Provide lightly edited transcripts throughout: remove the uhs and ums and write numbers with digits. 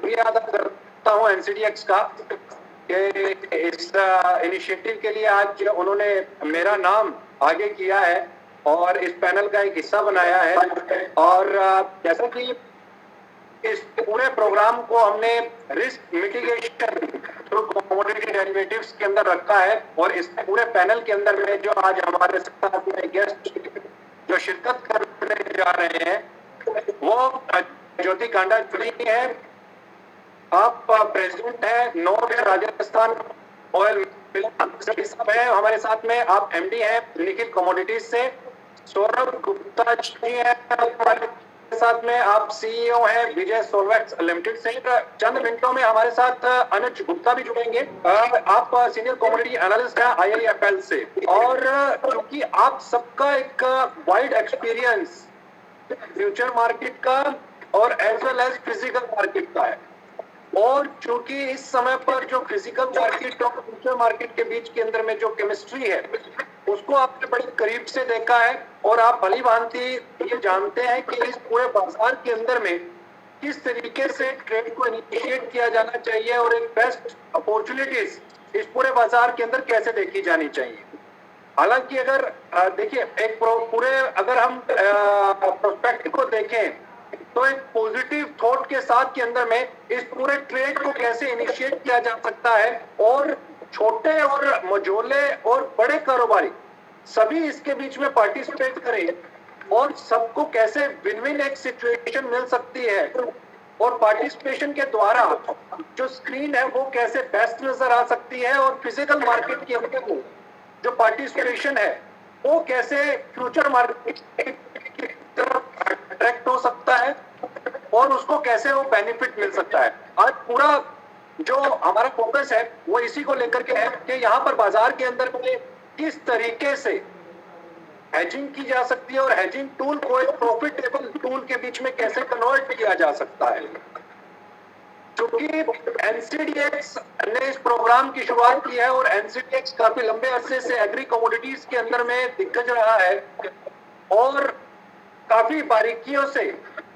शुक्रिया अदा करता हूँ एनसीडीएक्स का कि इस इनिशिएटिव के लिए आज उन्होंने मेरा नाम आगे किया है और इस पैनल का एक हिस्सा बनाया है। और जैसा कि इस पूरे प्रोग्राम को हमने risk mitigation through commodity derivatives के अंदर रखा है और इस पूरे पैनल के अंदर में जो आज हमारे साथ में गेस्ट जो शिरकत करने जा रहे हैं वो ज्योति कांडा जी है, आप प्रेसिडेंट है नॉर्थ राजस्थान ऑयल मिल है हमारे साथ में, आप एमडी हैं निखिल कमोडिटीज से, सौरभ गुप्ता जी है हमारे साथ में, आप सीईओ हैं विजय सोलवेक्स लिमिटेड से। चंद मिनटों में हमारे साथ अनुज गुप्ता भी जुड़ेंगे, आप सीनियर कमोडिटी एनालिस्ट हैं आईआईएफएल से। और क्योंकि आप सबका एक वाइड एक्सपीरियंस फ्यूचर मार्केट का और as well as physical market का है, और चूंकि इस समय पर जो फिजिकल मार्केट और फ्यूचर मार्केट के बीच के अंदर में जो केमिस्ट्री है उसको आपने बड़े करीब से देखा है और आप भली भांति ये जानते हैं कि इस पूरे बाजार के अंदर में किस तरीके से ट्रेड को इनिशिएट किया जाना चाहिए और एक बेस्ट अपॉर्चुनिटीज इस पूरे बाजार के अंदर कैसे देखी जानी चाहिए। हालांकि अगर देखिए एक पूरे अगर हम प्रोस्पेक्ट को देखें तो एक पॉजिटिव थॉट के साथ के अंदर में इस पूरे ट्रेड को कैसे इनिशिएट किया जा सकता है और छोटे और मझोले और बड़े कारोबारी सभी इसके बीच में पार्टिसिपेट करें और सबको कैसे विन विन एक सिचुएशन मिल सकती है और पार्टिसिपेशन के द्वारा जो स्क्रीन है वो कैसे बेस्ट नजर आ सकती है और फिजिकल मार्केट के अंदर जो पार्टिसिपेशन है वो कैसे फ्यूचर मार्केट की तरफ अट्रैक्ट हो सकता है और उसको कैसे वो बेनिफिट मिल सकता है। आज पूरा जो हमारा फोकस है वो इसी को लेकर के है कि यहाँ पर बाजार के अंदर में किस तरीके से हेजिंग की जा सकती है और हेजिंग टूल को एक प्रॉफिटेबल टूल के बीच में कैसे कन्वर्ट किया जा सकता है। क्योंकि एनसीडीएक्स ने इस प्रोग्राम की शुरुआत की है और एनसीडीएक्स काफी लंबे अरसे से एग्री कमोडिटीज के अंदर में दिग्गज रहा है और काफी बारीकियों से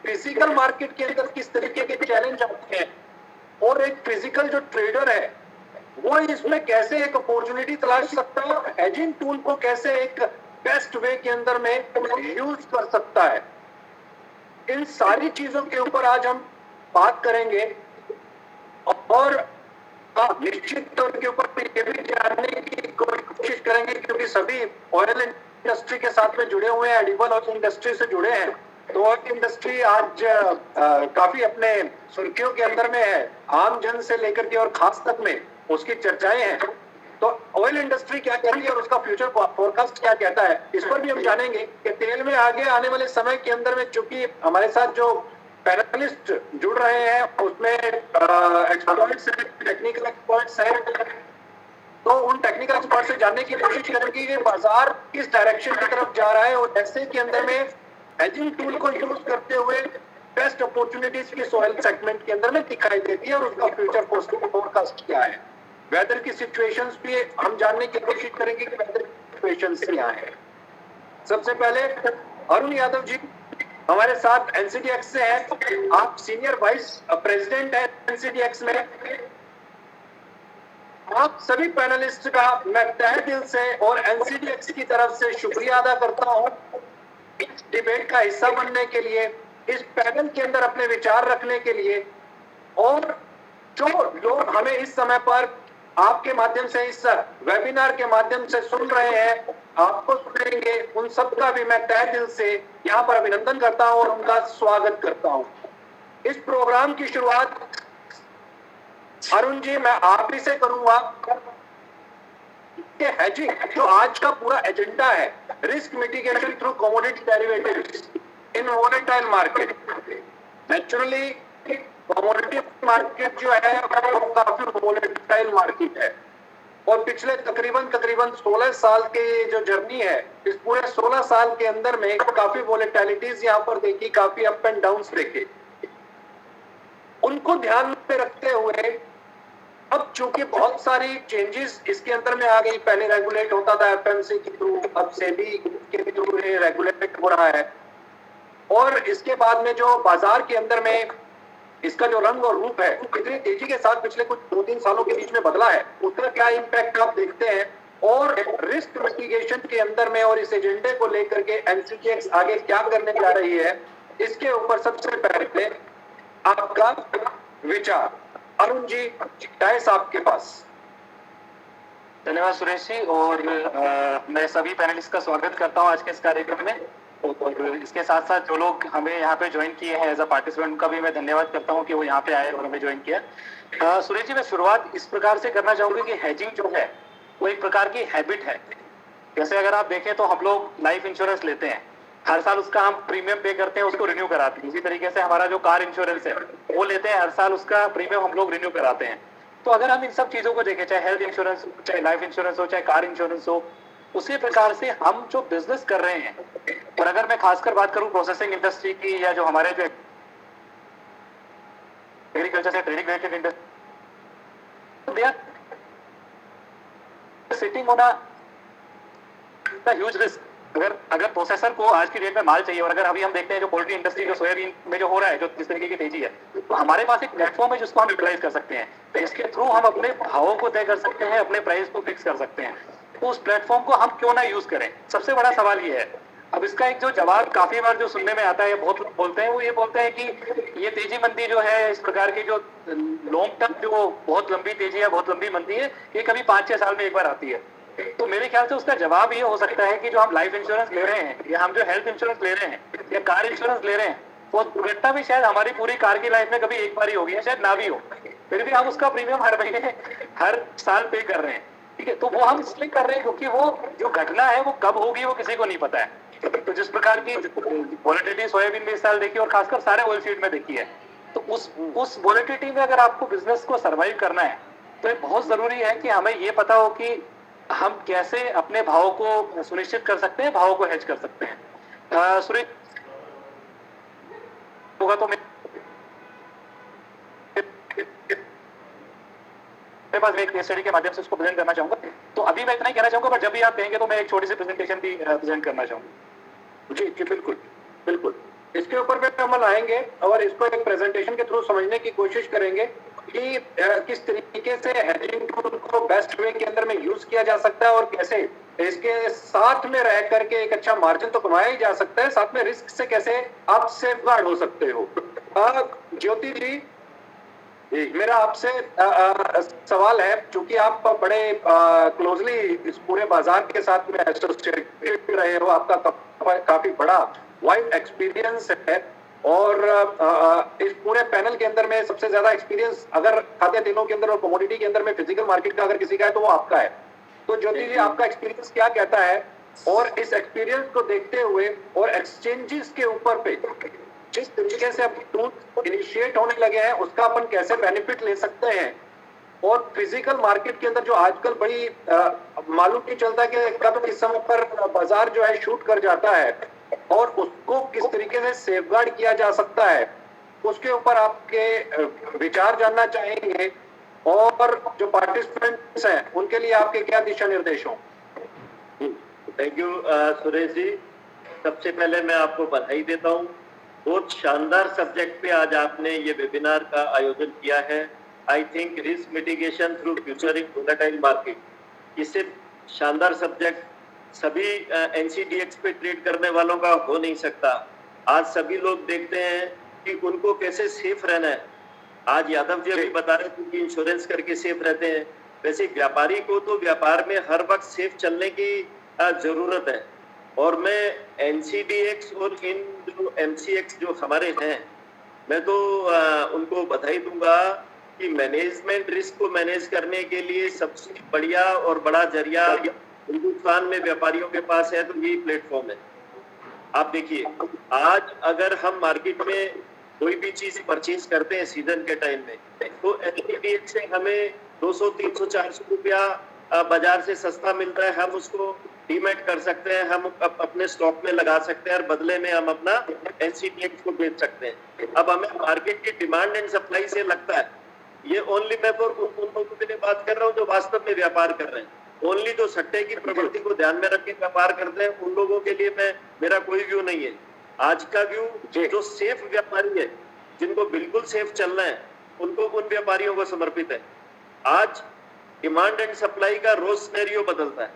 फिजिकल मार्केट के अंदर किस तरीके के चैलेंज आते हैं और एक फिजिकल जो ट्रेडर है वो इसमें कैसे एक अपॉर्चुनिटी तलाश सकता है और हेजिंग टूल को कैसे एक बेस्ट वे के अंदर में यूज कर सकता है। इन सारी चीजों के ऊपर आज हम बात करेंगे और निश्चित तौर के ऊपर ये भी जानने की कोशिश करेंगे क्योंकि सभी ऑयल इंडस्ट्री के साथ में जुड़े हुए हैं, एडिबल ऑयल इंडस्ट्री से जुड़े हैं, तो ऑयल इंडस्ट्री आज काफी अपने सुर्खियों के अंदर में है, आम जन से लेकर के और खास तक में उसकी चर्चाएं हैं। तो ऑयल इंडस्ट्री क्या कह रही है और उसका फ्यूचर फोरकास्ट क्या कहता है इस पर भी हम जानेंगे कि तेल में आगे आने वाले समय के अंदर में, चूंकि हमारे साथ जो पैनलिस्ट जुड़ रहे हैं उसमें एक्सपर्ट्स टेक्निकल एक्सपर्ट्स हैं, तो उन टेक्निकल एक्सपर्ट से जानने की कोशिश करेंगे कि बाजार किस डायरेक्शन की तरफ जा रहा है और ऐसे के अंदर में हेजिंग टूल को यूज करते हुए बेस्ट अपॉर्चुनिटीज की सॉइल सेगमेंट के अंदर में दिखाई देती है और उसका फ्यूचर फोरकास्ट क्या है। वेदर की सिचुएशंस भी हम जानने की कोशिश करेंगे कि वेदर सिचुएशंस क्या है। सबसे पहले अरुण यादव जी हमारे साथ एनसीडीएक्स से हैं, आप सीनियर वाइस प्रेसिडेंट हैं एनसीडीएक्स में। आप सभी पैनलिस्ट का मैं तहे दिल से और एनसीडीएक्स की तरफ से शुक्रिया अदा करता हूं इस डिबेट का हिस्सा बनने के लिए, इस पैनल के अंदर अपने विचार रखने के लिए, और जो लोग हमें इस समय पर आपके माध्यम से इस वेबिनार के माध्यम से सुन रहे हैं, आपको सुनेंगे, उन सबका भी मैं तहे दिल से यहाँ पर अभिनंदन करता हूँ और उनका स्वागत करता हूँ। इस प्रोग्राम की शुरुआत अरुण जी मैं आप ही से करूंगा। हेजिंग जो आज का पूरा एजेंडा है, risk mitigation through commodity derivatives in volatile market. Naturally commodity market जो है वो काफी वोलेटाइल मार्केट है और पिछले तकरीबन 16 साल के जो जर्नी है, इस पूरे 16 साल के अंदर में काफी वोलेटिलिटीज यहाँ पर देखी, काफी अप एंड डाउन्स देखे। उनको ध्यान में रखते हुए अब चूंकि बहुत सारी चेंजेस इसके अंदर में आ गई, पहले रेगुलेट होता था एफएमसी के थ्रू, अब सेबी के थ्रू रेगुलेट हो रहा है और इसके बाद में जो बाजार के अंदर में इसका जो रंग और रूप है कितनी तेजी के साथ पिछले कुछ 2-3 सालों के बीच में बदला है, उसका क्या इम्पैक्ट आप देखते हैं, और रिस्क मिटिगेशन के अंदर में और इस एजेंडे को लेकर के एनसीटीएक्स आगे क्या करने जा रही है, इसके ऊपर सबसे पहले आपका विचार। अरुण जी, टाइस आपके पास। धन्यवाद सुरेश जी, और मैं सभी पैनलिस्ट का स्वागत करता हूं आज के इस कार्यक्रम में, और इसके साथ साथ जो लोग हमें यहाँ पे ज्वाइन किए हैं एज अ पार्टिसिपेंट, उनका भी मैं धन्यवाद करता हूं कि वो यहाँ पे आए और हमें ज्वाइन किया। सुरेश जी, मैं शुरुआत इस प्रकार से करना चाहूंगी कि हेजिंग जो है वो एक प्रकार की हैबिट है। जैसे अगर आप देखें तो हम लोग लाइफ इंश्योरेंस लेते हैं, हर साल उसका हम प्रीमियम पे करते हैं, उसको रिन्यू कराते हैं। इसी तरीके से हमारा जो कार इंश्योरेंस है वो लेते हैं, हर साल उसका प्रीमियम हम लोग रिन्यू कराते हैं। तो अगर हम इन सब चीजों को देखें, चाहे हेल्थ इंश्योरेंस, चाहे लाइफ इंश्योरेंस हो, चाहे कार इंश्योरेंस हो, उसी प्रकार से हम जो बिजनेस कर रहे हैं, और अगर मैं खासकर बात करूं प्रोसेसिंग इंडस्ट्री की, या जो हमारे जो एग्रीकल्चर से trading related industry, they are sitting on a huge risk. अगर प्रोसेसर को आज की डेट में माल चाहिए, और अगर अभी हम देखते हैं जो पोल्ट्री इंडस्ट्री, जो सोयाबीन में जो हो रहा है, जो जिस तरीके की तेजी है, तो हमारे पास एक प्लेटफॉर्म है जिसको हम यूटिलाइज कर सकते हैं। तो इसके थ्रू हम अपने भावों को तय कर सकते हैं, अपने प्राइस को फिक्स कर सकते हैं। तो उस प्लेटफॉर्म को हम क्यों ना यूज करें, सबसे बड़ा सवाल ये है। अब इसका एक जो जवाब काफी बार जो सुनने में आता है, बहुत लोग बोलते हैं, वो ये बोलते हैं कि ये तेजी मंदी जो है, इस प्रकार की जो लॉन्ग टर्म जो बहुत लंबी तेजी है, बहुत लंबी मंदी है, ये कभी 5-6 साल में एक बार आती है। तो मेरे ख्याल से उसका जवाब ये हो सकता है कि जो हम लाइफ इंश्योरेंस ले रहे हैं, या हम जो हेल्थ इंश्योरेंस ले रहे हैं, या कार इंश्योरेंस ले रहे हैं, वो दुर्घटना भी शायद हमारी पूरी कार की लाइफ में कभी एक बार ही होगी, शायद ना भी हो, फिर भी हम उसका प्रीमियम हर महीने, हर साल पे कर रहे हैं। ठीक है, तो वो हम इसलिए कर रहे हैं क्योंकि वो जो घटना है वो कब होगी वो किसी को नहीं पता है। तो जिस प्रकार की वॉलेटिलिटी सोयाबीन में इस साल देखी, और खासकर सारे ऑयल फील्ड में देखी है, तो उस वॉलेटिलिटी में अगर आपको बिजनेस को सर्वाइव करना है, तो ये बहुत जरूरी है कि हमें ये पता हो कि हम कैसे अपने भावों को सुनिश्चित कर सकते हैं, भावों को हेज कर सकते हैं। सुरेश होगा तो मेरे पास एक केस स्टडी के माध्यम से उसको प्रेजेंट करना चाहूंगा। तो अभी मैं इतना ही कहना चाहूंगा, पर जब भी आप कहेंगे तो मैं एक छोटी सी प्रेजेंटेशन भी प्रेजेंट करना चाहूंगा। जी जी, बिल्कुल बिल्कुल, इसके ऊपर भी हम आएंगे और इसको एक प्रेजेंटेशन के थ्रू समझने की कोशिश करेंगे कि किस तरीके से हेजिंग टूल को बेस्ट वे के अंदर में यूज किया जा सकता है, और कैसे इसके साथ में रह करके एक अच्छा मार्जिन तो कमाया ही जा सकता है, साथ में रिस्क से कैसे आप सेफगार्ड हो सकते हो। ज्योति जी, मेरा आपसे सवाल है, क्योंकि आप बड़े क्लोजली इस पूरे बाजार के साथ में एसोसिएटेड रहे हो, आपका काफी बड़ा वाइड एक्सपीरियंस है, और इस पूरे पैनल के अंदर में सबसे ज्यादा एक्सपीरियंस अगर खाद्य तेलों के अंदर और कमोडिटी के अंदर में फिजिकल मार्केट का अगर किसी का है तो वो आपका है। तो ज्योति जी, आपका एक्सपीरियंस क्या कहता है, और इस एक्सपीरियंस को देखते हुए और एक्सचेंजेस के ऊपर पे जिस तरीके से अब टूल इनिशिएट होने लगे हैं, उसका अपन कैसे बेनिफिट ले सकते हैं, और फिजिकल मार्केट के अंदर जो आजकल बड़ी मालूम नहीं चलता कि कब किस समय पर बाजार जो है शूट कर जाता है, और उसको किस तरीके से सेफगार्ड किया जा सकता है, उसके ऊपर आपके विचार जानना चाहेंगे, और जो पार्टिसिपेंट्स हैं उनके लिए आपके क्या दिशा निर्देश हों। थैंक यू सुरेश जी, सबसे पहले मैं आपको बधाई देता हूँ, बहुत शानदार सब्जेक्ट पे आज आपने ये वेबिनार का आयोजन किया है। I think risk mitigation through futuring volatile market, इससे शानदार सब्जेक्ट सभी एनसीडीएक्स पे ट्रेड करने वालों का हो नहीं सकता। आज सभी लोग देखते हैं कि उनको कैसे सेफ रहना है। आज यादव जी अभी बता रहे थे कि इंश्योरेंस करके सेफ रहते हैं, वैसे व्यापारी को तो व्यापार में हर वक्त सेफ चलने की जरूरत है। और मैं एनसीडीएक्स और इन जो एमसीएक्स जो हमारे हैं, मैं तो उनको बधाई दूंगा कि मैनेजमेंट रिस्क को मैनेज करने के लिए सबसे बढ़िया और बड़ा जरिया हिंदुस्तान में व्यापारियों के पास है, तो यही प्लेटफॉर्म है। आप देखिए, आज अगर हम मार्केट में कोई भी चीज परचेज करते हैं सीजन के टाइम में, तो एनसीडीएक्स से हमें 200, 300, 400 रुपया बाजार से सस्ता मिलता है। हम उसको डीमेट कर सकते हैं, हम अपने स्टॉक में लगा सकते हैं, और बदले में हम अपना एनसीडीएक्स को बेच सकते हैं। अब हमें मार्केट की डिमांड एंड सप्लाई से लगता है, ये ओनली मैं फॉर उन लोगों के लिए बात कर रहा हूँ जो वास्तव में व्यापार कर रहे हैं। ओनली जो सट्टे की प्रवृत्ति को ध्यान में रख के व्यापार करते हैं, उन लोगों के लिए मेरा कोई व्यू नहीं है। आज का व्यू जो सेफ व्यापारी है, जिनको बिल्कुल सेफ चलना है उनको उन व्यापारियों को समर्पित है। आज डिमांड एंड सप्लाई का रोज सिनेरियो बदलता है।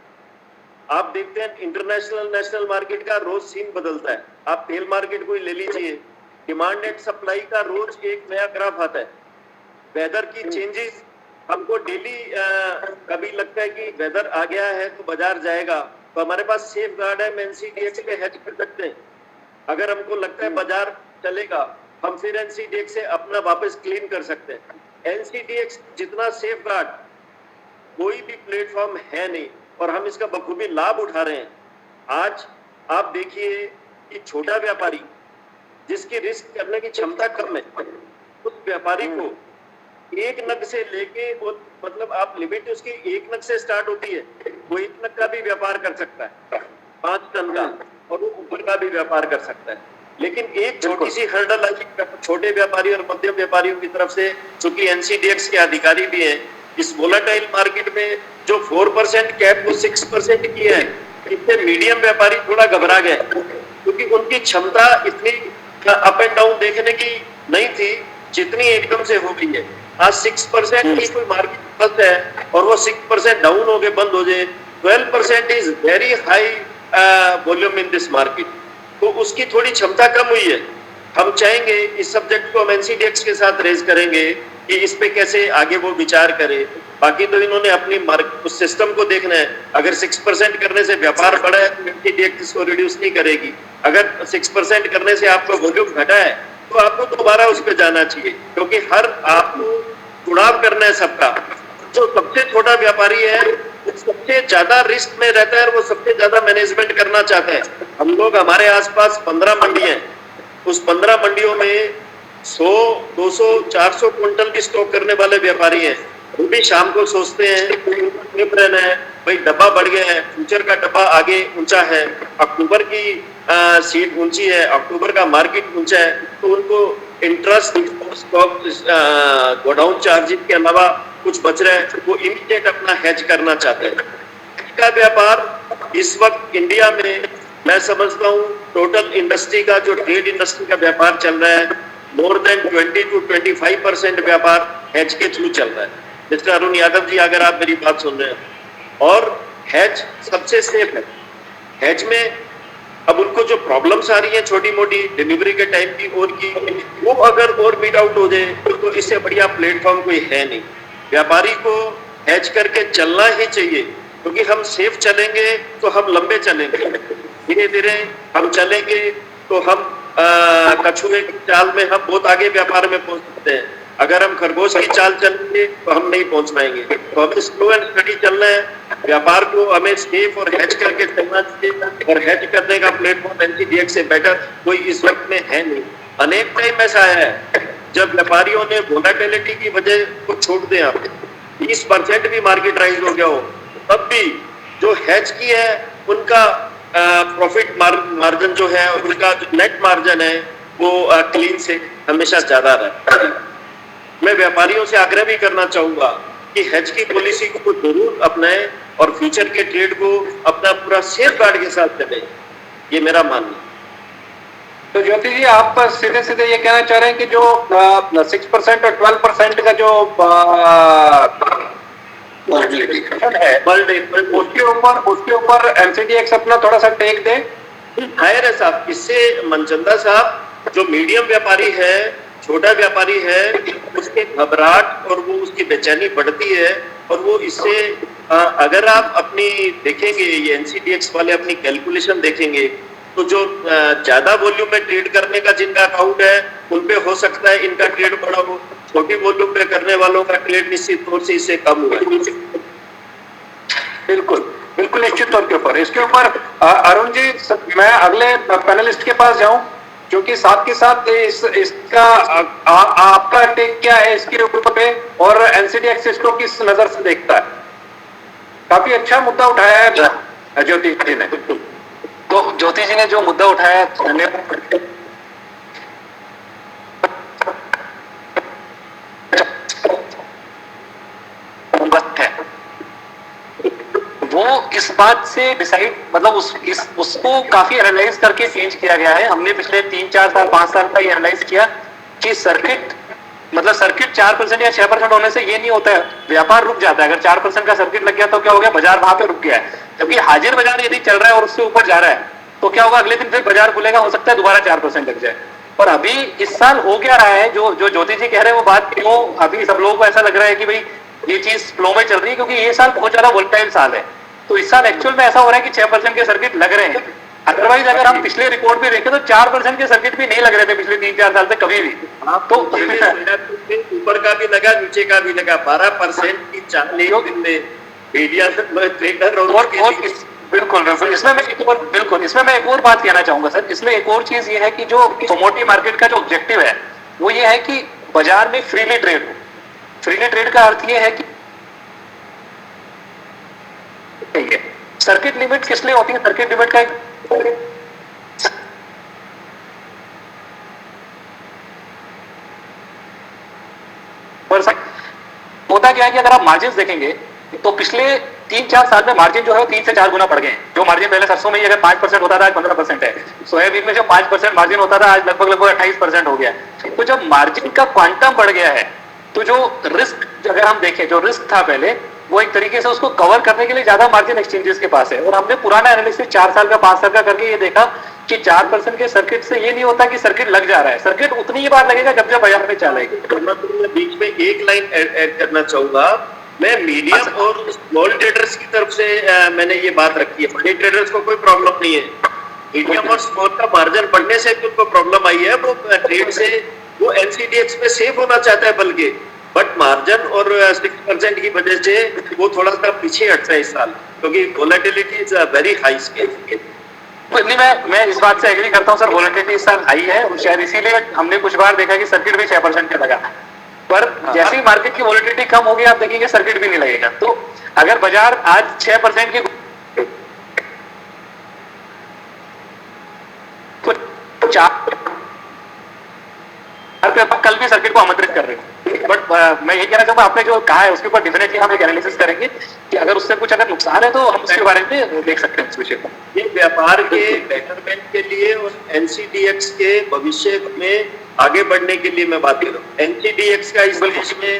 आप देखते हैं इंटरनेशनल नेशनल मार्केट का रोज सीन बदलता है। आप तेल मार्केट को ही ले लीजिए, डिमांड एंड सप्लाई का रोज एक नया ग्राफ आता है। वेदर की चेंजेस हमको डेली कभी लगता है कि वेदर आ गया है तो बाजार जाएगा, तो हमारे पास सेफ गार्ड है, हम एनसीडीएक्स पे हेज कर सकते हैं। अगर हमको लगता है बाजार चलेगा, हम फिर एनसीडीएक्स से अपना वापस क्लीन कर सकते हैं। एनसीडीएक्स जितना सेफ गार्ड कोई भी प्लेटफॉर्म है नहीं, और हम इसका बखूबी लाभ उठा रहे हैं। आज आप देखिए कि छोटा व्यापारी जिसकी रिस्क करने की क्षमता कम है, उस व्यापारी को एक नग से लेके वो मतलब आप लिमिट उसकी एक नग से स्टार्ट होती है, वो एक नग का भी व्यापार कर सकता है, 5 टन का, और वो ऊपर का भी व्यापार कर सकता है। लेकिन एक छोटी सी हर्डल आई छोटे व्यापारी और मध्यम व्यापारियों की तरफ से, चूंकि एनसीडीएक्स के अधिकारी भी हैं, इस वोलेटाइल मार्केट में जो 4% कैप वो 6% किया है, इससे मीडियम व्यापारी थोड़ा घबरा गए, क्योंकि उनकी क्षमता इतनी अप एंड डाउन देखने की नहीं थी जितनी एकदम से हो गई है। आज 6% की कोई मार्केट बंद है और वो 6% डाउन हो गए, बंद हो जाए, 12% is very high volume in this market, तो उसकी थोड़ी क्षमता कम हुई है। हम चाहेंगे इस सब्जेक्ट को हम एनसीडीएक्स के साथ रेज करेंगे कि इस पे कैसे आगे वो विचार करे। बाकी तो इन्होंने अपनी उस सिस्टम को देखना है। अगर 6% करने से व्यापार बढ़ा है तो एनसीडीएक्स इसको रिड्यूस नहीं करेगी। अगर 6% करने से आपका वॉल्यूम घटा है तो आपको दोबारा उस पर जाना चाहिए, क्योंकि हर आपको चुनाव करना है सबका। जो सबसे छोटा व्यापारी है वो सबसे ज्यादा रिस्क में रहता है और वो सबसे ज्यादा मैनेजमेंट करना चाहता है। हम लोग, हमारे आसपास 15 मंडी हैं, उस 15 मंडियों में 100, 200, 400 क्विंटल की स्टॉक करने वाले व्यापारी हैं। वो भी शाम को सोचते हैं ट्रिप रहना है, भाई डब्बा बढ़ गया है, फ्यूचर का डब्बा आगे ऊंचा है, अक्टूबर की सीट ऊंची है, अक्टूबर का मार्केट ऊंचा है, तो उनको इंटरेस्ट स्टॉक गोडाउन चार्जेस के अलावा कुछ बच रहा है, वो इमीडिएट अपना हेज करना चाहते हैं। का व्यापार इस वक्त इंडिया में मैं समझता हूँ टोटल इंडस्ट्री का, जो ट्रेड इंडस्ट्री का व्यापार चल रहा है, मोर देन 20 to 25% व्यापार हेज के थ्रू चल रहा है। मिस्टर अरुण यादव जी, अगर आप मेरी बात सुन रहे हैं, और हेज सबसे सेफ है। हेज में अब उनको जो प्रॉब्लम्स आ रही है छोटी मोटी डिलीवरी के टाइम की और की, वो अगर और मीट आउट हो जाए तो इससे बढ़िया प्लेटफॉर्म कोई है नहीं। व्यापारी को हेज करके चलना ही चाहिए, क्योंकि हम सेफ चलेंगे तो हम लंबे चलेंगे। धीरे धीरे हम चलेंगे तो हम कछुए की चाल में हम बहुत आगे व्यापार में पहुंच सकते हैं। अगर हम खरगोश की चाल चलेंगे तो हम नहीं पहुंच पाएंगे। तो हमें स्लो एंड स्टडी चलना है। व्यापार को हमें सेफ और हेज करके चलना चाहिए, और हेज करने का प्लेटफॉर्म एनसीडीएक्स से बेटर कोई इस वक्त में है नहीं। अनेक टाइम ऐसा है जब व्यापारियों ने वोलेटिलिटी की वजह को छोड़ दें, आप 20% भी मार्केट राइज हो गया हो, तब भी जो हेज की है उनका प्रॉफिट मार्जिन जो है, उनका जो नेट मार्जिन है वो क्लीन से हमेशा ज्यादा रहता है। मैं व्यापारियों से आग्रह भी करना चाहूंगा कि हेज की पॉलिसी को जरूर अपनाएं और फ्यूचर के ट्रेड को अपना पूरा सेफ गार्ड के साथ चलें, ये मेरा मानना है। तो ज्योति जी, आप सीधे सीधे ये कहना चाह रहे हैं कि जो 6% और 12% का जो है उसके ऊपर एनसीडीएक्स अपना थोड़ा सा टेक दे। हायर है साहब, इससे मनचंदा साहब जो मीडियम व्यापारी है, छोटा व्यापारी है, उसके घबराहट और वो उसकी बेचैनी बढ़ती है। और वो इससे अगर आप अपनी देखेंगे, ये एनसीडीएक्स वाले अपनी कैलकुलेशन देखेंगे, तो जो ज्यादा वॉल्यूम में ट्रेड करने का जिनका अकाउंट है उन पे हो सकता है इनका ट्रेड बढ़ा हो, छोटी वॉल्यूम पे करने वालों का ट्रेड निश्चित तौर से इससे कम हुआ है। बिल्कुल बिल्कुल निश्चित तौर के ऊपर इसके ऊपर अरुण जी, मैं अगले पैनलिस्ट के पास जाऊं, क्योंकि साथ के साथ इसका आपका टेक क्या है इसके ऊपर पे, और एनसीडीएक्स इसको किस नजर से देखता है। काफी अच्छा मुद्दा उठाया है ज्योति जी ने। तो ज्योति जी ने जो मुद्दा उठाया, धन्यवाद। वो इस बात से डिसाइड, मतलब उसको काफी एनालाइज करके चेंज किया गया है। हमने पिछले 3, 4 साल, 5 साल का ये एनालाइज किया कि सर्किट 4% या 6% होने से ये नहीं होता है, व्यापार रुक जाता है। अगर 4% का सर्किट लग गया तो क्या हो गया, बाजार वहां पे रुक गया है। जबकि हाजिर बाजार यदि चल रहा है और उससे ऊपर जा रहा है तो क्या होगा, अगले दिन फिर बाजार खुलेगा, हो सकता है दोबारा 4% लग जाए। और अभी इस साल हो क्या रहा है, जो ज्योति जी कह रहे हैं वो बात क्यों, अभी सब लोगों को ऐसा लग रहा है कि भाई ये चीज फ्लो में चल रही है क्योंकि ये साल बहुत ज्यादा वोलेटाइल साल है। तो इस साल एक्चुअल में ऐसा हो रहा है कि 6% के सर्किट लग रहे हैं। अदरवाइज अगर हम पिछले रिपोर्ट भी देखें तो 4% के सर्किट भी नहीं लग रहे थे पिछले 3-4 साल से कभी भी। तो ऊपर का भी लगा, नीचे का भी लगा, 12% की चाल एक दिन में मीडिया ट्रेडर और बिल्कुल इसमें मैं एक और बात कहना चाहूंगा सर। इसमें एक और चीज ये है कि जो कमोडिटी मार्केट का जो ऑब्जेक्टिव है वो ये है कि बाजार में फ्रीली ट्रेड हो। फ्रीली ट्रेड का अर्थ ये है कि सर्किट लिमिट किस लिए होती है, सर्किट लिमिट का होता क्या है कि अगर आप मार्जिन देखेंगे तो पिछले 3-4 साल में मार्जिन जो है 3 से 4 गुना बढ़ गए। जो मार्जिन पहले सरसों में अगर 5% होता था आज 15% है। सोयाबीन में जो 5% मार्जिन होता था आज लगभग 28% हो गया। तो जब मार्जिन का क्वांटम बढ़ गया है तो जो रिस्क, अगर हम देखें जो रिस्क था पहले, वो एक तरीके से उसको कवर करने के लिए ज्यादा मार्जिन एक्सचेंजेस के पास है। और हमने पुराना एनालिसिस 4 साल का 5 साल का करके ये देखा कि 4% के सर्किट से ये नहीं होता कि सर्किट लग जा रहा है, सर्किट उतनी ही बार लगेगा जब बाजार में चलेगी। मैं बीच में एक लाइन ऐड करना चाहूंगा। मैं मीडियम और स्मॉल ट्रेडर्स की तरफ से मैंने ये बात रखी है। बड़े ट्रेडर्स को कोई प्रॉब्लम नहीं है, मीडियम और स्मॉल का मार्जिन बढ़ने से उनको प्रॉब्लम आई है। वो ट्रेड से वो एनसीडीएक्स में सेफ होना चाहता है बल्कि, बट मार्जिन और 6% की वजह से वो थोड़ा सा पीछे हटता है इस साल, क्योंकि volatility is very high scale. नहीं, मैं इस बात से एग्री करता हूं सर, वोलेटिलिटी इस साल हाई है और शायद इसीलिए हमने कुछ बार देखा कि सर्किट भी 6% का लगा। पर जैसे ही मार्केट की वोलेटिलिटी कम होगी आप देखेंगे सर्किट भी नहीं लगेगा। तो अगर बाजार आज 6% की कल भी सर्किट को आमंत्रित कर रहे हैं। बट मैं ये कहना चाहूंगा, आपने जो कहा है उसके ऊपर डेफिनेटली हम एक एनालिसिस करेंगे कि अगर उससे कुछ अगर नुकसान है तो हम उसके बारे में देख सकते हैं इस विषय को। ये व्यापार के बेटरमेंट के लिए और एनसीडीएक्स के भविष्य में आगे बढ़ने के लिए मैं बात कर रहा हूँ। एनसीडीएक्स का इस देश में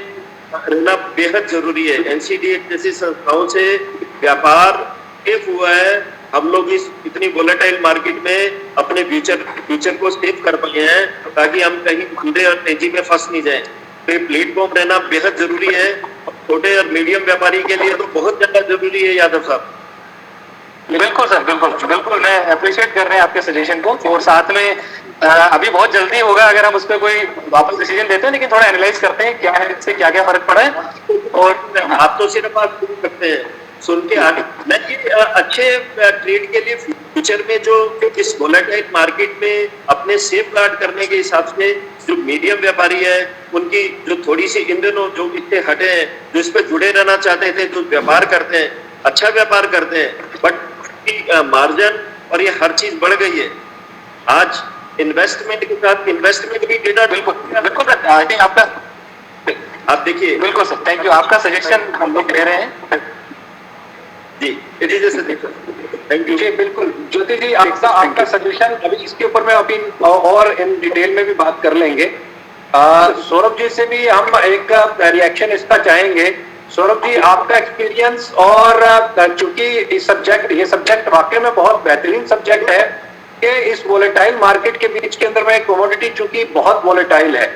रहना बेहद जरूरी है। एनसीडीएक्स जैसी संस्थाओं से व्यापार सेफ हुआ है। हम लोग इस इतनी वोलेटाइल मार्केट में अपने फ्यूचर को सेव कर पाए हैं ताकि हम कहीं मंदे और तेजी में फंस नहीं जाए। तो ये प्लेटफॉर्म रहना बेहद जरूरी है। छोटे और मीडियम व्यापारी के लिए तो बहुत ज्यादा जरूरी है। यादव साहब बिल्कुल सर, बिल्कुल मैं अप्रिशिएट कर रहे हैं आपके सजेशन को। और साथ में अभी बहुत जल्दी होगा अगर हम उस पर कोई वापस डिसीजन देते हैं, लेकिन थोड़ा एनालाइज करते हैं क्या है, इससे क्या क्या फर्क पड़ा है। और आप तो सिर्फ आप सुन सकते हैं, सुन के आगे मैं ये अच्छे ट्रेड के लिए फ्यूचर में जो इस वोलेटाइल मार्केट में अपने सेफ गार्ड करने के हिसाब से जो मीडियम व्यापारी है उनकी जो थोड़ी सी इन दिनों जो इससे हटे हैं, जो इस पे जुड़े रहना चाहते थे, जो व्यापार करते हैं, अच्छा व्यापार करते हैं, बट मार्जिन और ये हर चीज बढ़ गई है। आज इन्वेस्टमेंट के साथ इन्वेस्टमेंट भी डेटा बिल्कुल आई थिंक आपका, आप देखिए। बिल्कुल सर, थैंक यू, आपका सजेशन हम लोग ले रहे हैं जी। इट इज थैंक यू जी। बिल्कुल ज्योति जी, आपका सजेशन अभी इसके ऊपर में अभी और इन डिटेल में भी बात कर लेंगे। सौरभ जी से भी हम एक रिएक्शन इसका चाहेंगे। सौरभ जी, आपका एक्सपीरियंस, और चूंकि ये सब्जेक्ट वाकई में बहुत बेहतरीन सब्जेक्ट है कि इस वोलेटाइल मार्केट के बीच के अंदर में कमोडिटी चूंकि बहुत वोलेटाइल है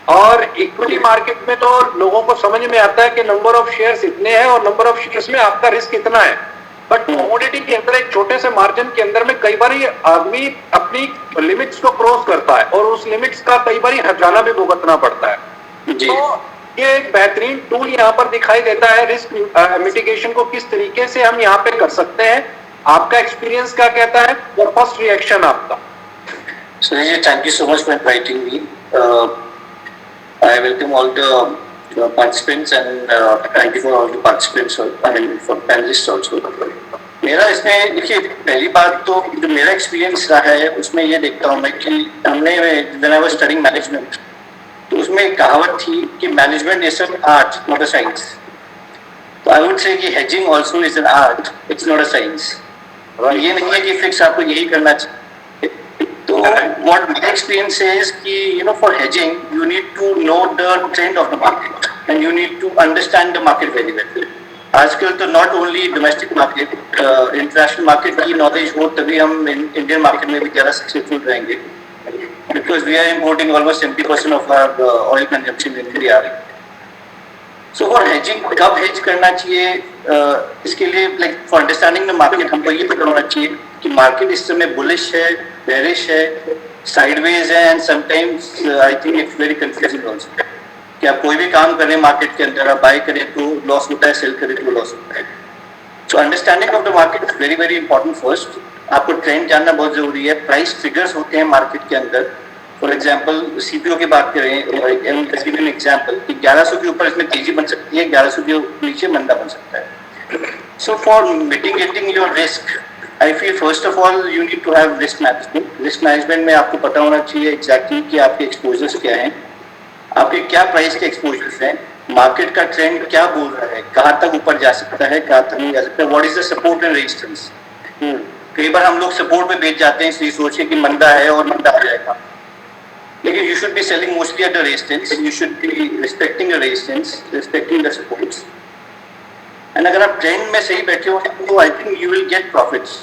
और इक्विटी मार्केट में तो लोगों को समझ में आता है कि नंबर ऑफ शेयर्स इतने हैं और नंबर ऑफ शेयर्स में आपका रिस्क इतना है। बट कमोडिटी के अंदर एक छोटे से मार्जिन के अंदर में कई बार आदमी अपनी लिमिट्स को क्रॉस करता है और उस लिमिट्स का कई बार हर्जाना भी भुगतना पड़ता है। जी। तो ये एक बेहतरीन टूल यहाँ पर दिखाई देता है रिस्क मिटिगेशन को किस तरीके से हम यहाँ पे कर सकते हैं। आपका एक्सपीरियंस क्या कहता है और फर्स्ट रिएक्शन आपका? Suresh, thank you so much for inviting me. I welcome all the participants and thank you for all the participants, I mean for panelists also. मेरा इसमें देखिए, पहली बात तो जो मेरा एक्सपीरियंस रहा है उसमें ये देखता हूँ मैं कि हमने when I was studying management, तो उसमें एक कहावत थी कि management is an art not a science. तो आई वुड से कि hedging also is an art, it's not a science. ये नहीं है कि फिक्स आपको यही करना चाहिए। तो So what my experience is कि for hedging you need to know the trend of the market and you need to understand the market very well. आजकल तो not only domestic market, international market की knowledge हो तभी हम Indian market में भी ज़्यादा successful रहेंगे. Because we are importing almost 70% of our oil consumption in India. So for hedging कब hedge करना चाहिए, इसके लिए like for understanding the market हमको ये पता होना चाहिए कि market इस समय bullish है, bearish है, sideways है and sometimes I think it's very confusing also. कि आप कोई भी काम करें मार्केट के अंदर, आप बाय करें तो लॉस होता है, सेल करें तो लॉस होता है. So understanding of the market is very very important. First आपको ट्रेंड जानना बहुत जरूरी है. प्राइस ट्रिगर्स होते हैं मार्केट के अंदर. फॉर एग्जांपल सीपीओ की बात करें, एग्जांपल कि 1100 के ऊपर इसमें तेजी बन सकती है, 1100 के नीचे मंदा बन सकता है. So for mitigating your risk I feel first of all you need to have risk management. Risk management में आपको पता होना चाहिए एग्जैक्टली कि आपके एक्सपोजर्स क्या हैं, आपके क्या प्राइस के एक्सपोजर्स हैं, मार्केट का ट्रेंड क्या बोल रहा है, कहाँ तक ऊपर जा सकता है, कहाँ तक नहीं जा सकता है, what is the support and resistance. कई बार हम लोग सपोर्ट में बेच जाते हैं इसलिए सोचे कि मंदा है और मंदा आ जाएगा, लेकिन you should be selling mostly at the resistance. You should be respecting the resistance, respecting the supports. And अगर आप ट्रेंड में सही बैठे हो तो I think you will get profits.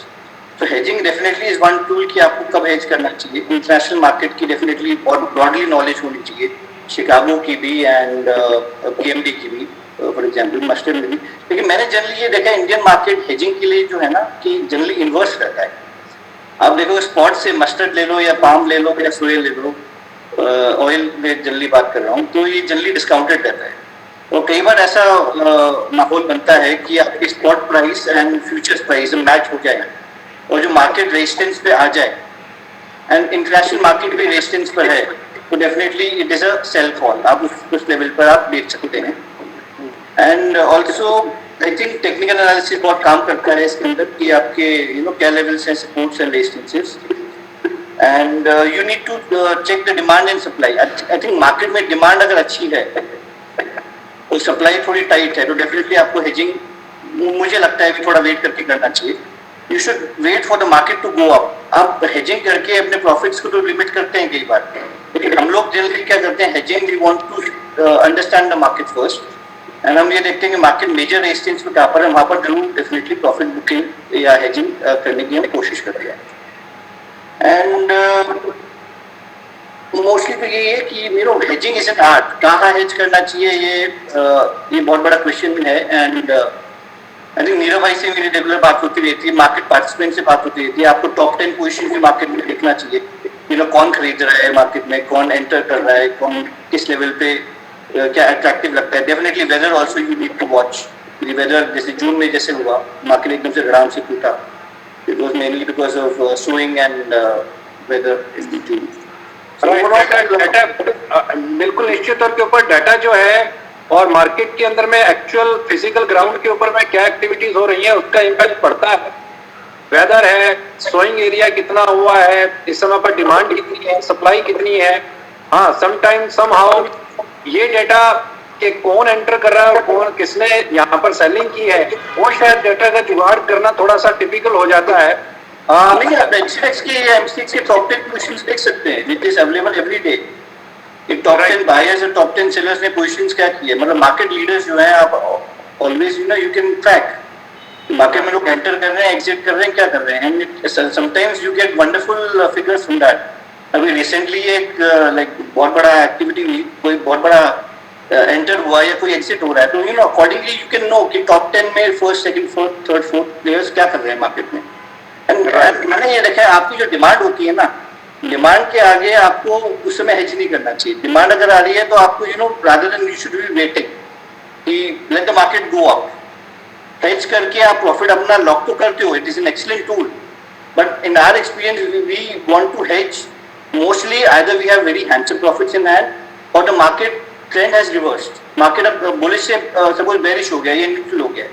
तो hedging definitely is one tool कि आपको कब हेज करना चाहिए. इंटरनेशनल मार्केट की डेफिनेटली बहुत ब्रॉडली नॉलेज होनी चाहिए, शिकागो की भी एंड पीएमडी की भी फॉर एग्जांपल, मस्टर्ड में भी. लेकिन मैंने जनरली ये देखा इंडियन मार्केट हेजिंग के लिए जो है ना कि जनरली इन्वर्स रहता है. आप देखो स्पॉट से मस्टर्ड ले लो या पाम ले लो या सोया ले लो, ऑयल में जनरली बात कर रहा हूँ, तो ये जनरली डिस्काउंटेड रहता है. तो कई बार ऐसा माहौल बनता है कि आपकी spot price and futures price match हो जाए और जो मार्केट रेजिस्टेंस पे आ जाए एंड इंटरनेशनल मार्केट भी रेजिस्टेंस पर है तो definitely it is a sell call. आप उस लेवल पर आप बेच सकते हैं. And also I think technical analysis बहुत काम करता है इसके अंदर कि आपके क्या लेवल्स हैं supports and resistances. And you need to check the demand and supply. I think market में डिमांड अगर अच्छी है और सप्लाई थोड़ी टाइट है तो डेफिनेटली आपको हेजिंग मुझे लगता है कि थोड़ा वेट करके करना चाहिए. You should wait for the market to go up. आप हेजिंग करके अपने प्रॉफिट्स को तो लिमिट करते हैं कई बार, लेकिन हम लोग जनरली क्या करते हैं hedging we want to understand the market first and हम ये देखते हैं कि मार्केट मेजर रेजिस्टेंस पे कहाँ पर है, वहाँ पर जरूर डेफिनेटली प्रॉफिट बुकिंग या हेजिंग करने की हम कोशिश करते हैं. एंड मोस्टली तो ये है कि हेजिंग इज एन आर्ट. कहाँ हेज करना चाहिए ये बहुत बड़ा क्वेश्चन है. एंड आई थिंक नीरव भाई से मेरी रेगुलर बात होती रहती है, मार्केट पार्टिसिपेंट से बात होती रहती है. आपको टॉप 10 पोजीशन भी मार्केट में देखना चाहिए. कौन खरीद रहा है मार्केट में, कौन एंटर कर रहा है, कौन किस लेवल पे क्या अट्रैक्टिव लगता है. Definitely weather also you need to watch. Weather जैसे जून में जैसे हुआ मार्केट एकदम से धड़ाम से टूटा, it was mainly because of sowing and weather in the June. बिल्कुल निश्चित तौर के ऊपर डाटा जो है और मार्केट के अंदर में एक्चुअल फिजिकल ग्राउंड के ऊपर में क्या एक्टिविटीज हो रही है उसका इम्पैक्ट पड़ता है. वेदर है, सोइंग एरिया कितना हुआ है, इस समय पर डिमांड कितनी है, सप्लाई कितनी है. हाँ, समटाइम समहाउ ये डेटा कि कौन एंटर कर रहा है और कौन किसने यहाँ पर सेलिंग की है वो शायद डेटा का जुगाड़ करना थोड़ा सा टिपिकल हो जाता है. नहीं, आप एमसीएक्स के एमसीएक्स के टॉप 10 पोजीशंस देख सकते हैं which is available every day. एक टॉप 10 बायर्स और टॉप 10 सेलर्स ने पोजीशंस क्या की है, मतलब मार्केट लीडर्स जो हैं आप always you can track market में लोग एंटर कर रहे हैं, एग्जिट कर रहे हैं, क्या कर रहे हैं. And sometimes you get wonderful figures from that. अभी रिसेंटली एक लाइक बहुत बड़ा एक्टिविटी हुई, कोई बहुत बड़ा एंटर हुआ या कोई एग्जिट हो रहा है, तो अकॉर्डिंगली यू कैन नो कि टॉप 10 में first second fourth third fourth players क्या कर रहे हैं मार्केट में. एंड मैंने ये देखा है आपकी जो डिमांड होती है ना, डिमांड के आगे आपको उस समय हेज नहीं करना चाहिए. डिमांड अगर आ रही है तो आपको rather than you should be waiting कि let the market go up. Hedge करके आप प्रॉफिट अपना लॉक तो करते हो, it is an excellent tool, but in our experience we want to hedge mostly either we have very handsome profits in hand और the market trend has reversed. Market अब bullish से suppose bearish हो गया या neutral हो गया,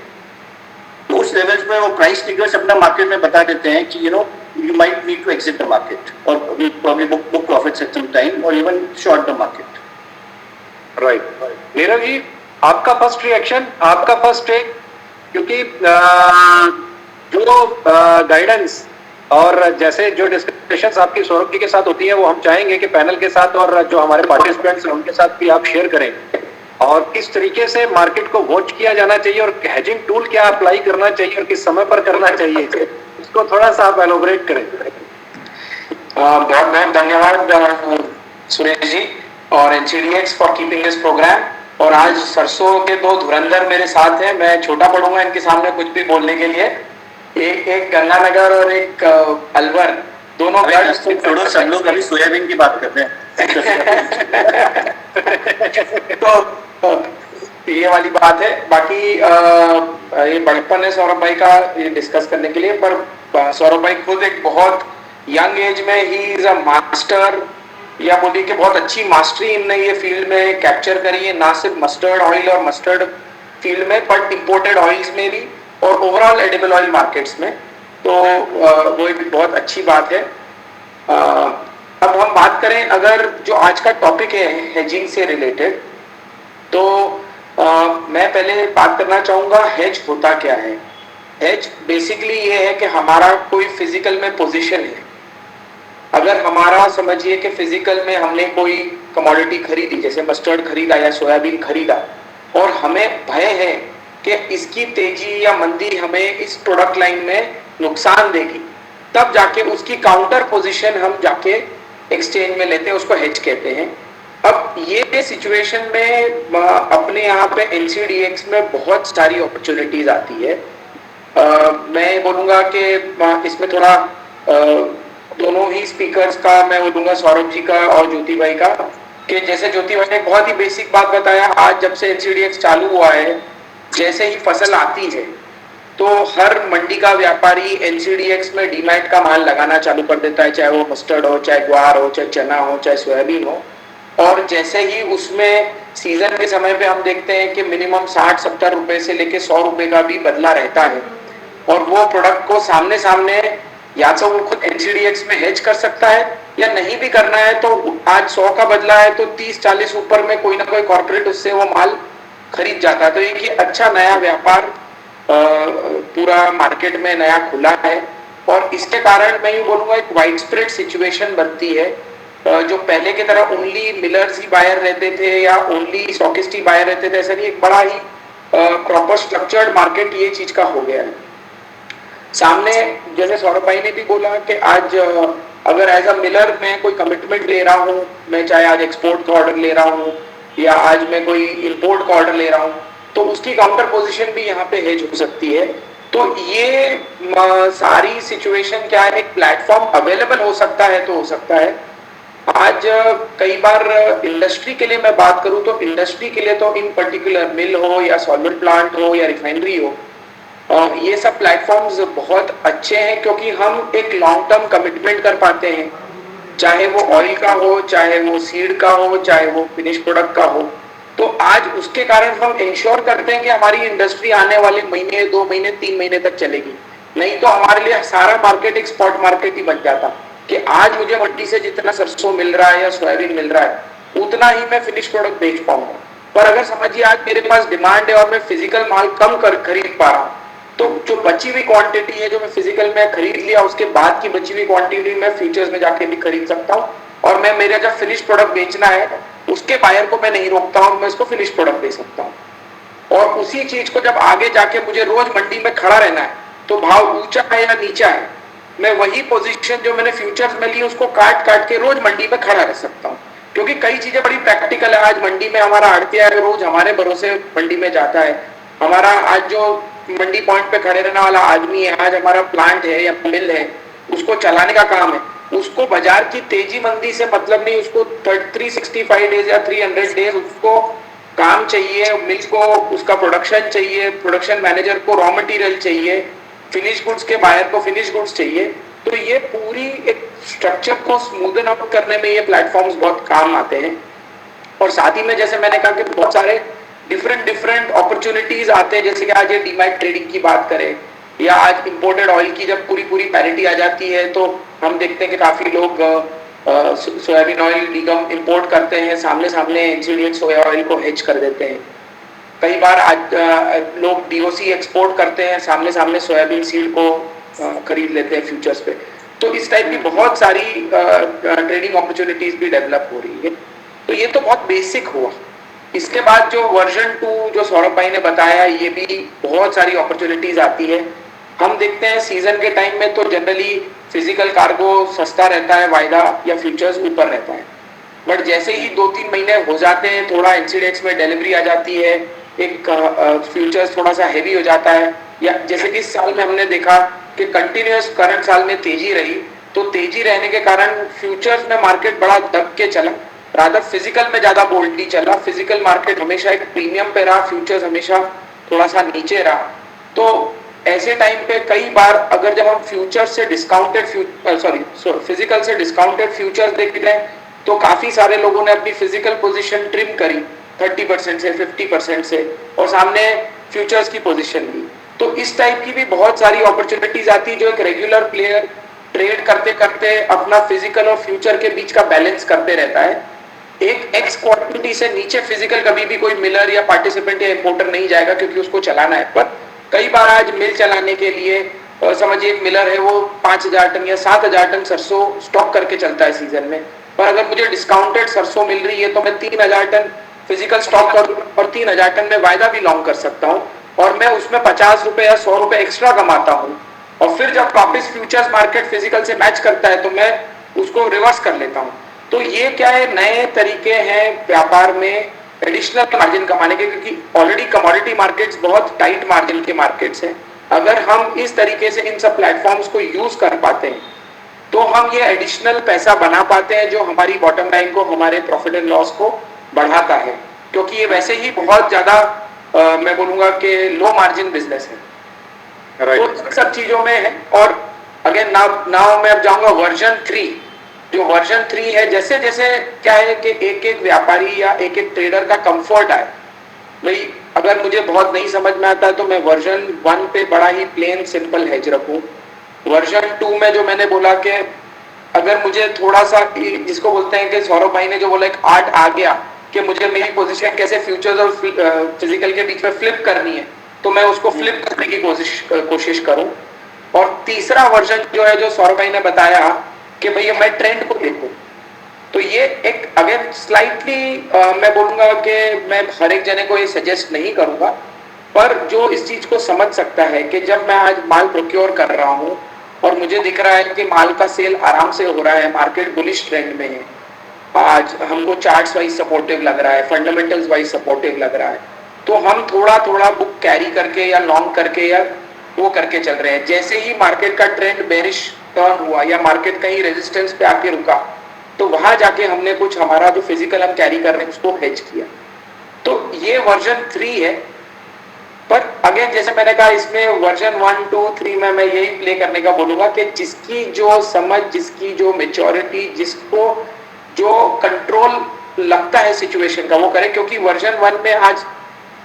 तो उस लेवल्स पे वो प्राइस ट्रिगर्स अपना मार्केट में बता देते हैं कि you might need to exit the market or probably book profits at some time or even short the market. Right. Nirav जी, आपका फर्स्ट रिएक्शन, आपका फर्स्ट टेक, क्योंकि जो गाइडेंस और जैसे जो डिस्कशंस आपकी सौरभ जी के साथ होती है वो हम चाहेंगे कि पैनल के साथ और जो हमारे पार्टिसिपेंट्स हैं उनके साथ भी आप शेयर करें, और किस तरीके से मार्केट को वॉच किया जाना चाहिए और हेजिंग टूल क्या अप्लाई करना चाहिए और किस समय पर करना चाहिए, इसको थोड़ा सा आप एलोबरेट करें। बहुत बहुत धन्यवाद सुरेश जी और NCDEX for keeping this program. और आज सरसों के दो धुरंधर मेरे साथ हैं, मैं छोटा पड़ूंगा इनके सामने कुछ भी बोलने के लिए। एक गंगानगर और एक अलवर, दोनों छोड़ो, सब लोग अभी सोयाबीन की बात करते हैं। तो ये वाली बात है। बाकी ये बड़प्पन है सौरभ भाई का ये डिस्कस करने के लिए, पर सौरभ भाई खुद एक बहुत यंग एज में ही इज अ मास्टर, या बोलिए कि बहुत अच्छी मास्टरी इनने ये फील्ड में कैप्चर करी है, ना सिर्फ मस्टर्ड ऑयल और मस्टर्ड फील्ड में बट इंपोर्टेड ऑयल्स में भी और ओवरऑल एडिबल ऑयल मार्केट्स में। तो वो एक बहुत अच्छी बात है। अब हम बात करें अगर जो आज का टॉपिक है हेजिंग से रिलेटेड, तो मैं पहले बात करना चाहूंगा हेज होता क्या है। हेज बेसिकली ये है कि हमारा कोई फिजिकल में पोजीशन है। अगर हमारा समझिए कि फिजिकल में हमने कोई कमोडिटी खरीदी, जैसे मस्टर्ड खरीदा या सोयाबीन खरीदा, और हमें भय है कि इसकी तेजी या मंदी हमें इस प्रोडक्ट लाइन में नुकसान देगी, तब जाके उसकी काउंटर पोजीशन हम जाके एक्सचेंज में लेते हैं, उसको हेज कहते हैं। अब ये सिचुएशन में अपने यहाँ पे एनसीडीएक्स में बहुत सारी अपॉर्चुनिटीज आती है। मैं बोलूँगा कि इसमें थोड़ा दोनों ही स्पीकर्स का मैं बोलूँगा, सौरभ जी का और ज्योति भाई का, कि जैसे ज्योति भाई ने बहुत ही बेसिक बात बताया, आज जब से एनसीडीएक्स चालू हुआ है, जैसे ही फसल आती है तो हर मंडी का व्यापारी एनसीडीएक्स में डीमैट का माल लगाना चालू कर देता है, चाहे वो मस्टर्ड हो, चाहे ग्वार हो, चाहे चना हो, चाहे सोयाबीन हो। और जैसे ही उसमें सीजन के समय पे हम देखते हैं कि मिनिमम 60-70 रुपए से लेके 100 रुपए का भी बदला रहता है, और वो प्रोडक्ट को सामने सामने या तो वो खुद एनसीडीएक्स में हेज कर सकता है, या नहीं भी करना है तो आज 100 का बदला है तो 30-40 ऊपर में कोई ना कोई कॉर्पोरेट उससे वो माल खरीद जाता है। तो एक अच्छा नया व्यापार पूरा मार्केट में नया खुला है, और इसके कारण मैं ये बोलूँगा एक वाइड स्प्रेड सिचुएशन बनती है। जो पहले की तरह ओनली मिलर्स ही बायर रहते थे या ओनली स्टॉकिस्ट ही बायर रहते थे, ऐसा नहीं, एक बड़ा ही प्रॉपर स्ट्रक्चर्ड मार्केट ये चीज का हो गया है। सामने जैसे सौरभ भाई ने भी बोला कि आज अगर एज अ मिलर मैं कोई कमिटमेंट ले रहा हूँ, मैं चाहे आज एक्सपोर्ट का ऑर्डर ले रहा हूँ या आज मैं कोई इंपोर्ट का ऑर्डर ले रहा हूँ, तो उसकी काउंटर पोजीशन भी यहाँ पे हेज हो सकती है। तो ये सारी सिचुएशन क्या है, एक प्लेटफॉर्म अवेलेबल हो सकता है तो हो सकता है। आज कई बार इंडस्ट्री के लिए मैं बात करूं तो इंडस्ट्री के लिए तो इन पर्टिकुलर मिल हो या सॉल्वेंट प्लांट हो या रिफाइनरी हो, ये सब प्लेटफॉर्म्स बहुत अच्छे हैं, क्योंकि हम एक लॉन्ग टर्म कमिटमेंट कर पाते हैं, चाहे वो ऑयल का हो, चाहे वो सीड का हो, चाहे वो फिनिश प्रोडक्ट का हो। तो आज उसके कारण हम इंश्योर करते हैं कि हमारी इंडस्ट्री आने वाले महीने, 2 महीने, 3 महीने तक चलेगी। नहीं तो हमारे लिए सारा मार्केट एक स्पॉट मार्केट ही बन जाता कि आज मुझे मंडी से जितना सरसों मिल रहा है या सोयाबीन मिल रहा है उतना ही मैं फिनिश प्रोडक्ट बेच पाऊंगा। पर अगर समझिए आज मेरे पास डिमांड है और मैं फिजिकल माल कम खरीद पा रहा हूँ, तो जो बची हुई क्वांटिटी है जो मैं फिजिकल में खरीद लिया, उसके बाद की बची हुई क्वांटिटी मैं फ्यूचर्स में जाके भी खरीद सकता हूँ, और मैं मेरा जब फिनिश प्रोडक्ट बेचना है उसके बायर को मैं नहीं रोकता हूँ, मैं उसको फिनिश प्रोडक्ट दे सकता हूँ। और उसी चीज को जब आगे जाके मुझे रोज मंडी में खड़ा रहना है, तो भाव ऊंचा है या नीचा है, मैं वही पोजीशन जो मैंने फ्यूचर्स में ली उसको काट के रोज मंडी में खड़ा रह सकता हूँ। क्योंकि कई चीजें बड़ी प्रैक्टिकल है। आज मंडी में हमारा आड़तिया है, रोज हमारे भरोसे मंडी में जाता है, हमारा आज जो मंडी पॉइंट पे खड़े रहने वाला आदमी है, आज हमारा प्लांट है या मिल है, उसको चलाने का काम है, उसको बाजार की तेजी मंदी से मतलब नहीं, उसको 365 डेज या 300 डेज उसको काम चाहिए, मिल को उसका प्रोडक्शन चाहिए, प्रोडक्शन मैनेजर को रॉ मटेरियल चाहिए, फिनिश गुड्स के बायर को फिनिश गुड्स चाहिए। तो ये पूरी एक स्ट्रक्चर को स्मूदन अप करने में ये प्लेटफॉर्म्स बहुत काम आते हैं। और साथ ही में जैसे मैंने कहा कि बहुत सारे डिफरेंट अपॉर्चुनिटीज आते हैं, जैसे कि आज ये डीमैट ट्रेडिंग की बात करें, या आज इंपोर्टेड ऑयल की जब पूरी पैरिटी आ जाती है तो हम देखते हैं कि काफी लोग सोयाबीन ऑयल निगम इंपोर्ट करते हैं, सामने एनसीडीएक्स सोया ऑयल को हेज कर देते हैं। कई बार आज लोग डीओसी एक्सपोर्ट करते हैं, सामने सोयाबीन सीड को खरीद लेते हैं फ्यूचर्स पे। तो इस टाइप की बहुत सारी ट्रेडिंग अपॉर्चुनिटीज भी डेवलप हो रही है। तो ये तो बहुत बेसिक हुआ। इसके बाद जो वर्जन 2 जो सौरभ भाई ने बताया, ये भी बहुत सारी अपॉर्चुनिटीज आती है। हम देखते हैं सीजन के टाइम में तो जनरली फिजिकल कार्गो सस्ता रहता है, वायदा या फ्यूचर्स ऊपर रहता है, बट जैसे ही 2-3 महीने हो जाते हैं, थोड़ा एनसीडेक्स में डिलीवरी आ जाती है, एक फ्यूचर्स थोड़ा सा हैवी हो जाता है, या जैसे कि इस साल में हमने देखा कि कंटिन्यूअस करंट साल में तेजी रही, तो तेजी रहने के कारण फ्यूचर्स में मार्केट बड़ा दब के चला, रादर फिजिकल में ज्यादा बोल्डली चला। फिजिकल मार्केट हमेशा एक प्रीमियम पे रहा, फ्यूचर्स हमेशा थोड़ा सा नीचे रहा। तो ऐसे टाइम पे कई बार अगर जब हम फ्यूचर से डिस्काउंटेड फिजिकल से डिस्काउंटेड फ्यूचर्स देख रहे हैं, तो काफी सारे लोगों ने अपनी फिजिकल पोजीशन ट्रिम करी 30% से 50% से, और सामने फ्यूचर्स की पोजीशन ली। तो इस टाइप की भी बहुत सारी अपॉर्चुनिटीज आती है, जो एक रेगुलर प्लेयर ट्रेड करते करते अपना फिजिकल और फ्यूचर के बीच का बैलेंस करते रहता है। एक एक्स क्वांटिटी से नीचे फिजिकल कभी भी कोई मिलर या पार्टिसिपेंट या इंपोर्टर नहीं जाएगा, क्योंकि उसको चलाना है। पर कई बार आज मिल चलाने के लिए समझिए एक मिलर है, वो 5000 टन या 7000 टन सरसों स्टॉक करके चलता है सीजन में, पर अगर मुझे डिस्काउंटेड सरसों मिल रही है तो मैं 3000 टन फिजिकल स्टॉक करूं और 3000 टन में वायदा भी लॉन्ग कर सकता हूं, और मैं उसमें 50 रुपए या 100 रुपए एक्स्ट्रा कमाता हूं, और फिर जब वापस फ्यूचर्स मार्केट फिजिकल से मैच करता है तो मैं उसको रिवर्स कर लेता हूं। तो ये क्या है, नए तरीके हैं व्यापार में एडिशनल मार्जिन कमाने के, क्योंकि ऑलरेडी कमोडिटी मार्केट्स बहुत टाइट मार्जिन के मार्केट्स हैं। अगर हम इस तरीके से इन सब प्लेटफॉर्म्स को यूज कर पाते हैं तो हम ये एडिशनल पैसा बना पाते हैं, जो हमारी बॉटम लाइन को, हमारे प्रॉफिट एंड लॉस को बढ़ाता है, क्योंकि ये वैसे ही बहुत ज्यादा मैं बोलूंगा कि लो मार्जिन बिजनेस है। तो सब चीजों में है। और अगेन नाउ मैं अब जाऊंगा वर्जन 3। जो वर्जन 3 है, जैसे जैसे क्या है कि एक एक व्यापारी या एक एक ट्रेडर का कंफर्ट आए, भाई अगर मुझे बहुत नहीं समझ में आता है तो मैं वर्जन 1 पे बड़ा ही प्लेन सिंपल हेज रखूं। वर्जन 2 में जो मैंने बोला कि अगर मुझे थोड़ा सा, जिसको बोलते हैं कि सौरभ भाई ने जो बोला, एक आर्ट आ गया कि मुझे मेरी पोजीशन कैसे फ्यूचर्स और फिजिकल के बीच में फ्लिप करनी है, तो मैं उसको फ्लिप करने की कोशिश करूं। और तीसरा वर्जन जो है, जो सौरभ भाई ने बताया कि भैया मैं ट्रेंड को देखूं, तो ये एक अगेन स्लाइटली मैं बोलूंगा कि मैं हर एक जने को ये सजेस्ट नहीं करूंगा, पर जो इस चीज को समझ सकता है कि जब मैं आज माल प्रोक्योर कर रहा हूं और मुझे दिख रहा है कि माल का सेल आराम से हो रहा है, मार्केट बुलिश ट्रेंड में है, आज हमको चार्ट्स वाइज सपोर्टिव लग रहा है, फंडामेंटल्स वाइज सपोर्टिव लग रहा है, तो हम थोड़ा थोड़ा बुक कैरी करके या लॉन्ग करके या वो करके चल रहे हैं। जैसे ही मार्केट का ट्रेंड बेरिश टर्न हुआ या मार्केट कहीं रेजिस्टेंस पे आके रुका, तो वहां जाके हमने कुछ हमारा जो फिजिकल हम कैरी कर रहे हैं उसको हेज किया। तो ये वर्जन 3 है। पर अगेन जैसे मैंने कहा, इसमें वर्जन 1, 2, 3 में मैं यही प्ले करने का बोलूंगा कि जिसकी जो समझ, जिसकी जो मेच्योरिटी, जिसको जो कंट्रोल लगता है सिचुएशन का, वो करे। क्योंकि वर्जन 1 में आज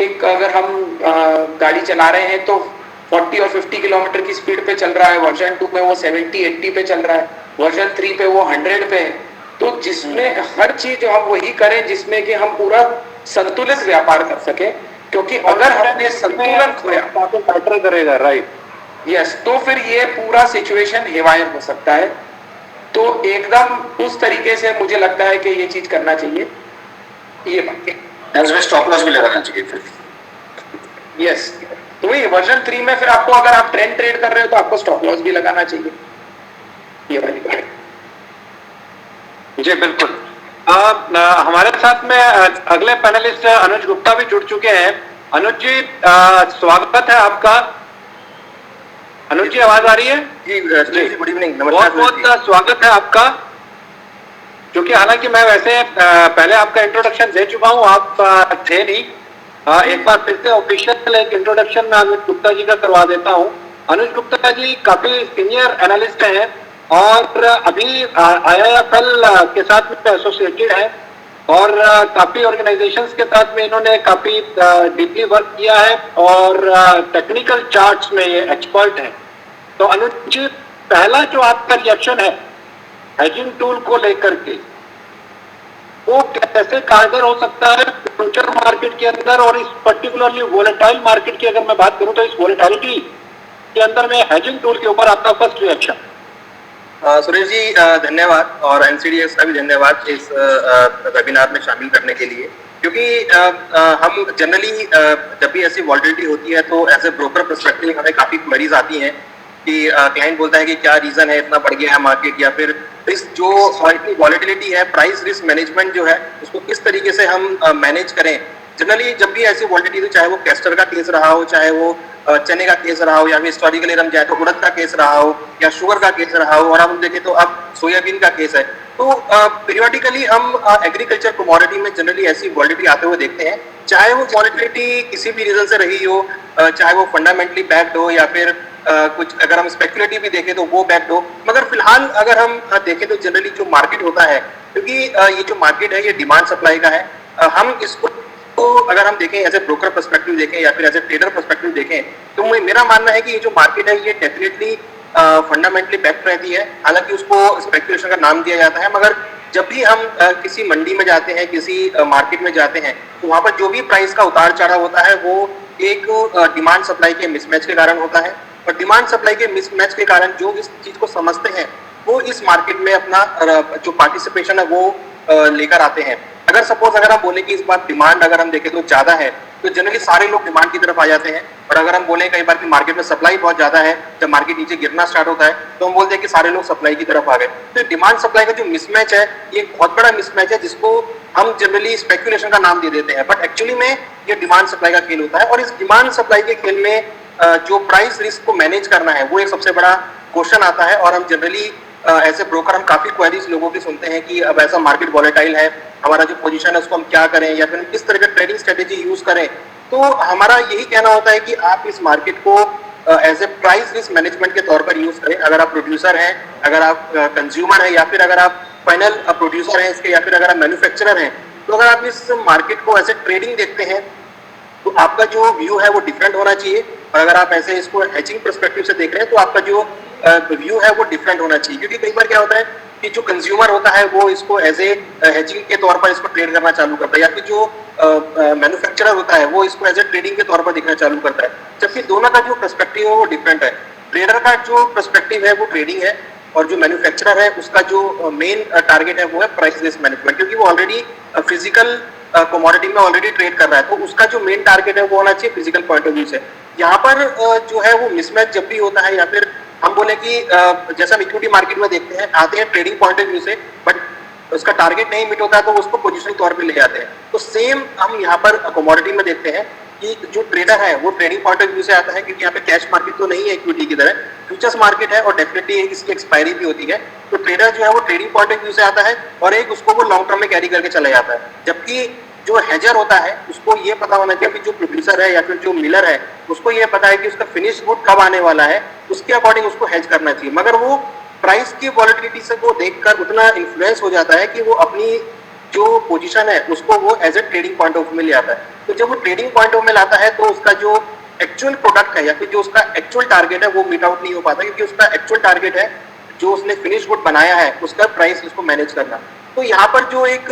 एक अगर हम गाड़ी चला रहे हैं तो 40 और 50 किलोमीटर की स्पीड पे चल रहा है, वर्जन 2 में वो 70-80 पे चल रहा है, वर्जन 3 पे वो 100 पे है। तो जिसमें हर चीज हम वही करें जिसमें कि हम पूरा संतुलित व्यापार कर सके, क्योंकि अगर हमने संतुलन खोया मैटर करेगा, राइट, यस, तो फिर ये पूरा सिचुएशन हेवायर हो सकता है। तो एकदम उस तरीके से मुझे लगता है कि ये चीज करना चाहिए। ये बात स्टॉप लॉस भी लगाना चाहिए फिर। यस, तो वही वर्जन 3 में फिर आपको, अगर आप ट्रेंड ट्रेड कर रहे हो तो आपको स्टॉप लॉस भी लगाना चाहिए। ये वाली बात। जी बिल्कुल। हमारे साथ में अगले पैनलिस्ट अनुज गुप्ता भी जुड़ चुके हैं। अनुज जी, स्वागत है आपका। अनुज जी, आवाज आ रही है? जी, गुड इवनिंग, बहुत बहुत स्वागत है आपका। क्योंकि हालांकि मैं वैसे पहले आपका इंट्रोडक्शन दे चुका हूं, आप थे नहीं। एक बार फिर से ऑफिशियल एक इंट्रोडक्शन मैं अनुज गुप्ता जी का करवा देता हूं। अनुज गुप्ता जी काफी सीनियर एनालिस्ट हैं और अभी IIFL के साथ में एसोसिएटेड है और काफी ऑर्गेनाइजेशंस के साथ में इन्होंने काफी डीपली वर्क किया है और टेक्निकल चार्ट्स में ये एक्सपर्ट हैं। तो अनुज जी, पहला जो आपका रिएक्शन है हेजिंग टूल को लेकर के, वो कैसे कारगर हो सकता है फ्यूचर मार्केट के अंदर, और इस पर्टिकुलरली वोलेटाइल मार्केट की अगर मैं बात करूं तो इस वोलेटिलिटी के अंदर में हेजिंग टूल के ऊपर आपका फर्स्ट रिएक्शन? सुरेश जी धन्यवाद, और एनसीडीएक्स का भी धन्यवाद इस वेबिनार में शामिल करने के लिए, क्योंकि हम जनरली जब भी ऐसी वॉलिटिलिटी होती है तो एज ए ब्रोकर पर्सपेक्टिव हमें काफ़ी क्वेरीज आती हैं कि क्लाइंट बोलता है कि क्या रीज़न है इतना बढ़ गया है मार्केट, या फिर इस जो इतनी वॉलिटिलिटी है, प्राइस रिस्क मैनेजमेंट जो है उसको किस तरीके से हम मैनेज करें। जनरली जब भी ऐसी वॉलिटिलिटी, चाहे वो कैस्टर का केस रहा हो, चाहे वो चने का केस रहा हो, या फिर हिस्टोरिकली हम जाए तो उड़द का केस रहा हो, या शुगर का केस रहा हो, और हम देखें तो अब सोयाबीन का केस है, तो पीरियडिकली हम एग्रीकल्चर कमोडिटी में जनरली ऐसी वॉलिटिलिटी आते हुए देखते हैं। चाहे वो वॉलिटिलिटी किसी भी रीजन से रही हो, चाहे वो फंडामेंटली बैक्ड हो, या फिर कुछ अगर हम स्पेकुलेटिव भी देखें तो वो बैक्ड हो, मगर फिलहाल अगर हम देखें तो जनरली जो मार्केट होता है, क्योंकि ये जो मार्केट है ये डिमांड सप्लाई का है, हम इसको तो अगर हम देखें एज ए ब्रोकर पर्सपेक्टिव देखें या फिर एज ए ट्रेडर पर्सपेक्टिव देखें, तो मेरा मानना है कि ये जो मार्केट है ये डेफिनेटली फंडामेंटली बैक्ड रहती है। हालांकि उसको स्पेकुलेशन का नाम दिया जाता है, मगर जब भी हम किसी मंडी में जाते हैं, किसी मार्केट में जाते हैं, तो वहां पर जो भी प्राइस का उतार चढ़ाव होता है वो एक डिमांड सप्लाई के मिसमैच के कारण होता है, और डिमांड सप्लाई के मिसमैच के कारण जो इस चीज को समझते हैं वो इस मार्केट में अपना जो पार्टिसिपेशन है वो लेकर आते हैं। अगर सपोज अगर हम बोले कि इस बार डिमांड अगर हम देखें तो ज्यादा है, तो जनरली सारे लोग डिमांड की तरफ आ जाते हैं, और अगर हम बोले कई बार कि मार्केट में सप्लाई बहुत ज्यादा है, जब मार्केट नीचे गिरना स्टार्ट होता है तो हम बोलते हैं कि सारे लोग सप्लाई की तरफ आ गए। तो डिमांड सप्लाई का जो मिसमैच है ये एक बहुत बड़ा मिसमैच है, जिसको हम जनरली स्पेकुलेशन का नाम दे देते हैं, बट एक्चुअली में ये डिमांड सप्लाई का खेल होता है। और इस डिमांड सप्लाई के खेल में जो प्राइस रिस्क को मैनेज करना है वो एक सबसे बड़ा क्वेश्चन आता है। और हम जनरली ऐसे ब्रोकर हम काफी क्वेरीज लोगों की सुनते हैं कि अब ऐसा मार्केट वॉलेटाइल है, हमारा जो पोजीशन है उसको हम क्या करें, या फिर किस तरह का ट्रेडिंग स्ट्रेटेजी यूज करें। तो हमारा यही कहना होता है कि आप इस मार्केट को as a price risk management के तौर पर यूज करें। अगर आप प्रोड्यूसर हैं, अगर आप कंज्यूमर हैं, या फिर अगर आप फाइनल प्रोड्यूसर हैं इसके, या फिर अगर आप मैन्युफैक्चरर हैं, तो अगर आप इस मार्केट को एज ए ट्रेडिंग देखते हैं तो आपका जो व्यू है वो डिफरेंट होना चाहिए। और अगर आप ऐसे इसको हेजिंग पर्सपेक्टिव से देख रहे हैं तो आपका जो व्यू है वो डिफरेंट होना चाहिए। क्योंकि कई बार क्या होता है कि जो कंज्यूमर होता है वो इसको एज ए हेजिंग के तौर पर इसको ट्रेड करना चालू करता है, या फिर जो मैन्युफैक्चरर होता है वो इसको एज ए ट्रेडिंग के तौर पर देखना चालू करता है, जबकि दोनों का जो पर्सपेक्टिव है वो डिफरेंट है। ट्रेडर का जो पर्सपेक्टिव है वो ट्रेडिंग है, और जो मैन्युफैक्चरर है उसका जो मेन टारगेट है वो है प्राइस रिस्क मैनेजमेंट, क्योंकि वो ऑलरेडी फिजिकल कमोडिटी में ऑलरेडी ट्रेड कर रहा है, तो उसका जो मेन टारगेट है वो होना चाहिए फिजिकल पॉइंट ऑफ व्यू से। यहाँ पर जो है वो मिसमैच जब भी होता है, या फिर हम बोले कि जैसे हम इक्विटी मार्केट में देखते हैं, आते हैं ट्रेडिंग पॉइंट ऑफ व्यू से, बट उसका टारगेट नहीं मीट होता है तो उसको पोजिशनल तौर पे ले आते हैं। तो सेम हम यहाँ पर कमोडिटी में देखते हैं कि जो ट्रेडर है वो ट्रेडिंग पॉइंट ऑफ व्यू से आता है, क्योंकि यहाँ पे कैश मार्केट तो नहीं है इक्विटी की तरह, फ्यूचर्स मार्केट है और डेफिनेटली इसकी एक्सपायरी भी होती है। तो ट्रेडर जो है वो ट्रेडिंग पॉइंट ऑफ व्यू से आता है, और एक उसको वो लॉन्ग टर्म में कैरी करके चला जाता है। जबकि जो हेजर होता है उसको ये पता होना चाहिए कि जो प्रोड्यूसर है या फिर जो मिलर है उसको ये पता है कि उसका फिनिश गुड कब आने वाला है, उसके अकॉर्डिंग उसको हेज करना चाहिए। मगर वो प्राइस की वॉलिटिलिटी से वो देखकर उतना इन्फ्लुएंस हो जाता है कि वो अपनी जो पोजीशन है उसको वो as a trading point of view में ले आता है। तो जब वो ट्रेडिंग पॉइंट ऑफ व्यू में लाता है तो उसका जो एक्चुअल प्रोडक्ट है या फिर जो उसका एक्चुअल टारगेट है वो मीट आउट नहीं हो पाता, क्योंकि उसका एक्चुअल टारगेट है जो उसने फिनिश गुड बनाया है उसका प्राइस उसको मैनेज करना। तो यहाँ पर जो एक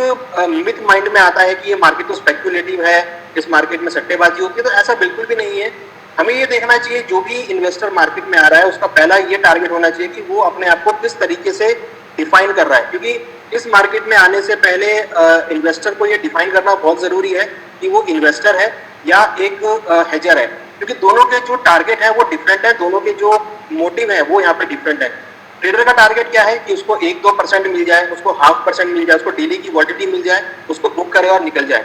मिथ माइंड में आता है कि ये मार्केट तो स्पेक्युलेटिव है, इस मार्केट में सट्टेबाजी होती है, तो ऐसा बिल्कुल भी नहीं है। हमें ये देखना चाहिए जो भी इन्वेस्टर मार्केट में आ रहा है उसका पहला ये टारगेट होना चाहिए कि वो अपने आप को किस तरीके से डिफाइन कर रहा है, क्योंकि इस मार्केट में आने से पहले इन्वेस्टर को ये डिफाइन करना बहुत जरूरी है कि वो इन्वेस्टर है या एक हेजर है, क्योंकि दोनों के जो टारगेट है वो डिफरेंट है, दोनों के जो मोटिव है वो यहाँ पे डिफरेंट है। ट्रेडर का टारगेट क्या है कि उसको 1-2% मिल जाए, उसको 0.5% मिल जाए, उसको डेली की वॉलिटिलिटी मिल जाए, उसको बुक करे और निकल जाए।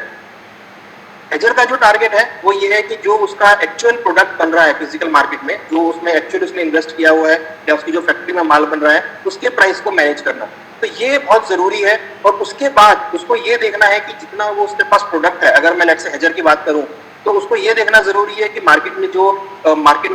हेजर का जो टारगेट है वो ये है कि जो उसका एक्चुअल प्रोडक्ट बन रहा है फिजिकल मार्केट में, जो उसमें एक्चुअली उसने इन्वेस्ट किया हुआ है या उसकी जो फैक्ट्री में माल बन रहा है उसके प्राइस को मैनेज करना, तो ये बहुत जरूरी है। और उसके बाद उसको ये देखना है कि जितना वो उसके पास प्रोडक्ट है, अगर मैं लेट्स से हेजर की बात करूं तो उसको ये देखना जरूरी है कि मार्केट में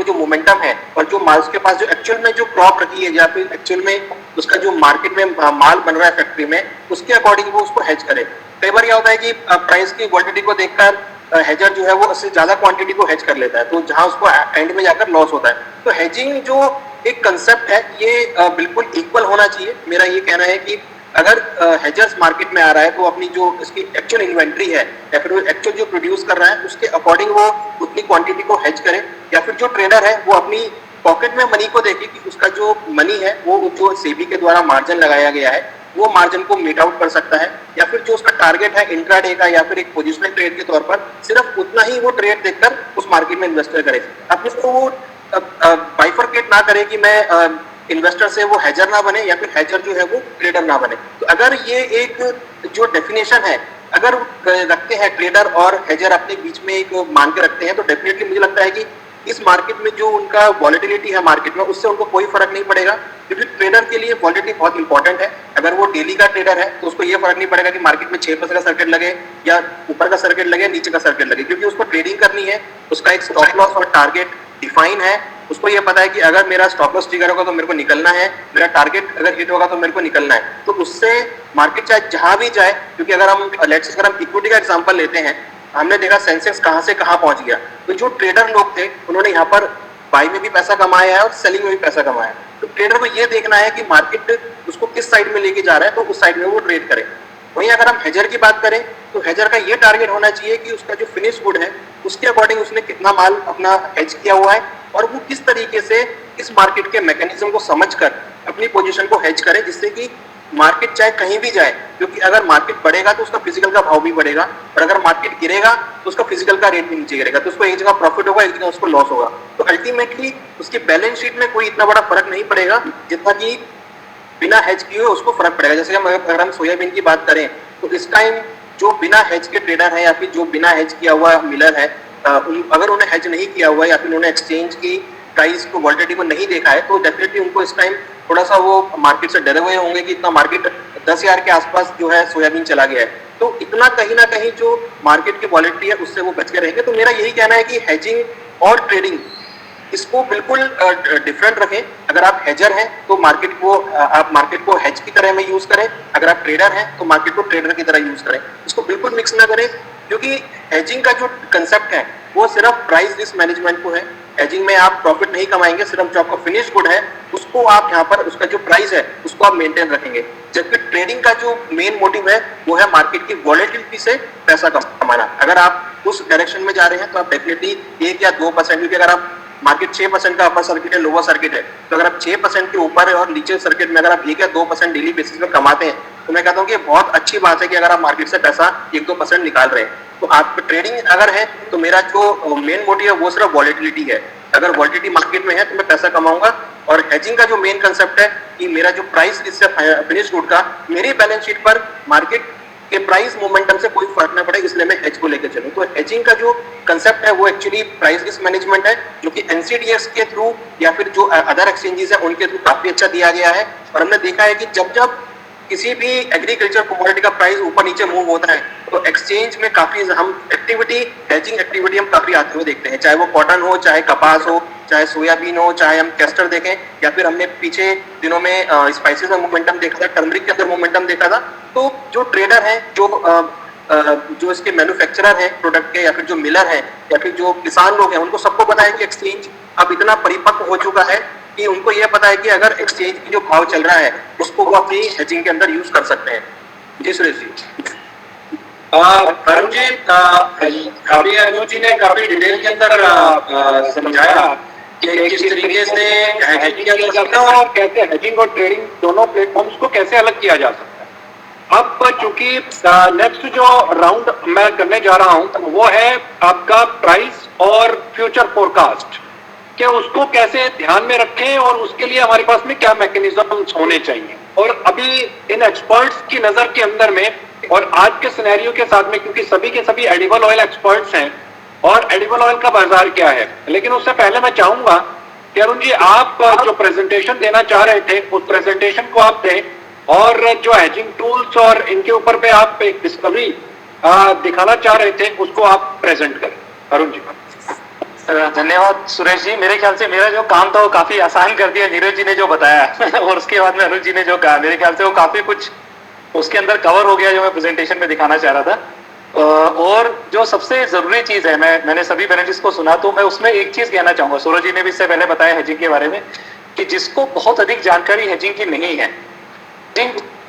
जो मोमेंटम है और जो माल उसके पास जो एक्चुअल में जो क्रॉप रखी है या फिर एक्चुअल में उसका जो मार्केट में माल बन रहा है फैक्ट्री में, उसके अकॉर्डिंग वो उसको हेज करे। कई बार क्या होता है कि प्राइस की वॉलिटिलिटी को देखकर हेजर जो है वो उससे ज्यादा क्वांटिटी को हेज कर लेता है, तो जहां उसको एंड में जाकर लॉस होता है। तो हेजिंग जो एक कंसेप्ट है ये बिल्कुल इक्वल होना चाहिए। मेरा ये कहना है कि अगर हेजर्स मार्केट में आ रहा है तो अपनी जो इसकी एक्चुअल इन्वेंट्री है या फिर एक्चुअल जो प्रोड्यूस कर रहा है उसके अकॉर्डिंग वो उतनी क्वांटिटी को हेज करे, या फिर जो ट्रेडर है वो अपनी पॉकेट में मनी को देखे कि उसका जो मनी है वो जो सेबी के द्वारा मार्जिन लगाया गया है वो मार्जिन को मीट आउट कर सकता है, या फिर जो उसका टारगेट है इंट्राडे का या फिर एक पोजिशनल ट्रेड के तौर पर सिर्फ उतना ही वो ट्रेड देखकर उस मार्केट में इन्वेस्टर करे। अब उसको वो बाइफरकेट ना करे कि मैं इन्वेस्टर से वो हेजर ना बने या फिर हेजर जो है वो ट्रेडर ना बने। तो अगर ये एक जो डेफिनेशन है अगर रखते हैं ट्रेडर और हेजर अपने बीच में एक मान के रखते हैं तो डेफिनेटली मुझे लगता है कि इस मार्केट में जो उनका वॉलेटिलिटी है मार्केट में उससे उनको कोई फर्क नहीं पड़ेगा, क्योंकि ट्रेडर के लिए वॉलेटिलिटी बहुत इंपॉर्टेंट है। अगर वो डेली का ट्रेडर है तो उसको ये फर्क नहीं पड़ेगा कि मार्केट में 6% का सर्किट लगे या ऊपर का सर्किट लगे नीचे का सर्किट लगे, क्योंकि उसको ट्रेडिंग करनी है, उसका एक स्टॉप लॉस और टारगेट डिफाइन है। उसको ये पता है कि अगर मेरा स्टॉप लॉस ट्रिगर होगा तो मेरे को निकलना है, मेरा टारगेट अगर हिट होगा तो मेरे को निकलना है। तो उससे मार्केट चाहे जहां भी जाए, क्योंकि अगर हम इक्विटी का एग्जांपल लेते हैं, हमने देखा सेंसेक्स कहां से कहां पहुंच गया। तो जो ट्रेडर लोग थे उन्होंने यहाँ पर बाई में भी पैसा कमाया है और सेलिंग में भी पैसा कमाया है। तो ट्रेडर को ये देखना है कि मार्केट उसको किस साइड में लेके जा रहा है तो उस साइड में वो ट्रेड करे। वहीं अगर हम हेजर की बात करें तो हेजर का ये टारगेट होना चाहिए कि उसका जो फिनिश गुड है उसके अकॉर्डिंग उसने कितना माल अपना हेज किया हुआ है और वो किस तरीके से इस मार्केट के मैकेनिज्म को समझकर अपनी पोजीशन को हेज करे, जिससे कि मार्केट चाहे कहीं भी जाए, क्योंकि अगर मार्केट बढ़ेगा तो उसका फिजिकल का भाव भी बढ़ेगा और अगर मार्केट गिरेगा तो उसका फिजिकल का रेट भी नीचे गिरेगा, तो उसको एक जगह प्रॉफिट होगा एक जगह उसको लॉस होगा। तो अल्टीमेटली उसकी बैलेंस शीट में कोई इतना बड़ा फर्क नहीं पड़ेगा जितना कि बिना हेज किए उसको फर्क पड़ेगा। जैसे अगर हम सोयाबीन की बात करें तो इस टाइम जो बिना हेज के ट्रेडर है या फिर जो बिना हेज किया हुआ मिलर है, अगर उन्हें हेज नहीं किया हुआ या फिर उन्होंने एक्सचेंज की प्राइस को वॉलेटिलिटी को नहीं देखा है तो डेफिनेटली उनको इस टाइम थोड़ा सा वो मार्केट से डरे हुए होंगे कि इतना मार्केट 10,000 के आसपास जो है सोयाबीन चला गया है, तो इतना कहीं ना कहीं जो मार्केट की वॉलेटिलिटी है उससे वो बच के रहेंगे। तो मेरा यही कहना है कि हेजिंग और ट्रेडिंग इसको बिल्कुल डिफरेंट रखें। अगर आप हेजर हैं तो आप मार्केट को हेज की तरह में यूज करें, अगर आप ट्रेडर हैं तो मार्केट को ट्रेडर की तरह यूज करें, इसको बिल्कुल मिक्स ना करें, क्योंकि हेजिंग का जो कंसेप्ट है वो सिर्फ प्राइस रिस्क मैनेजमेंट को है। हेजिंग में आप प्रॉफिट नहीं कमाएंगे, सिर्फ जो आपका फिनिश गुड है उसको आप यहाँ पर उसका जो प्राइस है उसको आप मेंटेन रखेंगे, जबकि ट्रेडिंग का जो मेन मोटिव है वो है मार्केट की वॉलेटिलिटी से पैसा कमाना। अगर आप उस डायरेक्शन में जा रहे हैं तो आप डेफिनेटली 1 या 2%, क्योंकि अगर आप मार्केट 6% का अपर सर्किट है, लोअर सर्किट है, तो अगर आप 6% के ऊपर है और नीचे सर्किट में अगर आप 1 या 2% डेली बेसिस पे कमाते हैं तो मैं कहता हूँ कि बहुत अच्छी बात है कि अगर आप मार्केट से पैसा 1-2% निकाल रहे हैं। तो आप ट्रेडिंग अगर है तो मेरा जो मेन मोटिव है वो सिर्फ वॉलेटिलिटी है। अगर वॉलेटिलिटी मार्केट में है तो मैं पैसा कमाऊंगा, और हेजिंग का जो मेन कंसेप्ट है कि मेरा जो प्राइस इससे फिनिश गुड का मेरी बैलेंस शीट पर मार्केट के प्राइस मोमेंटम से कोई फर्क ना पड़े, इसलिए मैं हेज को लेकर चलूं। तो हेजिंग का जो कंसेप्ट है वो एक्चुअली प्राइस रिस्क मैनेजमेंट है, जो कि एनसीडीएक्स के थ्रू या फिर जो अदर एक्सचेंजेस है उनके थ्रू काफी अच्छा दिया गया है। और हमने देखा है कि जब जब किसी भी एग्रीकल्चर कमोडिटी का प्राइस ऊपर नीचे मूव होता है तो एक्सचेंज में काफी हम हेजिंग एक्टिविटी हम काफी आते हुए देखते हैं, चाहे वो कॉटन हो, चाहे कपास हो, चाहे सोयाबीन हो, चाहे हम कैस्टर देखें, या फिर हमने पीछे दिनों में स्पाइसेस में मोमेंटम देखा था, टर्मरिक के अंदर मोमेंटम देखा था। तो जो ट्रेडर हैं, जो इसके मैन्युफैक्चरर हैं प्रोडक्ट के, या फिर जो मिलर हैं, या फिर जो किसान लोग हैं, उनको सबको पता है कि एक्सचेंज अब इतना परिपक्व हो चुका है कि उनको यह पता है कि अगर एक्सचेंज की जो भाव चल रहा है उसको वो अपनी हेजिंग के अंदर यूज कर सकते हैं। जी सुरेश जी। अरुण जी, अभी अनुज जी ने काफी डिटेल के अंदर समझाया कि किस तरीके से हेजिंग किया जा सकता है और कैसे हेजिंग और ट्रेडिंग दोनों प्लेटफॉर्म्स को कैसे अलग किया जा सकता है। अब चूंकि नेक्स्ट जो राउंड मैं करने जा रहा हूं वो है आपका प्राइस और फ्यूचर फोरकास्ट, कि उसको कैसे ध्यान में रखें और उसके लिए हमारे पास में क्या मैकेनिज्म्स होने चाहिए। और अभी इन एक्सपर्ट्स की नजर के अंदर में और आज के सिनेरियो के साथ में, क्योंकि सभी के सभी एडिबल ऑयल एक्सपर्ट्स हैं और एडिबल ऑयल का बाजार क्या है, लेकिन उससे पहले मैं चाहूंगा कि अरुण जी आप जो प्रेजेंटेशन देना चाह रहे थे उस प्रेजेंटेशन को आप दें, और जो हेजिंग टूल्स और इनके ऊपर पे आप एक डिस्कवरी दिखाना चाह रहे थे उसको आप प्रेजेंट करें। अरुण जी। धन्यवाद सुरेश जी। मेरे ख्याल से मेरा जो काम था वो काफी आसान कर दिया नीरज जी ने जो बताया और उसके बाद में अनुज जी ने जो कहा, मेरे ख्याल से वो काफी कुछ उसके अंदर कवर हो गया जो मैं प्रेजेंटेशन में दिखाना चाह रहा था। और जो सबसे जरूरी चीज है, मैंने सभी बेनिफिट्स को सुना तो मैं उसमें एक चीज कहना चाहूंगा, सूरज जी ने भी इससे पहले बताया हेजिंग के बारे में, कि जिसको बहुत अधिक जानकारी हेजिंग की नहीं है,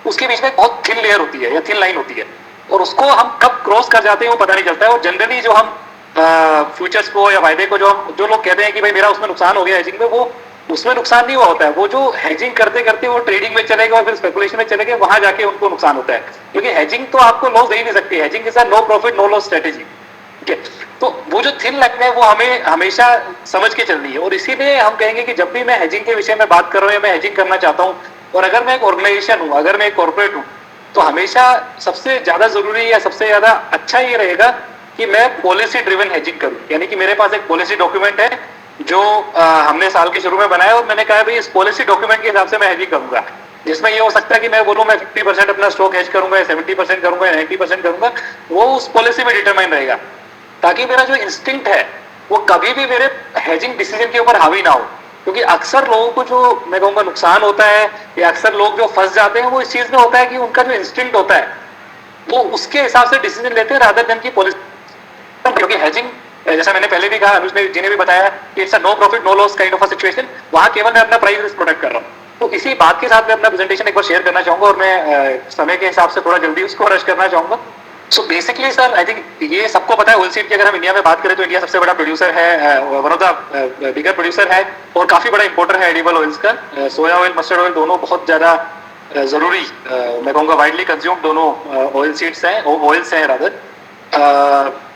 उसके बीच में बहुत थिन लेयर होती है या थिन लाइन होती है, और उसको हम कब क्रॉस कर जाते हैं वो पता नहीं चलता है। और जनरली जो हम फ्यूचर्स को या वायदे को जो लोग कहते हैं कि भाई मेरा उसमें नुकसान हो गया हेजिंग में, वो उसमें नुकसान नहीं हुआ होता है, वो जो हेजिंग करते करते वो ट्रेडिंग में चले गए और फिर स्पेकुलेशन में चले गए, वहां जाके उनको नुकसान होता है, क्योंकि हेजिंग तो आपको लॉस दे ही नहीं सकती। Hedging is a no profit no loss strategy. ठीक है, तो वो जो थिन लाइन है वो हमें हमेशा समझ के चलनी है, और इसीलिए हम कहेंगे कि जब भी मैं हेजिंग के विषय में बात कर रहा हूँ या मैं हेजिंग करना चाहता हूँ, और अगर मैं एक ऑर्गेनाइजेशन हूँ, अगर मैं एक कॉर्पोरेट हूँ, तो हमेशा सबसे ज्यादा जरूरी या सबसे ज्यादा अच्छा ये रहेगा कि मैं पॉलिसी ड्रिवन हेजिंग करूं, यानी कि मेरे पास एक पॉलिसी डॉक्यूमेंट है जो हमने साल के शुरू में बनाया, और मैंने कहा भाई इस पॉलिसी डॉक्यूमेंट के हिसाब से मैं हेजिंग करूंगा, जिसमें ये हो सकता है कि मैं बोलूं मैं 50% अपना स्टॉक हेज करूंगा, 70% करूंगा, 90% करूंगा, वो उस पॉलिसी में डिटरमाइन रहेगा, ताकि मेरा जो इंस्टिंक्ट है वो कभी भी मेरे हेजिंग डिसीजन के ऊपर हावी ना हो। क्योंकि अक्सर लोगों को जो मैं कहूंगा नुकसान होता है, या अक्सर लोग जो फंस जाते हैं, वो इस चीज में होता है कि उनका जो इंस्टिंक्ट होता है वो उसके हिसाब से डिसीजन लेते हैं रादर देन की पॉलिसी। क्योंकि हेजिंग, जैसा मैंने पहले भी कहा, अनुज जी ने भी बताया कि it's a no profit no loss kind of a situation, वहां केवल मैं अपना प्राइस रिस्क प्रोटेक्ट कर रहा हूं। तो इसी बात के साथ मैं अपना प्रेजेंटेशन एक बार शेयर करना चाहूंगा, और मैं समय के हिसाब से थोड़ा जल्दी उसको रश करना चाहूंगा। So basically sir, I think ये सबको पता है, ऑयल सीड की अगर हम इंडिया में बात करें तो इंडिया सबसे बड़ा प्रोड्यूसर है, one of the bigger producer है, और काफी बड़ा इंपोर्टर है एडिबल ऑयल्स का। सोया ऑयल, मस्टर्ड ऑयल दोनों बहुत ज्यादा जरूरी, मैं कहूँगा वाइडली कंज्यूम्ड दोनों ऑयल सीड्स हैं, ऑयल्स हैं रादर।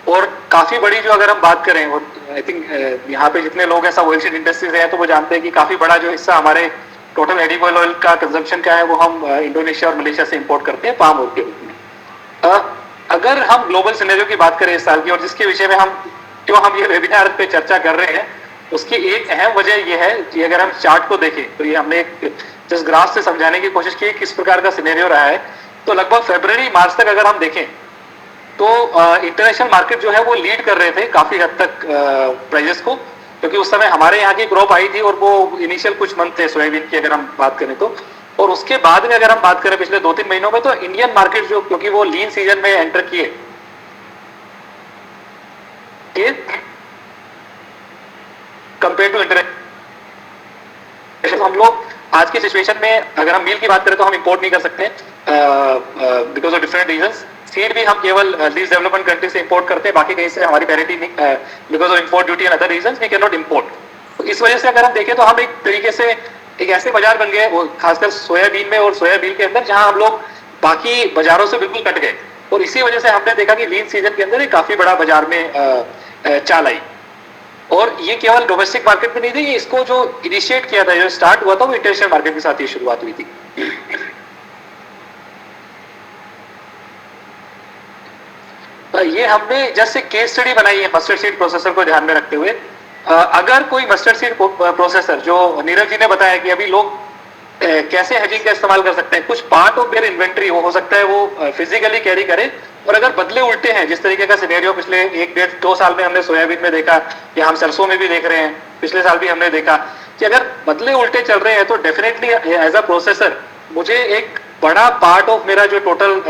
और काफी बड़ी जो अगर हम बात करें, और आई थिंक यहाँ पे जितने लोग हैं सब ऑयल सीड इंडस्ट्रीज हैं, तो वो जानते हैं कि काफी बड़ा जो हिस्सा हमारे टोटल एडिबल ऑयल का कंजम्पशन का है वो हम इंडोनेशिया और मलेशिया से इंपोर्ट करते हैं पाम ऑयल के रूप में। अगर हम ग्लोबल सिनेरियो की बात करें इस साल की, और जिसके विषय में हम ये वेबिनार पे चर्चा कर रहे हैं, उसकी एक अहम वजह यह है कि अगर हम चार्ट को देखें तो ये हमने जिस ग्राफ से समझाने की कोशिश की किस प्रकार का सिनेरियो रहा है, तो लगभग फरवरी मार्च तक अगर हम देखें तो इंटरनेशनल मार्केट जो है वो लीड कर रहे थे काफी हद तक प्राइजेस को, क्योंकि उस समय हमारे यहाँ की क्रॉप आई थी और वो इनिशियल कुछ मंथ थे सोयाबीन की अगर हम बात करें तो। और उसके बाद में अगर हम बात करें पिछले 2-3 महीनों में, तो इंडियन मार्केट जो, क्योंकि वो लीन सीजन में एंटर किए, कंपेयर टू इंटरनेशनल, हम लोग आज की सिचुएशन में अगर हम मील की बात करें तो हम इंपोर्ट नहीं कर सकते because of different reasons. Seed भी हम केवल लीस्ट डेवलपमेंट कंट्री से इंपोर्ट करते हैं, बाकी कहीं से हमारी parity because of import duty and other reasons we can not import. तो इस वजह से अगर हम देखें तो हम एक तरीके से एक ऐसे बाजार बन गए, खासकर सोयाबीन में और सोयाबीन के अंदर, जहां हम लोग बाकी बाजारों से बिल्कुल कट गए, और इसी वजह से हमने देखा कि लीन सीजन के अंदर एक काफी बड़ा बाजार में चाल आई। और ये केवल डोमेस्टिक मार्केट में नहीं थी, इसको जो इनिशिएट किया था, जो स्टार्ट हुआ था, वो इंटरनेशनल मार्केट के साथ ये शुरुआत हुई थी। ये हमने जस्ट एक केस स्टडी बनाई है मस्टर्ड सीड प्रोसेसर को ध्यान में रखते हुए। अगर कोई मस्टर्ड सीड प्रोसेसर, जो नीरज जी ने बताया कि अभी लोग कैसे हेजिंग का इस्तेमाल कर सकते हैं, कुछ पार्ट ऑफ देयर इन्वेंट्री वो हो सकता है वो फिजिकली कैरी करे, और अगर बदले उल्टे हैं, जिस तरीके का सिनेरियो पिछले 1-1.5-2 साल में हमने सोयाबीन में देखा, या हम सरसों में भी देख रहे हैं, पिछले साल भी हमने देखा कि अगर बदले उल्टे चल रहे हैं, तो डेफिनेटली एज अ प्रोसेसर मुझे एक बड़ा पार्ट ऑफ मेरा जो टोटल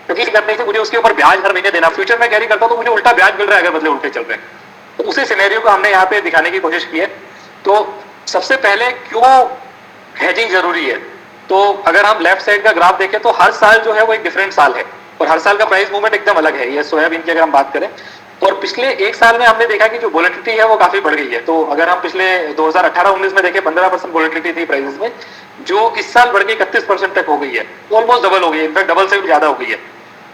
क्योंकि करने से मुझे उसके ऊपर ब्याज हर महीने देना, फ्यूचर में कैरी करता हूं तो मुझे उल्टा ब्याज मिल रहा है अगर बदले उल्टे चल रहे हैं। तो उसी सिनेरियो को हमने यहाँ पे दिखाने की कोशिश की है। तो सबसे पहले क्यों हेजिंग जरूरी है, तो अगर हम लेफ्ट साइड का ग्राफ देखें तो हर साल जो है वो एक डिफरेंट साल है, और हर साल का प्राइस मूवमेंट एकदम अलग है। ये सोयाबीन की अगर हम बात करें, और पिछले एक साल में हमने देखा कि जो वोलेटिलिटी है वो काफी बढ़ गई है। तो अगर हम पिछले 2018-19 में देखें 15% वोलेटिलिटी थी प्राइसेस में, जो इस साल बढ़ के 31% तक हो गई है, ऑलमोस्ट डबल हो गई है, इनफैक्ट डबल से भी ज्यादा हो गई है।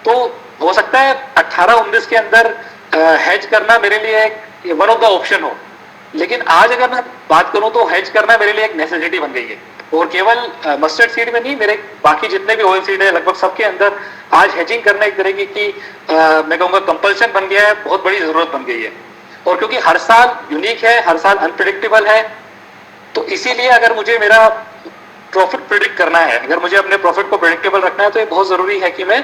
तो हो सकता है 18-19 के अंदर हेज करना मेरे लिए वन ऑफ द ऑप्शन हो, लेकिन आज अगर मैं बात करूं तो हेज करना मेरे लिए एक नेसेसिटी बन गई है। और केवल मस्टर्ड सीड में नहीं, मेरे बाकी जितने भी ऑयल सीड है लगभग सबके अंदर आज हेजिंग करना एक तरीके की मैं कहूँगा कंपल्शन बन गया है, बहुत बड़ी जरूरत बन गई है। और क्योंकि हर साल यूनिक है, हर साल अनप्रिडिक्टेबल है, तो इसीलिए अगर मुझे मेरा प्रॉफिट प्रिडिक्ट करना है, अगर मुझे अपने प्रॉफिट को प्रिडिक्टेबल रखना है, तो ये बहुत जरूरी है कि मैं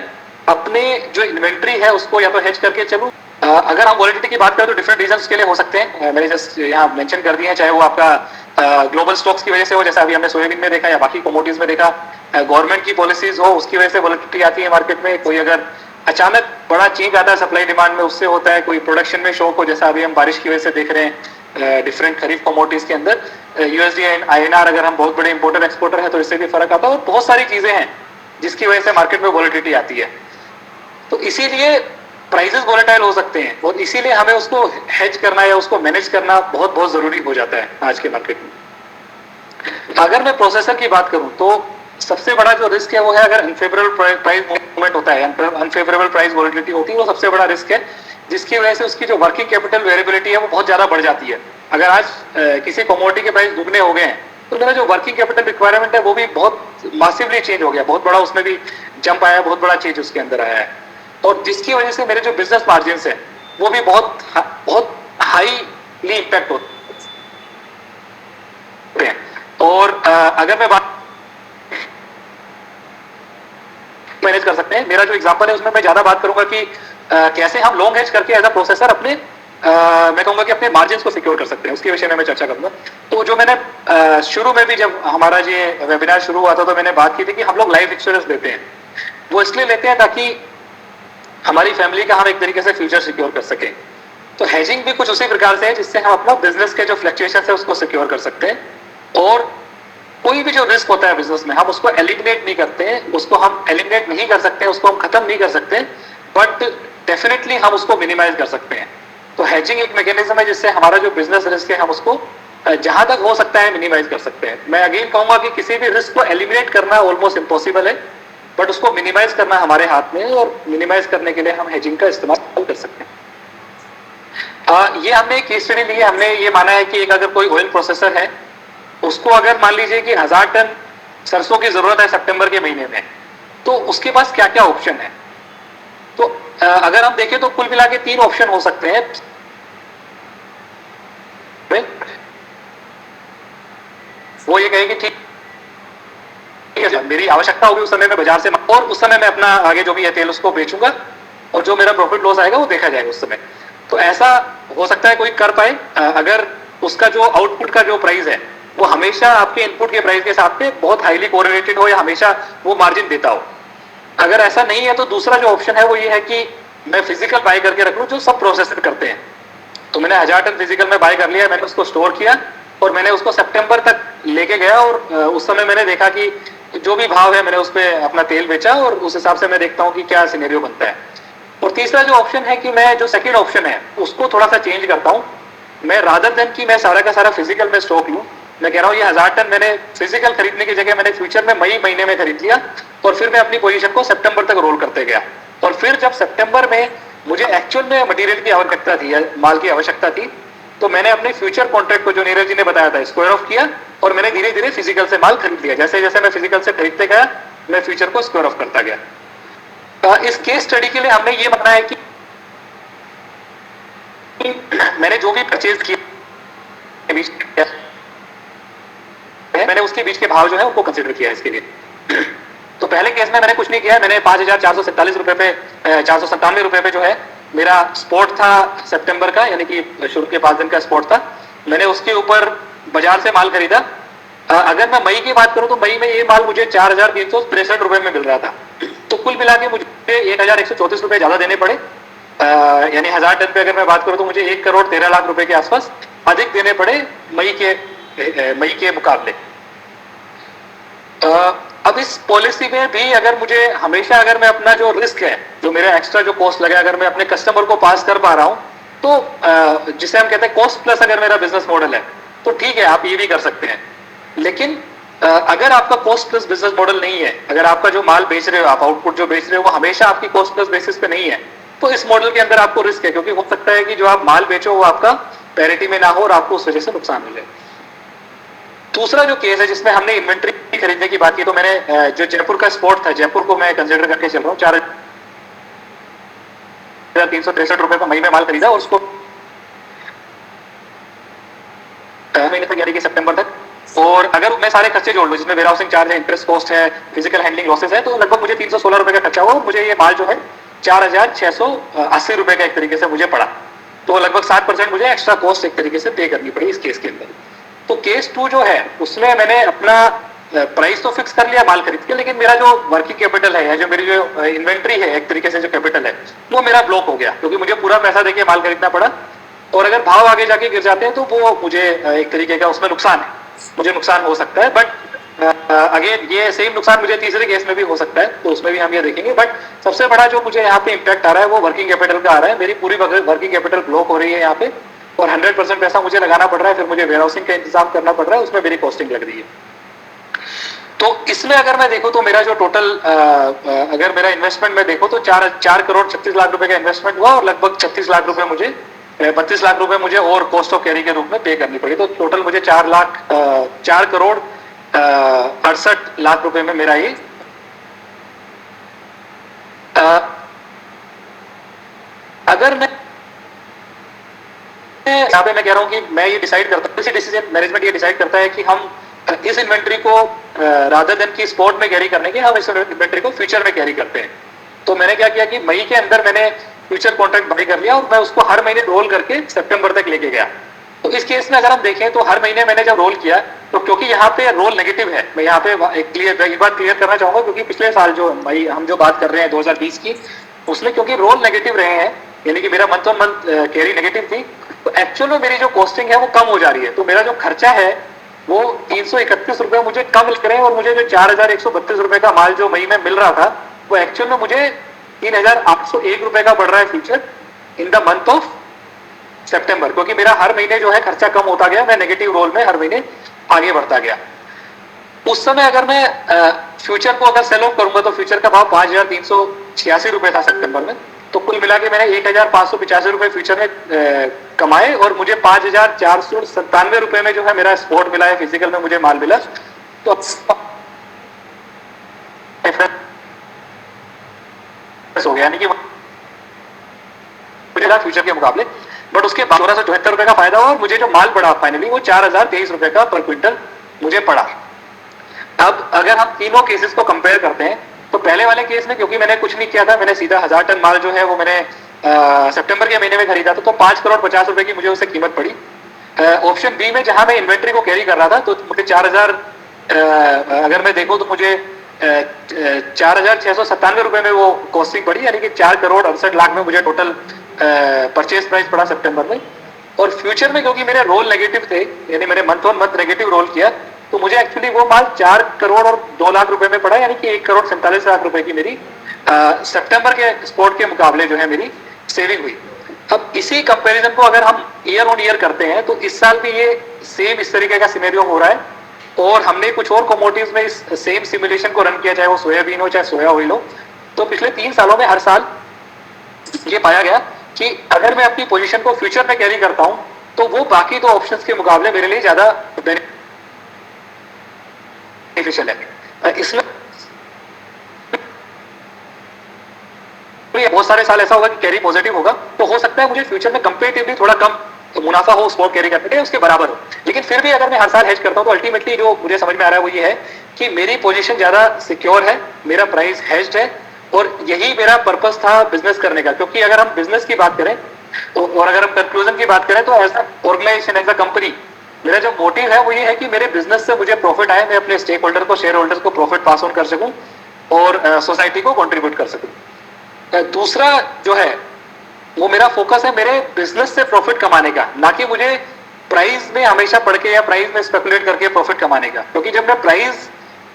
अपने जो इन्वेंट्री है उसको या तो हेज करके चलूं। अगर हम वॉलेटिलिटी की बात करें तो डिफरेंट रीजंस के लिए हो सकते हैं, मैंने जस्ट यहाँ मेंशन कर दिया है, चाहे वो आपका ग्लोबल स्टॉक्स की वजह से हो, जैसा अभी हमने सोयाबीन में देखा या बाकी कमोडिटीज में देखा, गवर्नमेंट की पॉलिसीज हो उसकी वजह से वॉलेटिलिटी आती है मार्केट में, कोई अगर अचानक बड़ा चेंज आता है सप्लाई डिमांड में उससे होता है, कोई प्रोडक्शन में शॉक हो, जैसा अभी हम बारिश की वजह से देख रहे हैं डिफरेंट खरीफ कमोडिटीज के अंदर, यूएसडी एंड आईएनआर अगर हम बहुत बड़े इंपोर्टर एक्सपोर्टर है तो इससे भी फर्क आता है, और बहुत सारी चीजें हैं जिसकी वजह से मार्केट में वॉलेटिलिटी आती है। तो इसीलिए प्राइसेस वोलेटाइल हो सकते हैं, और इसीलिए हमें उसको हेज करना या उसको मैनेज करना बहुत बहुत जरूरी हो जाता है आज के मार्केट में। अगर मैं प्रोसेसर की बात करूं तो सबसे बड़ा जो रिस्क है वो है अगर अनफेवरेबल प्राइस मूवमेंट होता है, अनफेवरेबल प्राइस वोलेटिलिटी होती है, वो सबसे बड़ा रिस्क है, जिसकी वजह से उसकी जो वर्किंग कैपिटल वेरिएबिलिटी है वो बहुत ज्यादा बढ़ जाती है। अगर आज किसी कमोडिटी के प्राइस दुगने हो गए हैं तो मेरा जो वर्किंग कैपिटल रिक्वायरमेंट है वो भी बहुत मासिवली चेंज हो गया, बहुत बड़ा उसमें भी जंप आया, बहुत बड़ा चेंज उसके अंदर आया है, और जिसकी वजह से मेरे जो बिजनेस मार्जिन है वो भी बहुत हाईली इम्पैक्ट होते हैं। और अगर मैं बात मैनेज कर सकते हैं, मेरा जो एग्जांपल है उसमें मैं ज्यादा बात करूंगा कि कैसे हम लॉन्ग हेज करके एज अ प्रोसेसर अपने मैं कहूंगा कि अपने मार्जिन को सिक्योर कर सकते हैं, उसके विषय में मैं चर्चा करूंगा। तो जो मैंने शुरू में भी जब हमारा ये वेबिनार शुरू हुआ था तो मैंने बात की थी कि हम लोग लाइफ इंश्योरेंस लेते हैं, वो इसलिए लेते हैं ताकि हमारी फैमिली का हम एक तरीके से फ्यूचर सिक्योर कर सकें। तो हेजिंग भी कुछ उसी प्रकार से है जिससे हम अपना बिजनेस के जो फ्लक्चुएशन है उसको सिक्योर कर सकते हैं, और कोई भी जो रिस्क होता है बिजनेस में हम उसको एलिमिनेट नहीं करते हैं, उसको हम एलिमिनेट नहीं कर सकते, उसको हम खत्म नहीं कर सकते, बट डेफिनेटली हम उसको मिनिमाइज कर सकते हैं। तो हेजिंग एक मैकेनिज्म है जिससे हमारा जो बिजनेस रिस्क है हम उसको जहां तक हो सकता है मिनिमाइज कर सकते हैं। मैं अगेन कहूंगा कि किसी भी रिस्क को एलिमिनेट करना ऑलमोस्ट इम्पॉसिबल है, बट उसको मिनिमाइज करना हमारे हाथ में है, और मिनिमाइज करने के लिए हम हेजिंग का इस्तेमाल कर सकते हैं। ये हमने एक केस स्टडी ली है, हमने ये माना है कि एक अगर कोई ऑयल प्रोसेसर है उसको अगर मान लीजिए कि 1000 टन सरसों की जरूरत है सितंबर के महीने में, तो उसके पास क्या क्या ऑप्शन है। तो अगर हम देखें तो कुल मिला के 3 ऑप्शन हो सकते हैं। वो ये कहे कि ठीक है मेरी आवश्यकता होगी उस समय में बाजार से, और उस समय मैं अपना आगे जो भी है तेल उसको बेचूंगा और जो मेरा प्रॉफिट लॉस आएगा वो देखा जाएगा उस समय। तो ऐसा हो सकता है कोई कर पाए अगर उसका जो आउटपुट का जो प्राइस है वो हमेशा आपके इनपुट के प्राइस के साथ में बहुत हाईली कोरिलेटेड हो या हमेशा वो मार्जिन देता हो। अगर ऐसा नहीं है तो दूसरा जो ऑप्शन है वो ये है कि मैं फिजिकल बाय करके रख लूं, जो सब प्रोसेसर करते हैं। तो मैंने 1000 टन फिजिकल में बाय कर लिया, मैंने उसको स्टोर किया और मैंने उसको सितंबर तक लेके गया, और उस समय मैंने देखा कि जो भी भाव है मैंने उस पर अपना तेल बेचा, और उस हिसाब से मैं देखता हूँ कि क्या सिनेरियो बनता है। और तीसरा जो ऑप्शन है कि मैं जो सेकंड ऑप्शन है उसको थोड़ा सा चेंज करता हूँ, मैं रादर देन कि मैं सारा का सारा फिजिकल में स्टॉक लूँ, मैं कह रहा हूँ ये 1000 टन मैंने फिजिकल खरीदने की जगह मैंने फ्यूचर में मई महीने में खरीद लिया, और फिर मैं अपनी पोजीशन को सितंबर तक रोल करते गया। और फिर जब सितंबर में मुझे एक्चुअल में मटेरियल की आवश्यकता थी, माल की आवश्यकता थी, तो मैंने अपने फ्यूचर कॉन्ट्रैक्ट को जो नीरज जी ने बताया था स्क्वायर ऑफ किया, और मैंने धीरे धीरे फिजिकल से माल खरीद लिया। जैसे जैसे मैं फिजिकल से खरीदते गया मैं फ्यूचर को स्क्वायर ऑफ करता गया। इस केस स्टडी के लिए हमने ये माना है कि मैंने जो भी परचेज किया मैंने उसके बीच के भाव जो है उनको कंसीडर किया इसके लिए। तो पहले केस में मैंने कुछ नहीं किया, मैंने 5447 रुपए पे 497 रुपए पे जो है मेरा स्पॉट था सितंबर का, यानी कि शुरू के 5 दिन का स्पॉट था, मैंने उसके ऊपर बाजार से माल खरीदा। अगर मैं मई की बात करूं तो मई में ये माल मुझे 4363 रुपए में मिल रहा था, तो कुल मिला के मुझे 1134 रुपए ज्यादा देने पड़े, यानी 1000 टन पे अगर मैं बात करूं तो मुझे 1 करोड़ 13 लाख रुपए के आसपास अधिक देने पड़े मई के मुकाबले। अब इस पॉलिसी में भी अगर मुझे हमेशा अगर मैं अपना जो रिस्क है, जो मेरा एक्स्ट्रा जो कॉस्ट लगा, अगर मैं अपने कस्टमर को पास कर पा रहा हूं तो जिसे हम कहते हैं कॉस्ट प्लस अगर मेरा बिजनेस मॉडल है तो ठीक है, आप ये भी कर सकते हैं। लेकिन अगर आपका कॉस्ट प्लस बिजनेस मॉडल नहीं है, अगर आपका जो माल बेच रहे हो आप, आउटपुट जो बेच रहे हो वो हमेशा आपकी कॉस्ट प्लस बेसिस पे नहीं है, तो इस मॉडल के अंदर आपको रिस्क है, क्योंकि हो सकता है कि जो आप माल बेचो वो आपका पैरिटी में ना हो और आपको उस वजह से नुकसान मिले। दूसरा जो केस है जिसमें हमने इन्वेंट्री खरीदने की बात की, तो मैंने जो जयपुर का स्पॉट था, जयपुर को मैं कंसिडर करके चल रहा हूँ, 4363 रुपए का मई में माल खरीदा और उसको महीने तक यानी कि सितंबर तक, और अगर मैं सारे खर्चे जोड़ लूं जिसमें वेयर हाउसिंग चार्ज है, इंटरेस्ट कॉस्ट है, फिजिकल हैंडलिंग लॉसेस है, तो लगभग मुझे 316 रुपए का खर्चा हुआ, मुझे ये माल जो है 4680 रुपए का एक तरीके से मुझे पड़ा। तो लगभग 7% मुझे एक्स्ट्रा कॉस्ट एक तरीके से पे करनी पड़ी इस केस के अंदर। तो केस 2 जो है उसमें मैंने अपना प्राइस तो फिक्स कर लिया माल खरीद के, लेकिन मेरा जो वर्किंग कैपिटल है या जो मेरी जो इन्वेंट्री है एक तरीके से जो कैपिटल है वो मेरा ब्लॉक हो गया, क्योंकि मुझे पूरा पैसा देके माल खरीदना पड़ा, और अगर भाव आगे जाके गिर जाते हैं तो वो मुझे एक तरीके का उसमें नुकसान है, मुझे नुकसान हो सकता है। बट अगेन ये सेम नुकसान मुझे तीसरे केस में भी हो सकता है, तो उसमें भी हम ये देखेंगे। बट सबसे बड़ा जो मुझे यहाँ पे इम्पैक्ट आ रहा है वो वर्किंग कैपिटल का आ रहा है, मेरी पूरी वर्किंग कैपिटल ब्लॉक हो रही है यहाँ पे, और 100% पैसा मुझे लगाना पड़ रहा है, फिर मुझे वेयर हाउसिंग का इंतजाम करना पड़ रहा है, उसमें मेरी कॉस्टिंग लग रही है। तो इसमें अगर मैं देखूं तो मेरा जो टोटल अगर मेरा इन्वेस्टमेंट में देखूं तो 4 करोड़ 36 लाख रुपए का इन्वेस्टमेंट हुआ और लगभग 36 लाख रुपए मुझे 32 लाख रुपए मुझे और कॉस्ट ऑफ कैरी के रूप में पे करनी पड़ी। तो टोटल मुझे 4 करोड़ 68 लाख रुपए में मेरा ये अगर मैं यहाँ पे मैं कह रहा हूँ कि मैं ये डिसाइड करता हूँ, डिसीजन मैनेजमेंट ये डिसाइड करता है कि हम इस इन्वेंट्री को रादर देन की स्पॉट में कैरी करने के हम इस इन्वेंट्री को फ्यूचर में कैरी करते हैं। तो मैंने क्या किया कि मई के अंदर मैंने फ्यूचर कॉन्ट्रैक्ट बाई कर लिया और मैं उसको हर महीने रोल करके सितंबर तक लेके गया। तो इस केस में अगर हम देखें तो हर महीने मैंने जब रोल किया तो क्योंकि यहाँ पे रोल नेगेटिव है, मैं यहाँ पे एक बात क्लियर करना चाहूंगा क्योंकि पिछले साल जो भाई हम जो बात कर रहे हैं 2020 की, उसमें क्योंकि रोल नेगेटिव रहे हैं, यानी कि मेरा month on month carry negative थी, तो एक्चुअल में मेरी जो कॉस्टिंग है वो कम हो जा रही है। तो मेरा जो खर्चा है वो 331 रुपए मुझे कम मिल रहे हैं और मुझे जो 4132 रुपए का माल जो मई में मिल रहा था वो एक्चुअल में मुझे 3801 रुपए का बढ़ रहा है future in the month of सितंबर, क्योंकि मेरा हर महीने जो है खर्चा कम होता गया, मैं नेगेटिव रोल में हर महीने आगे बढ़ता गया। उस समय अगर मैं फ्यूचर को अगर सेल ऑफ करूंगा तो फ्यूचर का भाव 5386 रुपए था सितंबर में। तो कुल मिला के मैंने 1585 रुपए फ्यूचर में कमाए और मुझे 5497 रुपए में जो है मेरा स्पॉट मिला है, फिजिकल में मुझे माल मिला। तो हो गया, यानी कि मुझे फ्यूचर के मुकाबले, बट उसके बाद 1474 रुपए का फायदा हुआ और मुझे जो माल पड़ा फाइनली वो 4023 रुपए का पर क्विंटल मुझे पड़ा। अब अगर हम तीनों केसेस को कंपेयर करते हैं तो पहले वाले केस में क्योंकि मैंने कुछ नहीं किया था, मैंने सीधा 1000 टन माल जो है वो मैंने सितंबर के महीने में खरीदा था, तो 5 करोड़ 50 रुपए की मुझे उसे कीमत पड़ी। ऑप्शन बी में जहां मैं इन्वेंट्री को कैरी कर रहा था तो मुझे 4000 अगर मैं देखूं तो मुझे 4697 रुपए में वो कॉस्टिंग पड़ी, यानी कि 4 करोड़ 68 लाख में मुझे टोटल परचेज प्राइस पड़ा सितंबर में। और फ्यूचर में क्योंकि मेरे रोल नेगेटिव थे, यानी मैंने month on month negative roll किया, तो मुझे एक्चुअली वो माल 4 करोड़ और 2 लाख रुपए में पड़ा, यानी कि 1 करोड़ 47 लाख रुपए की मेरी सितंबर के स्पॉट के मुकाबले जो है मेरी सेविंग हुई। अब इसी कंपैरिजन को अगर हम ईयर ऑन ईयर करते हैं तो इस साल भी ये सेम इस तरीके का सिनेरियो हो रहा है और हमने कुछ और कमोडिटीज में इस सेम सिमुलेशन को रन किया, चाहे वो सोयाबीन हो चाहे सोया ऑयल हो। तो पिछले 3 सालों में हर साल ये पाया गया कि अगर मैं अपनी पोजीशन को फ्यूचर में कैरी करता हूं तो वो बाकी 2 ऑप्शंस के मुकाबले मेरे लिए ज्यादा बेनिफिशियल है। इसमें बहुत सारे साल ऐसा होगा कि कैरी पॉजिटिव होगा, तो हो सकता है मुझे फ्यूचर में कंपेरेटिवली थोड़ा कम मुनाफा हो स्पॉट कैरी करने के उसके बराबर हो। लेकिन फिर भी अगर मैं हर साल हेज करता हूं तो अल्टीमेटली जो मुझे समझ में आ रहा है वो ये है कि मेरी पोजीशन ज्यादा सिक्योर है, मेरा प्राइस हेज्ड है और यही मेरा पर्पस था बिजनेस करने का। क्योंकि अगर हम बिजनेस की बात करें तो और अगर हम कंक्लूजन की बात करें तो as a organization, as a company, मेरा जो मोटिव है वो ये है कि मेरे बिजनेस से मुझे प्रॉफिट आए, मैं अपने स्टेक होल्डर को, शेयर होल्डर्स को प्रॉफिट पास ऑन कर सकूं और सोसाइटी को कंट्रीब्यूट कर सकूं। दूसरा जो है वो मेरा फोकस है मेरे बिजनेस से प्रॉफिट कमाने का, ना कि मुझे प्राइस में हमेशा पढ़ के या प्राइस में स्पेकुलेट करके प्रॉफिट कमाने का। क्योंकि जब मैं प्राइस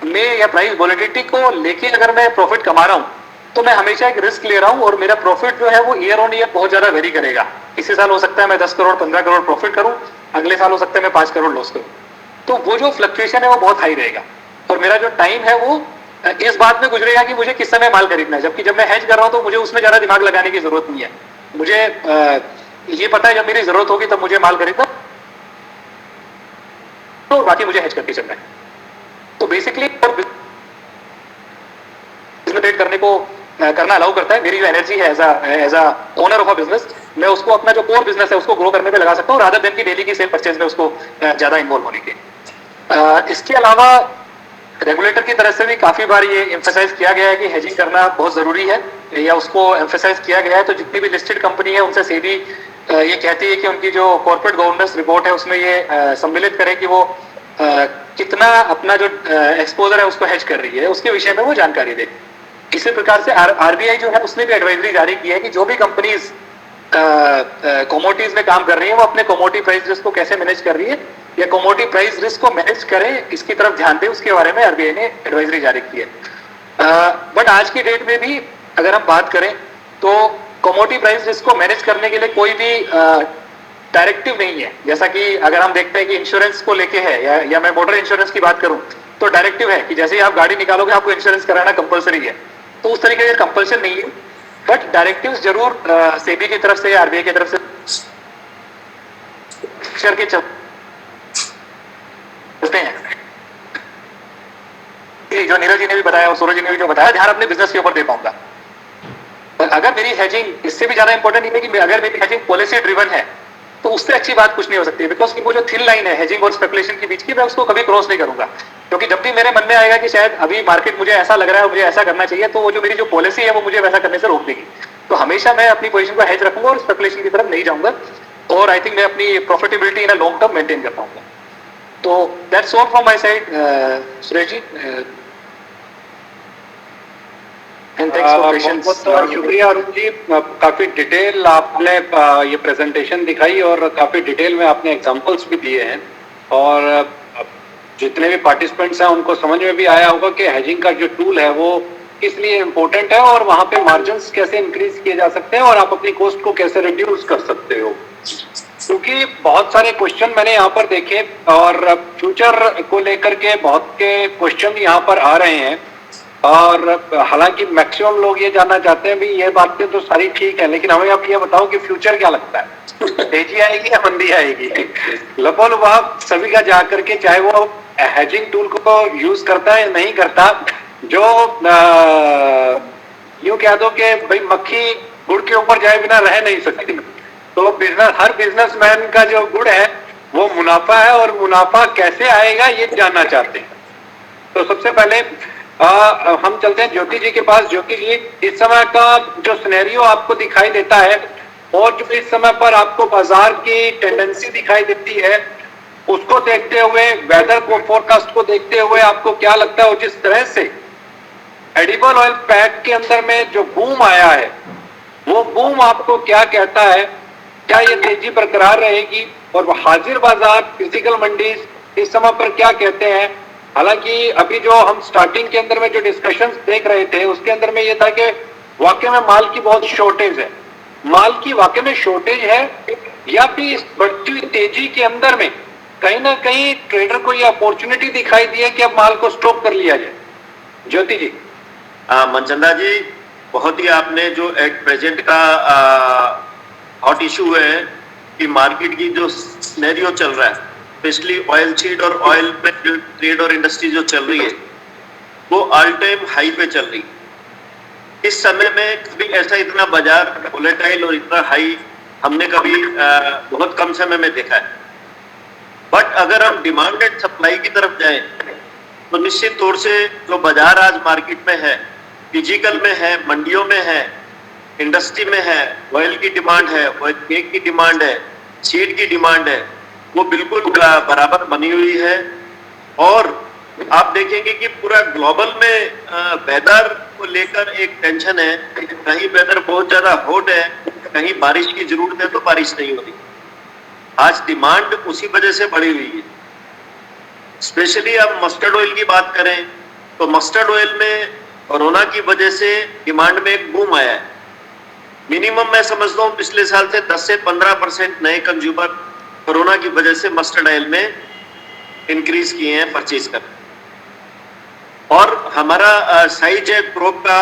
में या प्राइस वोलेटिलिटी को लेके अगर मैं प्रॉफिट कमा रहा हूं तो मैं हमेशा एक रिस्क ले रहा हूं और मेरा प्रॉफिट जो है वो ईयर ऑन ईयर बहुत ज्यादा वेरी करेगा। इसी साल हो सकता है मैं 10 करोड़ 15 करोड़ प्रॉफिट करूं, अगले साल हो सकता है मैं 5 करोड़ लॉस करूं। तो वो जो फ्लक्चुएशन है वो बहुत हाई रहेगा और मेरा जो टाइम है वो इस बात में गुजरेगा कि मुझे किस समय माल खरीदना है। जबकि जब मैं हेज कर रहा हूं तो मुझे उसमें ज्यादा दिमाग लगाने की जरूरत नहीं है, मुझे ये पता है जब मेरी जरूरत होगी तब मुझे माल खरीदना तो बाकी मुझे हेज करके चलना है। तो बेसिकली ट्रेड करने को करना अलाउ करता है। मेरी जो एनर्जी है as a owner of a business, मैं उसको अपना जो कोर बिजनेस है उसको ग्रो करने पे लगा सकता हूँ रादर देन की डेली की सेल परचेज में उसको ज्यादा इन्वॉल्व होने के। इसके अलावा रेगुलेटर की तरफ से भी काफी बार ये एम्फेसाइज किया गया है कि हेजिंग करना बहुत जरूरी है, या उसको एम्फेसाइज किया गया है। तो जितनी भी लिस्टेड कंपनी है उनसे सेबी ये कहती है कि उनकी जो कॉर्पोरेट गवर्नेंस रिपोर्ट है उसमें ये सम्मिलित करें कि वो कितना अपना जो एक्सपोजर है उसको हेज कर रही है, उसके विषय में वो जानकारी दे। इसी प्रकार से आरबीआई जो है उसने भी एडवाइजरी जारी की है कि जो भी कंपनीज कमोडिटीज में काम कर रही है वो अपने कमोडिटी प्राइस रिस्क को कैसे मैनेज कर रही है या कमोडिटी प्राइस रिस्क को मैनेज करें, इसकी तरफ ध्यान दें, उसके बारे में आरबीआई ने एडवाइजरी जारी की है। बट आज की डेट में भी अगर हम बात करें तो कमोडिटी प्राइस रिस्क को मैनेज करने के लिए कोई भी डायरेक्टिव नहीं है। जैसा कि अगर हम देखते हैं कि इंश्योरेंस को लेके है या मैं मोटर इंश्योरेंस की बात करूं तो डायरेक्टिव है कि जैसे ही आप गाड़ी निकालोगे आपको इंश्योरेंस कराना कंपलसरी है, तो उस तरीके का कंपल्शन नहीं है, बट डायरेक्टिव्स जरूर सेबी की तरफ से, आरबीआई की तरफ से के चलते हैं। जो नीरज जी ने भी बताया और सूरज जी ने भी जो बताया, ध्यान अपने बिजनेस के ऊपर दे पाऊंगा। अगर मेरी हेजिंग, इससे भी ज्यादा इंपॉर्टेंट ये है कि अगर मेरी हेजिंग पॉलिसी ड्रिवन है तो उससे अच्छी बात कुछ नहीं हो सकती, बिकॉज वो जो थिन लाइन है हेजिंग और स्पेकुलेशन के बीच की, मैं उसको कभी क्रॉस नहीं करूंगा। क्योंकि जब भी मेरे मन में आएगा कि शायद अभी मार्केट मुझे ऐसा लग रहा है, मुझे ऐसा करना चाहिए, तो वो जो मेरी जो पॉलिसी है वो मुझे वैसा करने से रोक देगी। तो हमेशा मैं अपनी पोजीशन को हेज रखूंगा और स्पेकुलेशन की तरफ नहीं जाऊंगा, और आई थिंक मैं अपनी profitability in long term maintain कर पाऊंगा। तो that's all from my side Suresh ji, बहुत शुक्रिया अरुण जी, काफी डिटेल आपने ये प्रेजेंटेशन दिखाई और काफी डिटेल में आपने एग्जांपल्स भी दिए हैं, और जितने भी पार्टिसिपेंट्स हैं उनको समझ में भी आया होगा कि हेजिंग का जो टूल है वो किस लिए इम्पोर्टेंट है और वहां पे मार्जिन्स कैसे इंक्रीज किए जा सकते हैं और आप अपनी कॉस्ट को कैसे रिड्यूस कर सकते हो। क्योंकि बहुत सारे क्वेश्चन मैंने यहाँ पर देखे और फ्यूचर को लेकर के बहुत के क्वेश्चन यहाँ पर आ रहे हैं, और हालांकि मैक्सिमम लोग ये जानना चाहते हैं भी ये बातें तो सारी ठीक है, लेकिन हमें आप ये बताओ कि फ्यूचर क्या लगता है, तेजी आएगी या मंदी आएगी? लबोलुबाब सभी का जा करके, चाहे वो हेजिंग टूल को यूज करता है या नहीं करता, जो यूं कह दो कि भाई मक्खी गुड़ के ऊपर जाए बिना रह नहीं सकती, तो हर बिजनेसमैन का जो गुड़ है वो मुनाफा है, और मुनाफा कैसे आएगा ये जानना चाहते हैं। तो सबसे पहले हम चलते हैं ज्योति जी के पास। ज्योति जी, इस समय का जो सिनेरियो आपको दिखाई देता है और जो इस समय पर आपको बाजार की टेंडेंसी दिखाई देती है, उसको देखते हुए, वेदर को फोरकास्ट को देखते हुए आपको क्या लगता है, जिस तरह से एडिबल ऑयल पैक के अंदर में जो बूम आया है, वो बूम आपको क्या कहता है? क्या ये तेजी बरकरार रहेगी? और हाजिर बाजार, फिजिकल मंडीज इस समय पर क्या कहते हैं? हालांकि अभी जो हम स्टार्टिंग के अंदर में जो डिस्कशंस देख रहे थे उसके अंदर में ये था कि वाकई में माल की बहुत शॉर्टेज है, माल की वाकई में शॉर्टेज है, या फिर इस बढ़ती हुई तेजी के अंदर में कहीं ना कहीं ट्रेडर को ये अपॉर्चुनिटी दिखाई दी है कि अब माल को स्टॉप कर लिया जाए? ज्योति जी। मनचंदा जी, बहुत ही आपने जो एट प्रेजेंट का हॉट इशू है कि मार्केट की जो सिनेरियो चल रहा है, स्पेशली ऑयल सीड और ऑयल पे ट्रेड और इंडस्ट्री जो चल रही है वो ऑल टाइम हाई पे चल रही है। इस समय में कभी ऐसा इतना बाजार वोलेटाइल और इतना हाई हमने कभी बहुत कम समय में देखा है। बट अगर हम डिमांड एंड सप्लाई की तरफ जाएं तो निश्चित तौर से जो बाजार आज मार्केट में है, फिजिकल में है, मंडियों में है, इंडस्ट्री में है, ऑयल की डिमांड है, ऑयल केक की डिमांड है, सीड की डिमांड है, वो बिल्कुल बराबर बनी हुई है। और आप देखेंगे कि पूरा ग्लोबल में वेदर को लेकर एक टेंशन है, कहीं वेदर बहुत ज्यादा हॉट है, कहीं बारिश की जरूरत है तो बारिश नहीं हो रही। आज डिमांड उसी वजह से बढ़ी हुई है। स्पेशली अब मस्टर्ड ऑयल की बात करें तो मस्टर्ड ऑयल में कोरोना की वजह से डिमांड में एक बूम आया है। मिनिमम मैं समझता हूँ पिछले साल से 10 से 15% नए कंज्यूमर कोरोना की वजह से मस्टर्ड ऑयल में इंक्रीज किए हैं परचेज कर। और हमारा साइज है क्रॉप का,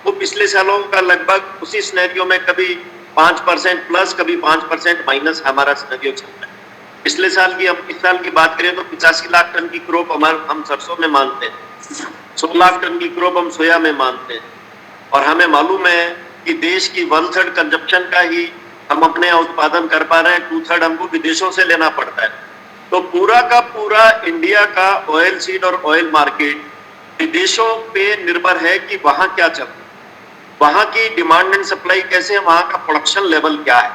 वो पिछले सालों का लगभग उसी सिनेरियो में कभी 5% प्लस, कभी 5% माइनस हमारा सिनेरियो चल रहा है। पिछले साल की, हम इस साल की बात करें तो 85 लाख टन की क्रॉप हम सरसों में मानते हैं, 100 लाख टन की क्रॉप हम सोया में मानते हैं, और हमें मालूम है कि देश की 1/3 कंजप्शन का ही हम अपने यहाँ उत्पादन कर पा रहे हैं, 2/3 हमको विदेशों से लेना पड़ता है। तो पूरा का पूरा इंडिया का ऑयल सीड और ऑयल मार्केट विदेशों पे निर्भर है कि वहां क्या चल रहा है, वहां की डिमांड एंड सप्लाई कैसे है, वहां का प्रोडक्शन लेवल क्या है।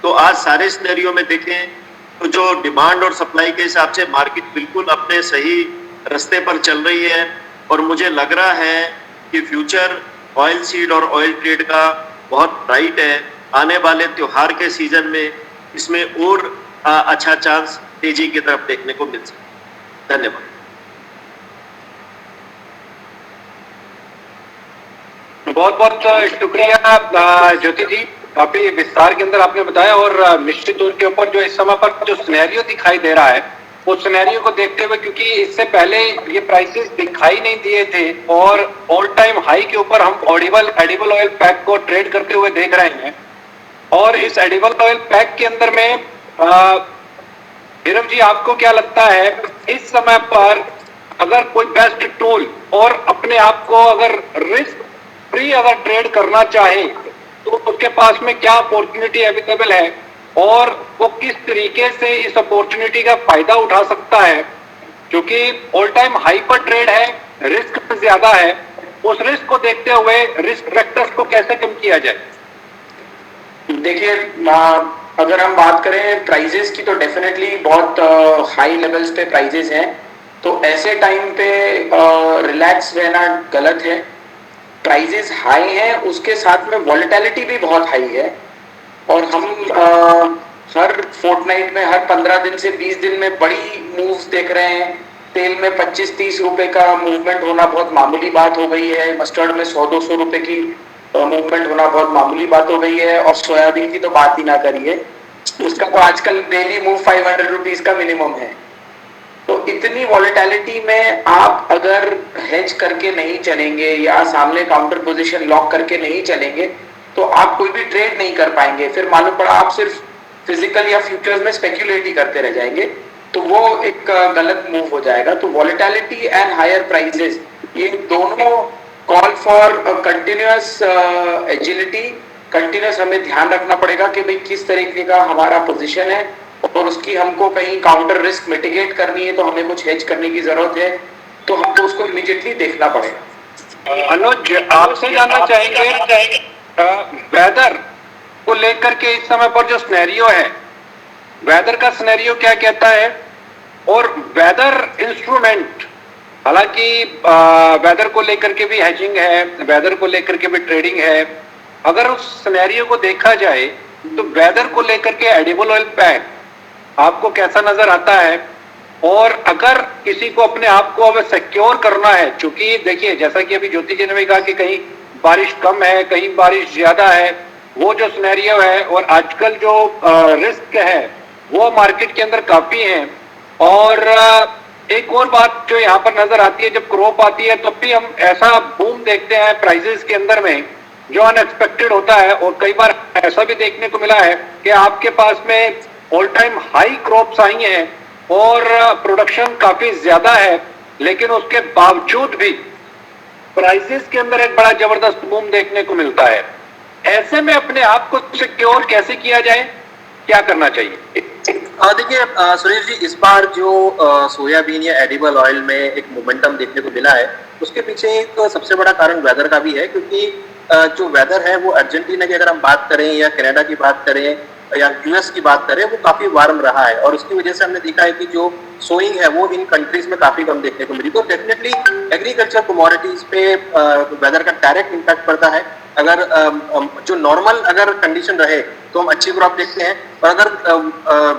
तो आज सारे सिनेरियो में देखें तो जो डिमांड और सप्लाई के हिसाब से मार्केट बिल्कुल अपने सही रास्ते पर चल रही है, और मुझे लग रहा है कि फ्यूचर ऑयल सीड और ऑयल ट्रेड का बहुत ब्राइट है। आने वाले त्योहार के सीजन में इसमें और अच्छा चांस तेजी की तरफ देखने को मिल सकता है। धन्यवाद। बहुत बहुत शुक्रिया ज्योति जी, काफी विस्तार के अंदर आपने बताया, और निश्चित तौर के ऊपर जो इस समय पर जो सिनेरियो दिखाई दे रहा है उस सिनेरियो को देखते हुए, क्योंकि इससे पहले ये प्राइसेस दिखाई नहीं दिए थे और ऑल टाइम हाई के ऊपर हम एडिबल ऑयल पैक को ट्रेड करते हुए देख रहे हैं। और इस एडिबल ऑयल पैक के अंदर में नीरव जी, आपको क्या लगता है इस समय पर अगर कोई बेस्ट टूल और अपने आप को अगर रिस्क फ्री अगर ट्रेड करना चाहे तो उसके पास में क्या अपॉर्चुनिटी अवेलेबल है और वो किस तरीके से इस अपॉर्चुनिटी का फायदा उठा सकता है? क्योंकि ऑल टाइम हाई पर ट्रेड है, रिस्क ज्यादा है, उस रिस्क को देखते हुए रिस्क फैक्टर्स को कैसे कम किया जाए? देखिए, अगर हम बात करें प्राइजेस की तो डेफिनेटली बहुत हाई लेवल्स पे प्राइजेस हैं, तो ऐसे टाइम पे रिलैक्स रहना गलत है। प्राइजेस हाई हैं, उसके साथ में वॉलेटिलिटी भी बहुत हाई है और हम हर फोर्टनाइट में, हर 15 दिन से 20 दिन में बड़ी मूव्स देख रहे हैं। तेल में 25-30 रुपए का मूवमेंट होना बहुत मामूली बात हो गई है, मस्टर्ड में 100-200 रुपए की मूवमेंट होना बहुत मामूली बात हो गई है और सोयाबीन की तो बात ही ना करिए, उसका तो आजकल डेली मूव 500 रुपीज का मिनिमम है। तो इतनी वॉलेटिलिटी में आप अगर हेज करके नहीं चलेंगे या सामने काउंटर पोजीशन लॉक करके नहीं चलेंगे तो आप कोई भी ट्रेड नहीं कर पाएंगे। फिर मालूम पड़ा आप सिर्फ फिजिकल या फ्यूचर्स में स्पेक्यूलेट ही करते रह जाएंगे, तो वो एक गलत मूव हो जाएगा। तो वॉलेटिलिटी एंड हायर प्राइसेस, ये दोनों call for continuous agility, continuous हमें ध्यान रखना पड़ेगा कि भाई किस तरीके का हमारा पोजीशन है और उसकी हमको कहीं काउंटर रिस्क मिटिगेट करनी है तो हमें कुछ हेज करने की जरूरत है, तो हमको उसको इमीडिएटली देखना पड़ेगा। अनुज, आपसे जानना चाहेंगे वेदर को लेकर के इस समय पर जो सिनेरियो है, वेदर का सिनेरियो क्या कहता है और वेदर इंस्ट्रूमेंट, हालांकि वेदर को लेकर के भी हेजिंग है, वेदर को लेकर के भी ट्रेडिंग है, अगर उस सिनेरियो को देखा जाए तो वेदर को लेकर के एडिबल ऑयल पैक आपको कैसा नजर आता है? और अगर किसी को अपने आप को अब सिक्योर करना है, क्योंकि देखिए जैसा कि अभी ज्योति जी ने भी कहा कि कहीं बारिश कम है, कहीं बारिश ज्यादा है, वो जो सिनेरियो है और आजकल जो रिस्क है वो मार्केट के अंदर काफी है। और एक और बात जो यहाँ पर नजर आती है, जब क्रॉप आती है तब भी हम ऐसा बूम देखते हैं प्राइसेस के अंदर में जो अनएक्सपेक्टेड होता है। और कई बार ऐसा भी देखने को मिला है कि आपके पास में ऑल टाइम हाई क्रॉप्स आई हैं और प्रोडक्शन काफी ज्यादा है, लेकिन उसके बावजूद भी प्राइसेस के अंदर एक बड़ा जबरदस्त बूम देखने को मिलता है। ऐसे में अपने आप को सिक्योर कैसे किया जाए, क्या करना चाहिए? देखिए सुरेश जी, इस बार जो सोयाबीन या एडिबल ऑयल में एक मोमेंटम देखने को मिला है, उसके पीछे एक सबसे बड़ा कारण वेदर का भी है। क्योंकि जो वेदर है वो अर्जेंटीना की अगर हम बात करें या कनाडा की बात करें या यूएस की बात करें, वो काफी वार्म रहा है और उसकी वजह से हमने देखा है कि जो सोइंग है वो इन कंट्रीज में काफी कम देखने को मिली। तो डेफिनेटली एग्रीकल्चर कमोडिटीज पे वेदर का डायरेक्ट इम्पैक्ट पड़ता है। अगर जो नॉर्मल अगर कंडीशन रहे तो हम अच्छी क्रॉप देखते हैं, और अगर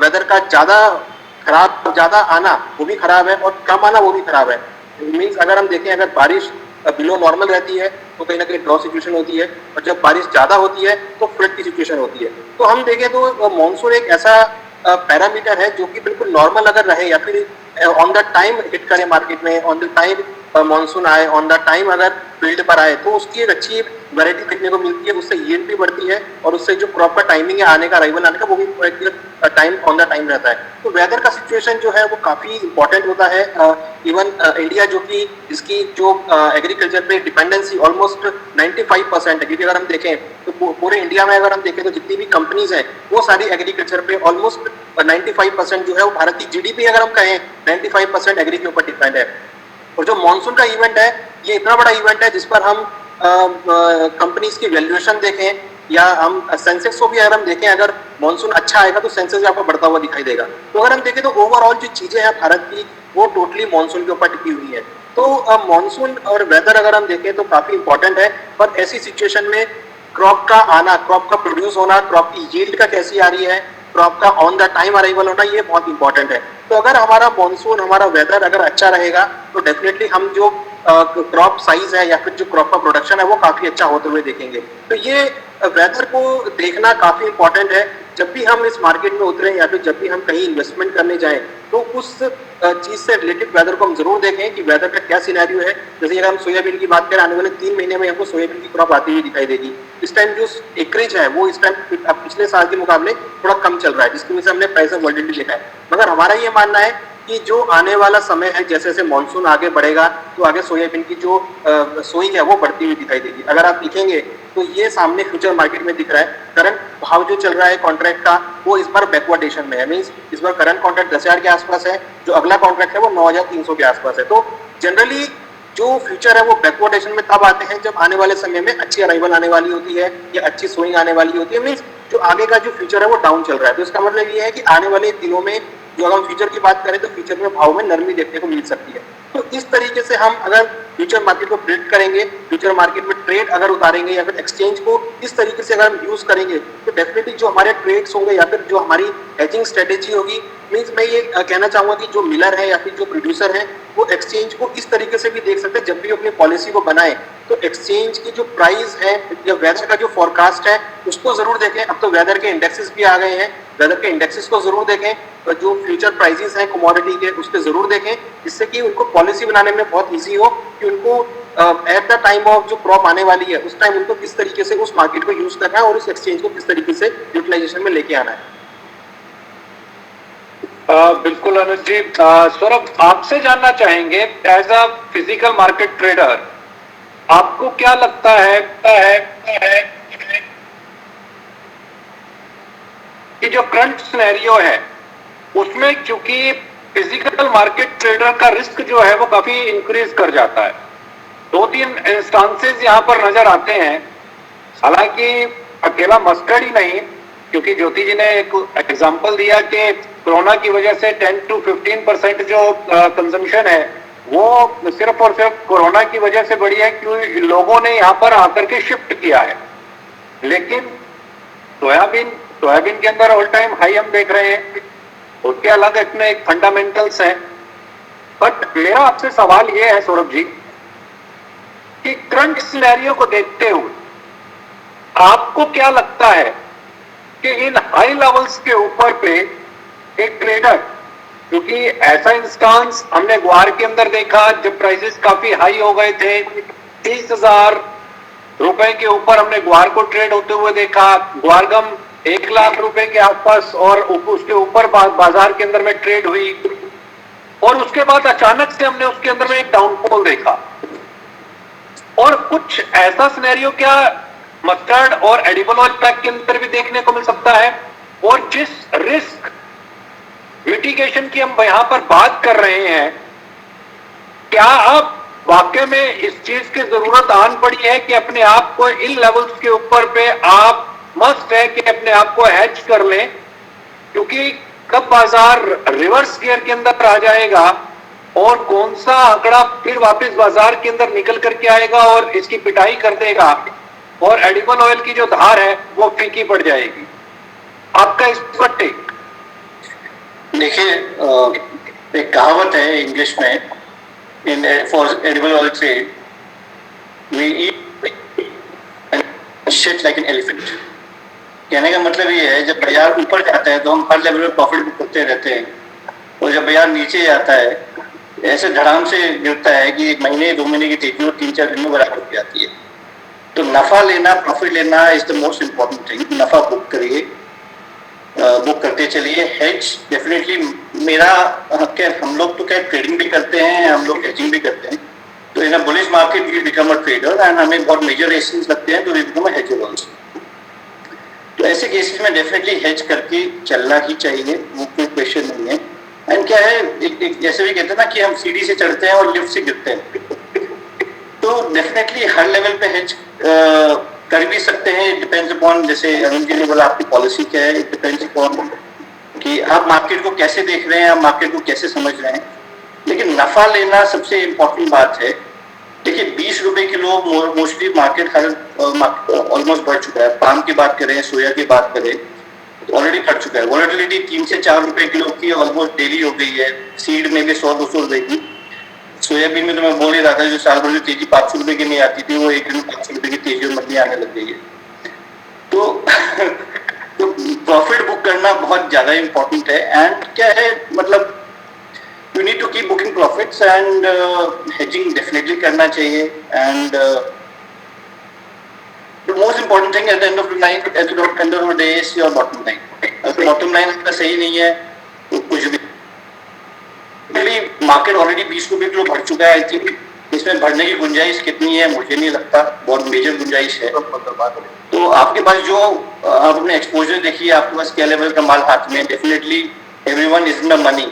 वेदर का ज्यादा आना वो भी खराब है और कम आना वो भी खराब है। मीन्स अगर हम देखें, अगर बारिश बिलो नॉर्मल रहती है तो कहीं ना कहीं ड्रॉ सिचुएशन होती है, और जब बारिश ज्यादा होती है तो फ्लड की सिचुएशन होती है। तो हम देखें तो मॉनसून एक ऐसा पैरामीटर है जो कि बिल्कुल नॉर्मल अगर रहे या फिर ऑन द टाइम हिट करे मार्केट में, ऑन द टाइम मॉनसून आए, ऑन द टाइम अगर फील्ड पर आए, तो उसकी एक अच्छी वैरायटी देखने को मिलती है, उससे यील्ड भी बढ़ती है और उससे जो क्रॉप का टाइमिंग है आने का, अराइवल आने का, वो भी टाइम ऑन द टाइम रहता है। तो वेदर का सिचुएशन जो है वो काफी इंपॉर्टेंट होता है। इवन इंडिया जो कि इसकी जो एग्रीकल्चर पे डिपेंडेंसी ऑलमोस्ट 95% है, क्योंकि अगर हम देखें तो पूरे इंडिया में अगर हम देखें तो जितनी भी कंपनीज हैं वो सारी एग्रीकल्चर पे ऑलमोस्ट 95% जो है वो भारत की जीडीपी अगर हम कहें 95% एग्री के ऊपर डिपेंड है। और जो मॉनसून का इवेंट है ये इतना बड़ा इवेंट है जिस पर हम कंपनीज की वैल्यूएशन देखें या हम सेंसेक्स को भी अगर हम देखें, अगर मॉनसून अच्छा आएगा तो सेंसेक्स आपको बढ़ता हुआ दिखाई देगा। तो अगर हम देखें तो ओवरऑल जो चीजें हैं भारत की वो टोटली मॉनसून के ऊपर टिकी हुई है। तो मॉनसून और वेदर अगर हम देखें तो काफी इंपॉर्टेंट है, पर ऐसी सिचुएशन में क्रॉप का आना, क्रॉप का प्रोड्यूस होना, क्रॉप की यील्ड का कैसी आ रही है, क्रॉप का ऑन द टाइम अराइवल होना, ये बहुत इंपॉर्टेंट है। तो अगर हमारा मॉनसून, हमारा वेदर अगर अच्छा रहेगा तो डेफिनेटली हम जो क्रॉप साइज है या फिर जो क्रॉप का प्रोडक्शन है वो काफी अच्छा होते हुए देखेंगे। तो ये वेदर को देखना काफी इंपॉर्टेंट है। जब भी हम इस मार्केट में उतरे या फिर जब भी हम कहीं इन्वेस्टमेंट करने जाएं तो उस चीज से रिलेटेड वेदर को हम जरूर देखें कि वेदर का क्या सिनेरियो है। जैसे अगर हम सोयाबीन की बात करें, आने वाले 3 महीने में हमको सोयाबीन की क्रॉप आती हुई दिखाई देगी। इस टाइम जो एकरेज है वो इस टाइम पिछले साल के मुकाबले थोड़ा कम चल रहा है, जिसकी वजह से हमने प्राइस ऑफ वोलेटिलिटी देखा है। मगर हमारा ये मानना है कि जो आने वाला समय है, जैसे जैसे मानसून आगे बढ़ेगा तो आगे सोयाबीन की जो सोइंग है वो बढ़ती हुई दिखाई देगी। अगर आप देखेंगे तो ये सामने फ्यूचर मार्केट में दिख रहा है, करंट भाव जो चल रहा है कॉन्ट्रैक्ट का वो इस बार बैकवर्डेशन में है। मींस इस बार करंट कॉन्ट्रैक्ट 10,000 के आसपास है, जो अगला कॉन्ट्रैक्ट है वो 9,300 के आसपास है। तो जनरली जो फ्यूचर है वो बैकवर्डेशन में तब आते हैं जब आने वाले समय में अच्छी अराइवल आने वाली होती है या अच्छी सोइंग आने वाली होती है। मींस जो आगे का जो फ्यूचर है वो डाउन चल रहा है। तो इसका मतलब ये है कि आने वाले दिनों में जो अगर हम फ्यूचर की बात करें तो फ्यूचर में भाव में नरमी देखने को मिल सकती है। तो इस तरीके से हम अगर फ्यूचर मार्केट को प्रेडिक्ट करेंगे, फ्यूचर मार्केट में ट्रेड अगर उतारेंगे या फिर एक्सचेंज को इस तरीके से अगर हम यूज करेंगे तो डेफिनेटली जो हमारे ट्रेड्स होंगे या फिर जो हमारी हेजिंग स्ट्रेटेजी होगी, मींस मैं ये कहना चाहूंगा कि जो मिलर है या फिर जो प्रोड्यूसर है वो एक्सचेंज को इस तरीके से भी देख सकते हैं जब भी अपनी पॉलिसी को बनाए तो एक्सचेंज की जो प्राइस है या वेदर का जो फोरकास्ट है उसको जरूर देखें। अब तो वेदर के इंडेक्सेस भी आ गए हैं, वेदर के इंडेक्सेस को जरूर देखें और जो फ्यूचर प्राइसेस हैं कमोडिटी के उसके जरूर देखें, जिससे कि उनको पॉलिसी बनाने में बहुत इजी हो कि उनको एट द टाइम ऑफ जो क्रॉप आने वाली है उस टाइम उनको किस तरीके से उस मार्केट को यूज करना है और उस एक्सचेंज को किस तरीके से यूटिलाइजेशन में लेके आना है। बिल्कुल अनुज जी। सौरभ, आपसे जानना चाहेंगे as a physical market trader आपको क्या लगता है कि जो करंट सिनेरियो है उसमें क्योंकि फिजिकल मार्केट ट्रेडर का रिस्क जो है वो काफी इंक्रीज कर जाता है। 2-3 इंस्टांसेस यहाँ पर नजर आते हैं, हालांकि अकेला मस्टर्ड ही नहीं, क्योंकि ज्योति जी ने एक एग्जांपल दिया कि कोरोना की वजह से 10 to 15% जो कंजम्पशन है वो सिर्फ और सिर्फ कोरोना की वजह से बढ़ी है क्योंकि लोगों ने यहाँ पर आकर के शिफ्ट किया है। लेकिन सोयाबीन के अंदर ऑल टाइम हाई हम देख रहे हैं, उसके अलग अपने एक फंडामेंटल्स हैं। बट मेरा आपसे सवाल ये है सौरभ जी कि करंट सिनेरियो को देखते हुए आपको क्या लगता है कि इन हाई लेवल्स के ऊपर पे एक ट्रेडर, क्योंकि ऐसा इंस्टांस हमने ग्वार के अंदर देखा जब प्राइसेस काफी हाई हो गए थे, 30,000 रुपए के ऊपर हमने ग्वार को ट्रेड होते हुए देखा, ग्वारगम 1 लाख रुपए के आसपास और उसके ऊपर बाजार के अंदर में ट्रेड हुई और उसके बाद अचानक से हमने उसके अंदर में एक डाउनफॉल देखा। और कुछ ऐसा सिनेरियो क्या मस्टर्ड और एडिबल ऑयल पैक के अंदर भी देखने को मिल सकता है? और जिस रिस्क मिटिगेशन की हम यहां पर बात कर रहे हैं, क्या आप वाकई में इस चीज की जरूरत आन पड़ी है कि अपने आप को इन लेवल्स के ऊपर पे आप मस्ट है कि अपने आप को हैच कर लें, क्योंकि कब बाजार रिवर्स गियर के अंदर आ जाएगा और कौन सा आंकड़ा फिर वापस बाजार के अंदर निकल करके आएगा और इसकी पिटाई कर देगा और एडिबल ऑयल की जो धार है वो फीकी पड़ जाएगी। आपका इस पर टेक? देखिए, एक कहावत है इंग्लिश में, in for edible oil trade we eat shit like an elephant. कहने का मतलब ये है जब बाजार ऊपर जाता है तो हम हर लेवल पे प्रॉफिट बुक करते रहते हैं और जब बाजार नीचे जाता है ऐसे धड़ाम से गिरता है कि 1 महीने 2 महीने की तेजी और 3-4 दिन में बराबर हो जाती है। तो नफा लेना, प्रॉफिट लेना is the most important thing. नफा बुक करिए, बुक करते चलिए। हेज डेफिनेटली मेरा क्या, हम लोग तो क्या ट्रेडिंग भी करते हैं, हम लोग हेजिंग भी करते हैं। तो in a bullish market we become a trader and हमें बहुत मेजर रेशंस लगते हैं तो वी बिकम अ हेजर आल्सो। तो ऐसे केसेस में डेफिनेटली हेज करके चलना ही चाहिए, वो कोई क्वेश्चन नहीं है। एंड क्या है, एक जैसे भी कहते हैं ना कि हम सीढ़ी से चढ़ते हैं और लिफ्ट से गिरते हैं, तो डेफिनेटली हर लेवल पे हेज कर भी सकते हैं। डिपेंड्स अपॉन, जैसे अरुण जी ने बोला आपकी पॉलिसी क्या है, इट डिपेंड्स अपॉन कि आप मार्केट को कैसे देख रहे हैं, आप मार्केट को कैसे समझ रहे हैं। लेकिन नफा लेना सबसे इम्पोर्टेंट बात है। देखिए 20 रुपए किलो मोस्टली मार्केट ऑलमोस्ट बढ़ चुका है। पाम की बात करें, सोया की बात करें तो ऑलरेडी बढ़ चुका है। वॉलेटिलिटी 3 से 4 रुपए किलो की ऑलमोस्ट डेली हो गई है। सीड में भी 100-200 रुपए की, सोयाबीन में तो मैं बोल ही रहा था जो साल भर की तेजी 500 रुपए की नहीं आती थी वो एक दिन 500 रुपए की तेजी और मंदी आने लग गई है। तो तो प्रॉफिट बुक करना बहुत ज्यादा इम्पोर्टेंट है। एंड क्या है, मतलब you need to keep booking profits and hedging definitely करना चाहिए। And the most important thing at the end of the night, at the end of the day is your bottom line. अगर bottom line आपका सही नहीं है तो कुछ भी, मार्केट ऑलरेडी 20 रुपए किलो बढ़ चुका है। आई थिंक इसमें बढ़ने की गुंजाइश कितनी है मुझे नहीं लगता, बहुत मेजर गुंजाइश है। तो आपके पास जो आप अपने एक्सपोजर देखिए, आपके पास क्या लेवल का माल हाथ में, definitely everyone is in the money.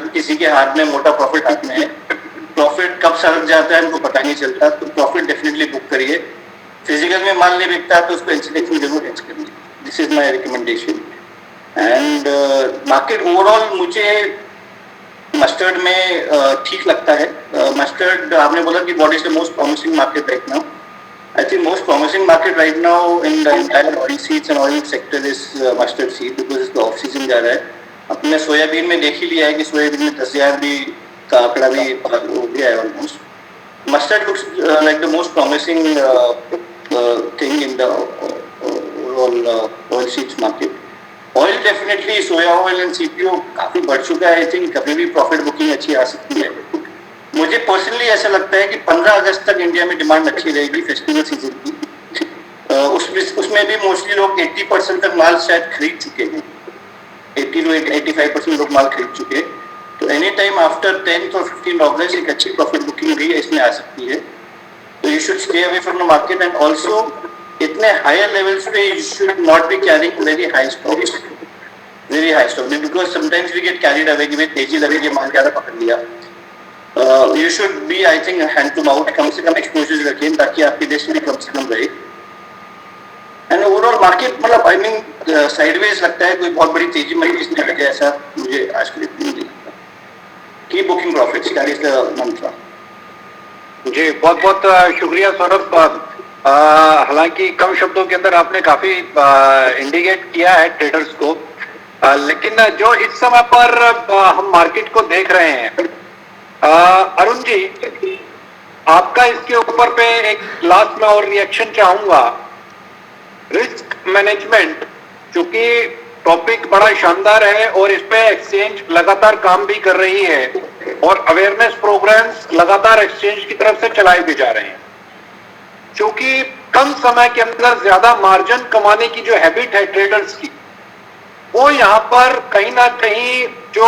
किसी के हाथ में मोटा प्रॉफिट हाथ में है, प्रॉफिट कब सरक जाता है उनको पता नहीं चलता, तो प्रॉफिट डेफिनेटली बुक करिए। फिजिकल में माल नहीं बिकता तो उसको इंस्टेंट में जरूर हेज करिए। This is my recommendation. And market overall मुझे मस्टर्ड में ठीक लगता है। मस्टर्ड आपने बोला कि what is the most promising market right now. I think most promising market right now in the entire oil seeds and oil sector is mustard seed, because इसका off season जा रहा है। अपने सोयाबीन में देख ही लिया है कि सोयाबीन में 10,000 भी का आंकड़ा भी हो गया है almost. Mustard looks like the most promising thing in the overall oil seeds market. Oil definitely soya oil and CPO काफी बढ़ चुका है। आई थिंक कभी भी प्रॉफिट बुकिंग अच्छी आ सकती है। मुझे पर्सनली ऐसा लगता है कि 15 अगस्त तक इंडिया में डिमांड अच्छी रहेगी फेस्टिवल सीजन की। उसमें भी मोस्टली लोग 80% तक माल शायद खरीद चुके हैं, 80 to 85% लोग माल खरीद चुके हैं। तो एनी टाइम आफ्टर 10th और 15th अगस्त एक अच्छी प्रॉफिट बुकिंग भी इसमें आ सकती है। तो you should stay away from the market and also इतने हायर लेवल्स पे you should not be carrying very high stocks, because sometimes we get carried away कि तेजी लगेगी, माल ज्यादा पकड़ लिया। You should be I think hand to mouth, कम से कम एक्सपोजर रखें ताकि आपकी लिस्ट भी कम से कम रहे। एंड ओवरऑल मार्केट मतलब आई मीन साइडवेज लगता है, कोई बहुत बड़ी तेजी में इसमें लगे ऐसा मुझे आज के लिए नहीं लगता। Keep booking profits, that is the मंत्र। जी बहुत बहुत शुक्रिया सौरभ। हालांकि कम शब्दों के अंदर आपने काफी इंडिकेट किया है ट्रेडर्स को, लेकिन जो इस समय पर हम मार्केट को देख रहे हैं, अरुण जी आपका इसके ऊपर पे एक लास्ट में और रिएक्शन चाहूंगा। रिस्क मैनेजमेंट, चूंकि टॉपिक बड़ा शानदार है और इस पे एक्सचेंज लगातार काम भी कर रही है और अवेयरनेस प्रोग्राम्स लगातार एक्सचेंज की तरफ से चलाए भी जा रहे हैं। क्योंकि कम समय के अंदर ज्यादा मार्जिन कमाने की जो हैबिट है ट्रेडर्स की, वो यहाँ पर कहीं ना कहीं जो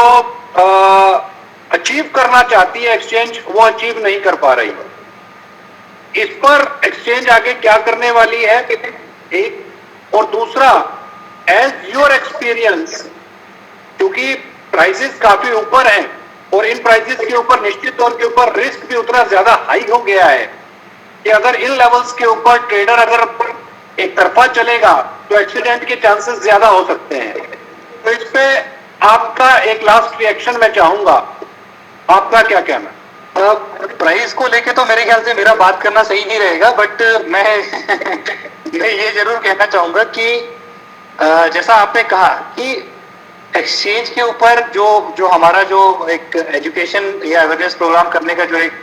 अचीव करना चाहती है एक्सचेंज, वो अचीव नहीं कर पा रही है। इस पर एक्सचेंज आगे क्या करने वाली है, एक, और दूसरा एज योर एक्सपीरियंस, क्योंकि प्राइसेस काफी ऊपर हैं और इन प्राइसेस के ऊपर निश्चित तौर के ऊपर रिस्क भी उतना ज्यादा हाई हो गया है कि अगर इन लेवल्स के ऊपर ट्रेडर अगर एक तरफा चलेगा तो एक्सीडेंट के चांसेस ज्यादा हो सकते हैं। तो इस पे आपका एक लास्ट रिएक्शन मैं चाहूंगा, आपका क्या कहना? प्राइस को लेके तो मेरे ख्याल से मेरा बात करना सही नहीं रहेगा, बट मैं ये जरूर कहना चाहूंगा कि जैसा आपने कहा कि एक्सचेंज के ऊपर जो हमारा जो एक एजुकेशन या अवेयरनेस प्रोग्राम करने का जो एक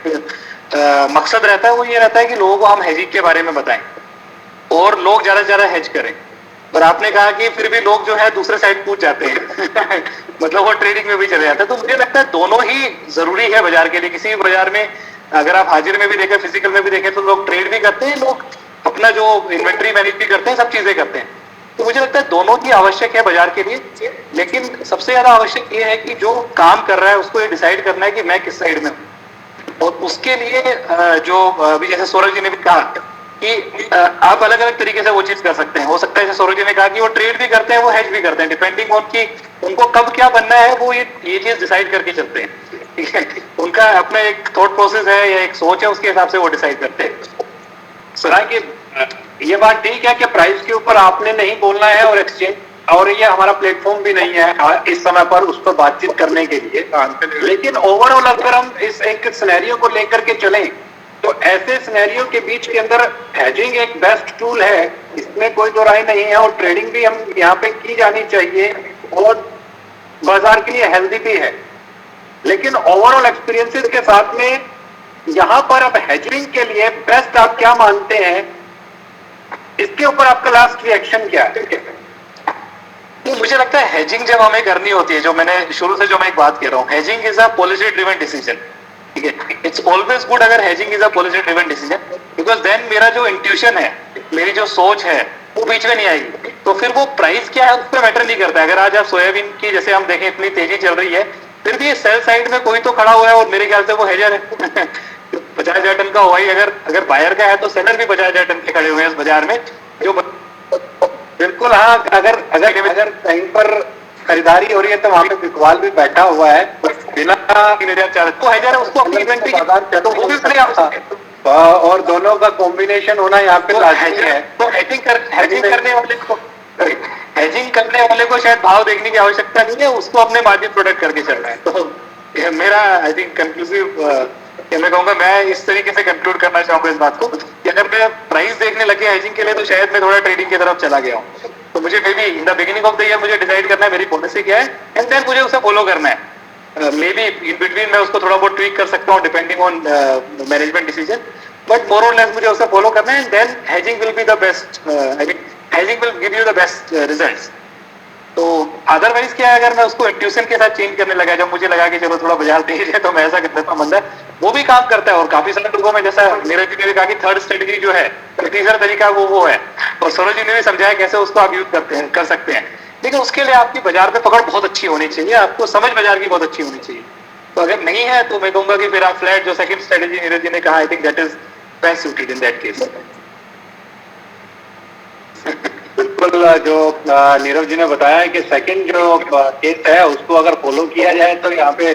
मकसद रहता है, वो ये रहता है कि लोगों को हम हेजिंग के बारे में बताएं और लोग ज्यादा से ज्यादा हेज करें। पर आपने कहा कि फिर भी लोग जो है दूसरे साइड कूद जाते हैं मतलब वो ट्रेडिंग में भी चले जाते हैं। तो मुझे लगता है दोनों ही जरूरी है बाजार के लिए। किसी भी बाजार में अगर आप हाजिर में भी देखें, फिजिकल में भी देखें, तो लोग ट्रेड भी करते हैं, लोग अपना जो इन्वेंट्री मैनेज भी करते हैं, सब चीजें करते हैं। तो मुझे लगता है दोनों ही आवश्यक है बाजार के लिए। लेकिन सबसे ज्यादा आवश्यक ये है कि जो काम कर रहा है उसको ये डिसाइड करना है कि मैं किस साइड में हूँ। और उसके लिए जो अभी जैसे सौरभ जी ने भी कहा कि आप अलग अलग तरीके से वो चीज कर सकते हैं। हो सकता है जैसे सौरभ जी ने कहा कि वो ट्रेड भी करते हैं, वो हेज भी करते हैं, डिपेंडिंग ऑन कि उनको कब क्या बनना है, वो ये चीज डिसाइड करके चलते हैं। ठीक है, उनका अपना एक थॉट प्रोसेस है या एक सोच है, उसके हिसाब से वो डिसाइड करते हैं। सर कि ये बात ठीक है कि प्राइस के ऊपर आपने नहीं बोलना है और एक्सचेंज, और ये हमारा प्लेटफॉर्म भी नहीं है इस समय पर उस पर बातचीत करने के लिए। लेकिन ओवरऑल अगर हम इस एक सिनेरियो को लेकर के चलें तो ऐसे सिनेरियो के बीच के अंदर हेजिंग एक बेस्ट टूल है, इसमें कोई दो राय नहीं है। और ट्रेडिंग भी हम यहाँ पे की जानी चाहिए और बाजार के लिए हेल्दी भी है। लेकिन ओवरऑल एक्सपीरियंसेस के साथ में यहाँ पर अब हेजिंग के लिए बेस्ट आप क्या मानते हैं, इसके ऊपर आपका लास्ट रिएक्शन क्या है? मुझे लगता है हेजिंग जब हमें करनी होती है, जो मैंने शुरू से जो मैं एक बात कह रहा हूँ, hedging is a policy driven decision, ठीक है। इट्स ऑलवेज गुड अगर hedging is a policy driven decision, because then मेरा जो इंट्यूशन है, मेरी जो सोच है, वो बीच में नहीं आएगी। तो फिर वो प्राइस क्या है उस पर मैटर नहीं करता है। अगर आज आप सोयाबीन की जैसे हम देखें इतनी तेजी चल रही है, फिर भी सेल साइड में कोई तो खड़ा हुआ है और मेरे ख्याल से वो हेजर है 50,000 टन का हुआ ही, अगर बायर का है तो सेलर भी 50,000 टन के खड़े हुए हैं इस बाजार में, जो बिल्कुल। हाँ, अगर कहीं पर खरीदारी हो रही है तो वहाँ पे बिकवाल भी बैठा हुआ है बिना 3,400 तो हेजर है, उसको अपनी इन्वेंट्री तो वो भी प्ले और दोनों का कॉम्बिनेशन होना यहाँ पे लाजमी है। तो हेजिंग करने वाले को शायद भाव देखने की आवश्यकता नहीं है, उसको अपने मार्जिन प्रोटेक्ट करके चल रहा है। तो मेरा आई थिंक कंक्लूसिव मैं कहूंगा, मैं इस तरीके से कंक्लूड करना चाहूंगा इस बात को कि अगर मैं प्राइस देखने लगे हेजिंग के लिए तो शायद मैं थोड़ा ट्रेडिंग की तरफ चला गया हूँ। तो मुझे may be in the beginning of the year मुझे डिसाइड करना है मेरी पॉलिसी क्या है, एंड देन मुझे उसे फॉलो करना है। मे बी इन बिटवीन मैं उसको थोड़ा बहुत ट्वीक कर सकता हूँ depending on management decision, but more और लेस मुझे उसे फॉलो करना है, and then hedging will be the best, I mean hedging will give you the best results. तो अदरवाइज क्या है, अगर मैं उसको इंट्यूशन के साथ चेंज करने लगा, जब मुझे लगा कि चलो थोड़ा बाजार तेज है तो मैं ऐसा कर देता हूँ, बंदा वो भी काम करता है। और काफी सारे लोगों में, जैसा नीरज जी ने कहा कि थर्ड स्ट्रेटजी जो है, तीसरा तरीका वो है, और सौरभ जी ने भी समझाया कैसे उसको आप यूज कर सकते हैं। लेकिन उसके लिए आपकी बाजार में पकड़ बहुत अच्छी होनी चाहिए, आपको समझ बाजार की बहुत अच्छी होनी चाहिए। तो अगर नहीं है तो मैं कहूंगा कि फिर आप फ्लैट जो सेकंड स्ट्रेटजी नीरज जी ने कहा, I think that is best suited in that case. बिल्कुल, जो नीरव जी ने बताया कि सेकंड जो केस है उसको अगर फॉलो किया जाए तो यहाँ पे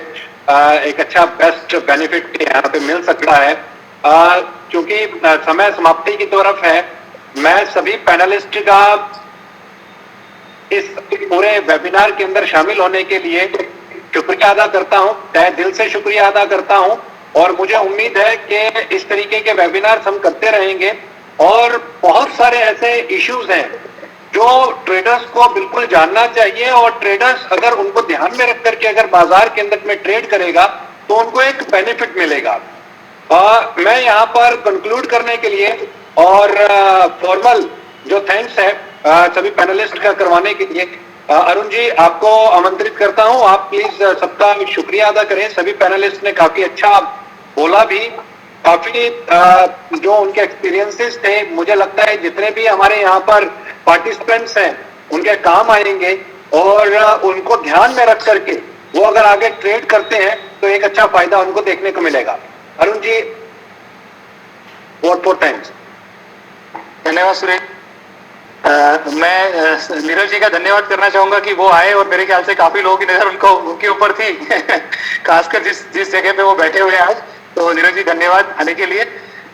एक अच्छा बेस्ट बेनिफिट यहाँ पे मिल सकता है। क्योंकि समय समाप्ति की तरफ है, मैं सभी पैनलिस्ट का इस पूरे वेबिनार के अंदर शामिल होने के लिए शुक्रिया अदा करता हूँ, तहे दिल से शुक्रिया अदा करता हूँ। और मुझे उम्मीद है कि इस तरीके के वेबिनार हम करते रहेंगे, और बहुत सारे ऐसे इश्यूज हैं जो ट्रेडर्स को बिल्कुल जानना चाहिए, और ट्रेडर्स अगर उनको ध्यान में रख करके अगर बाजार के अंदर में ट्रेड करेगा तो उनको एक बेनिफिट मिलेगा। मैं यहाँ पर कंक्लूड करने के लिए और फॉर्मल जो थैंक्स है सभी पैनलिस्ट का करवाने के लिए, अरुण जी आपको आमंत्रित करता हूँ, आप प्लीज सबका शुक्रिया अदा करें। सभी पैनलिस्ट ने काफी अच्छा बोला भी, काफी जो उनके एक्सपीरियंसेस थे, मुझे लगता है जितने भी हमारे यहाँ पर पार्टिसिपेंट्स हैं उनके काम आएंगे, और उनको ध्यान में रख करके वो अगर आगे ट्रेड करते हैं तो एक अच्छा फायदा उनको देखने को मिलेगा। अरुण जी, बहुत थैंक्स। धन्यवाद सुरेश। मैं नीरज जी का धन्यवाद करना चाहूंगा कि वो आए, और मेरे ख्याल से काफी लोगों की नजर उनके ऊपर थी खासकर जिस जगह पे वो बैठे हुए हैं आज। तो नीरज जी धन्यवाद आने के लिए।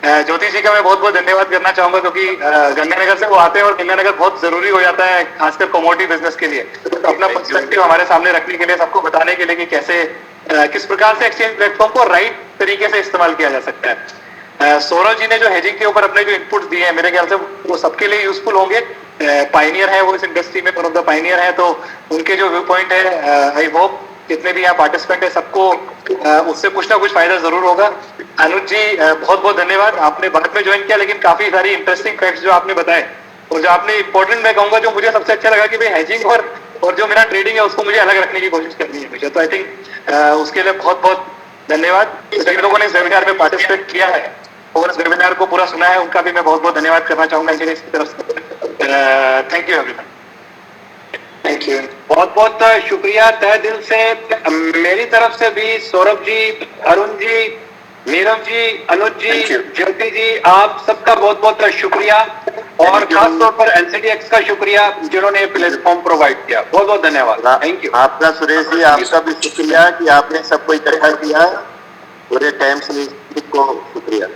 ज्योति जी का मैं बहुत बहुत धन्यवाद करना चाहूंगा, क्योंकि गंगानगर से वो आते हैं और गंगानगर बहुत जरूरी हो जाता है खासकर कमोडिटी बिजनेस के लिए। तो अपना पर्सपेक्टिव हमारे सामने रखने के लिए, सबको बताने के लिए कि कैसे किस प्रकार से एक्सचेंज प्लेटफॉर्म को राइट तरीके से इस्तेमाल किया जा सकता है। सौरभ जी ने जो हेजिंग के ऊपर अपने जो इनपुट दिए हैं, मेरे ख्याल से वो सबके लिए यूजफुल होंगे। पाइनियर है वो इस इंडस्ट्री में, वन ऑफ द पाइनियर है, तो उनके जो व्यू पॉइंट है, आई होप जितने भी यहाँ पार्टिसिपेंट है सबको उससे कुछ ना कुछ फायदा जरूर होगा। अनुज जी बहुत बहुत धन्यवाद, आपने बाद में ज्वाइन किया, लेकिन काफी सारी इंटरेस्टिंग फैक्ट्स जो आपने बताए, और जो आपने इंपॉर्टेंट मैं कहूंगा जो मुझे सबसे अच्छा लगा कि भाई हेजिंग और जो मेरा ट्रेडिंग है उसको मुझे अलग रखने की कोशिश करनी है मुझे। तो आई थिंक उसके लिए बहुत बहुत धन्यवाद। जिन लोगों ने इस वेबिनार में पार्टिसिपेट किया है और इस वेबिनार को पूरा सुना है, उनका भी मैं बहुत बहुत धन्यवाद करना चाहूंगा इंजीनियर की तरफ से। Thank you everyone. Thank you, बहुत बहुत शुक्रिया तहे दिल से मेरी तरफ से भी। सौरभ जी, अरुण जी, नीरव जी, अनुज जी, ज्योति जी, आप सबका बहुत बहुत शुक्रिया, और खास तौर पर एनसीडीएक्स का शुक्रिया जिन्होंने प्लेटफॉर्म प्रोवाइड किया। बहुत बहुत धन्यवाद। Thank you. आपका सुरेश जी, आपका भी शुक्रिया कि आपने सबको इकट्ठा किया, पूरे टाइम से को शुक्रिया।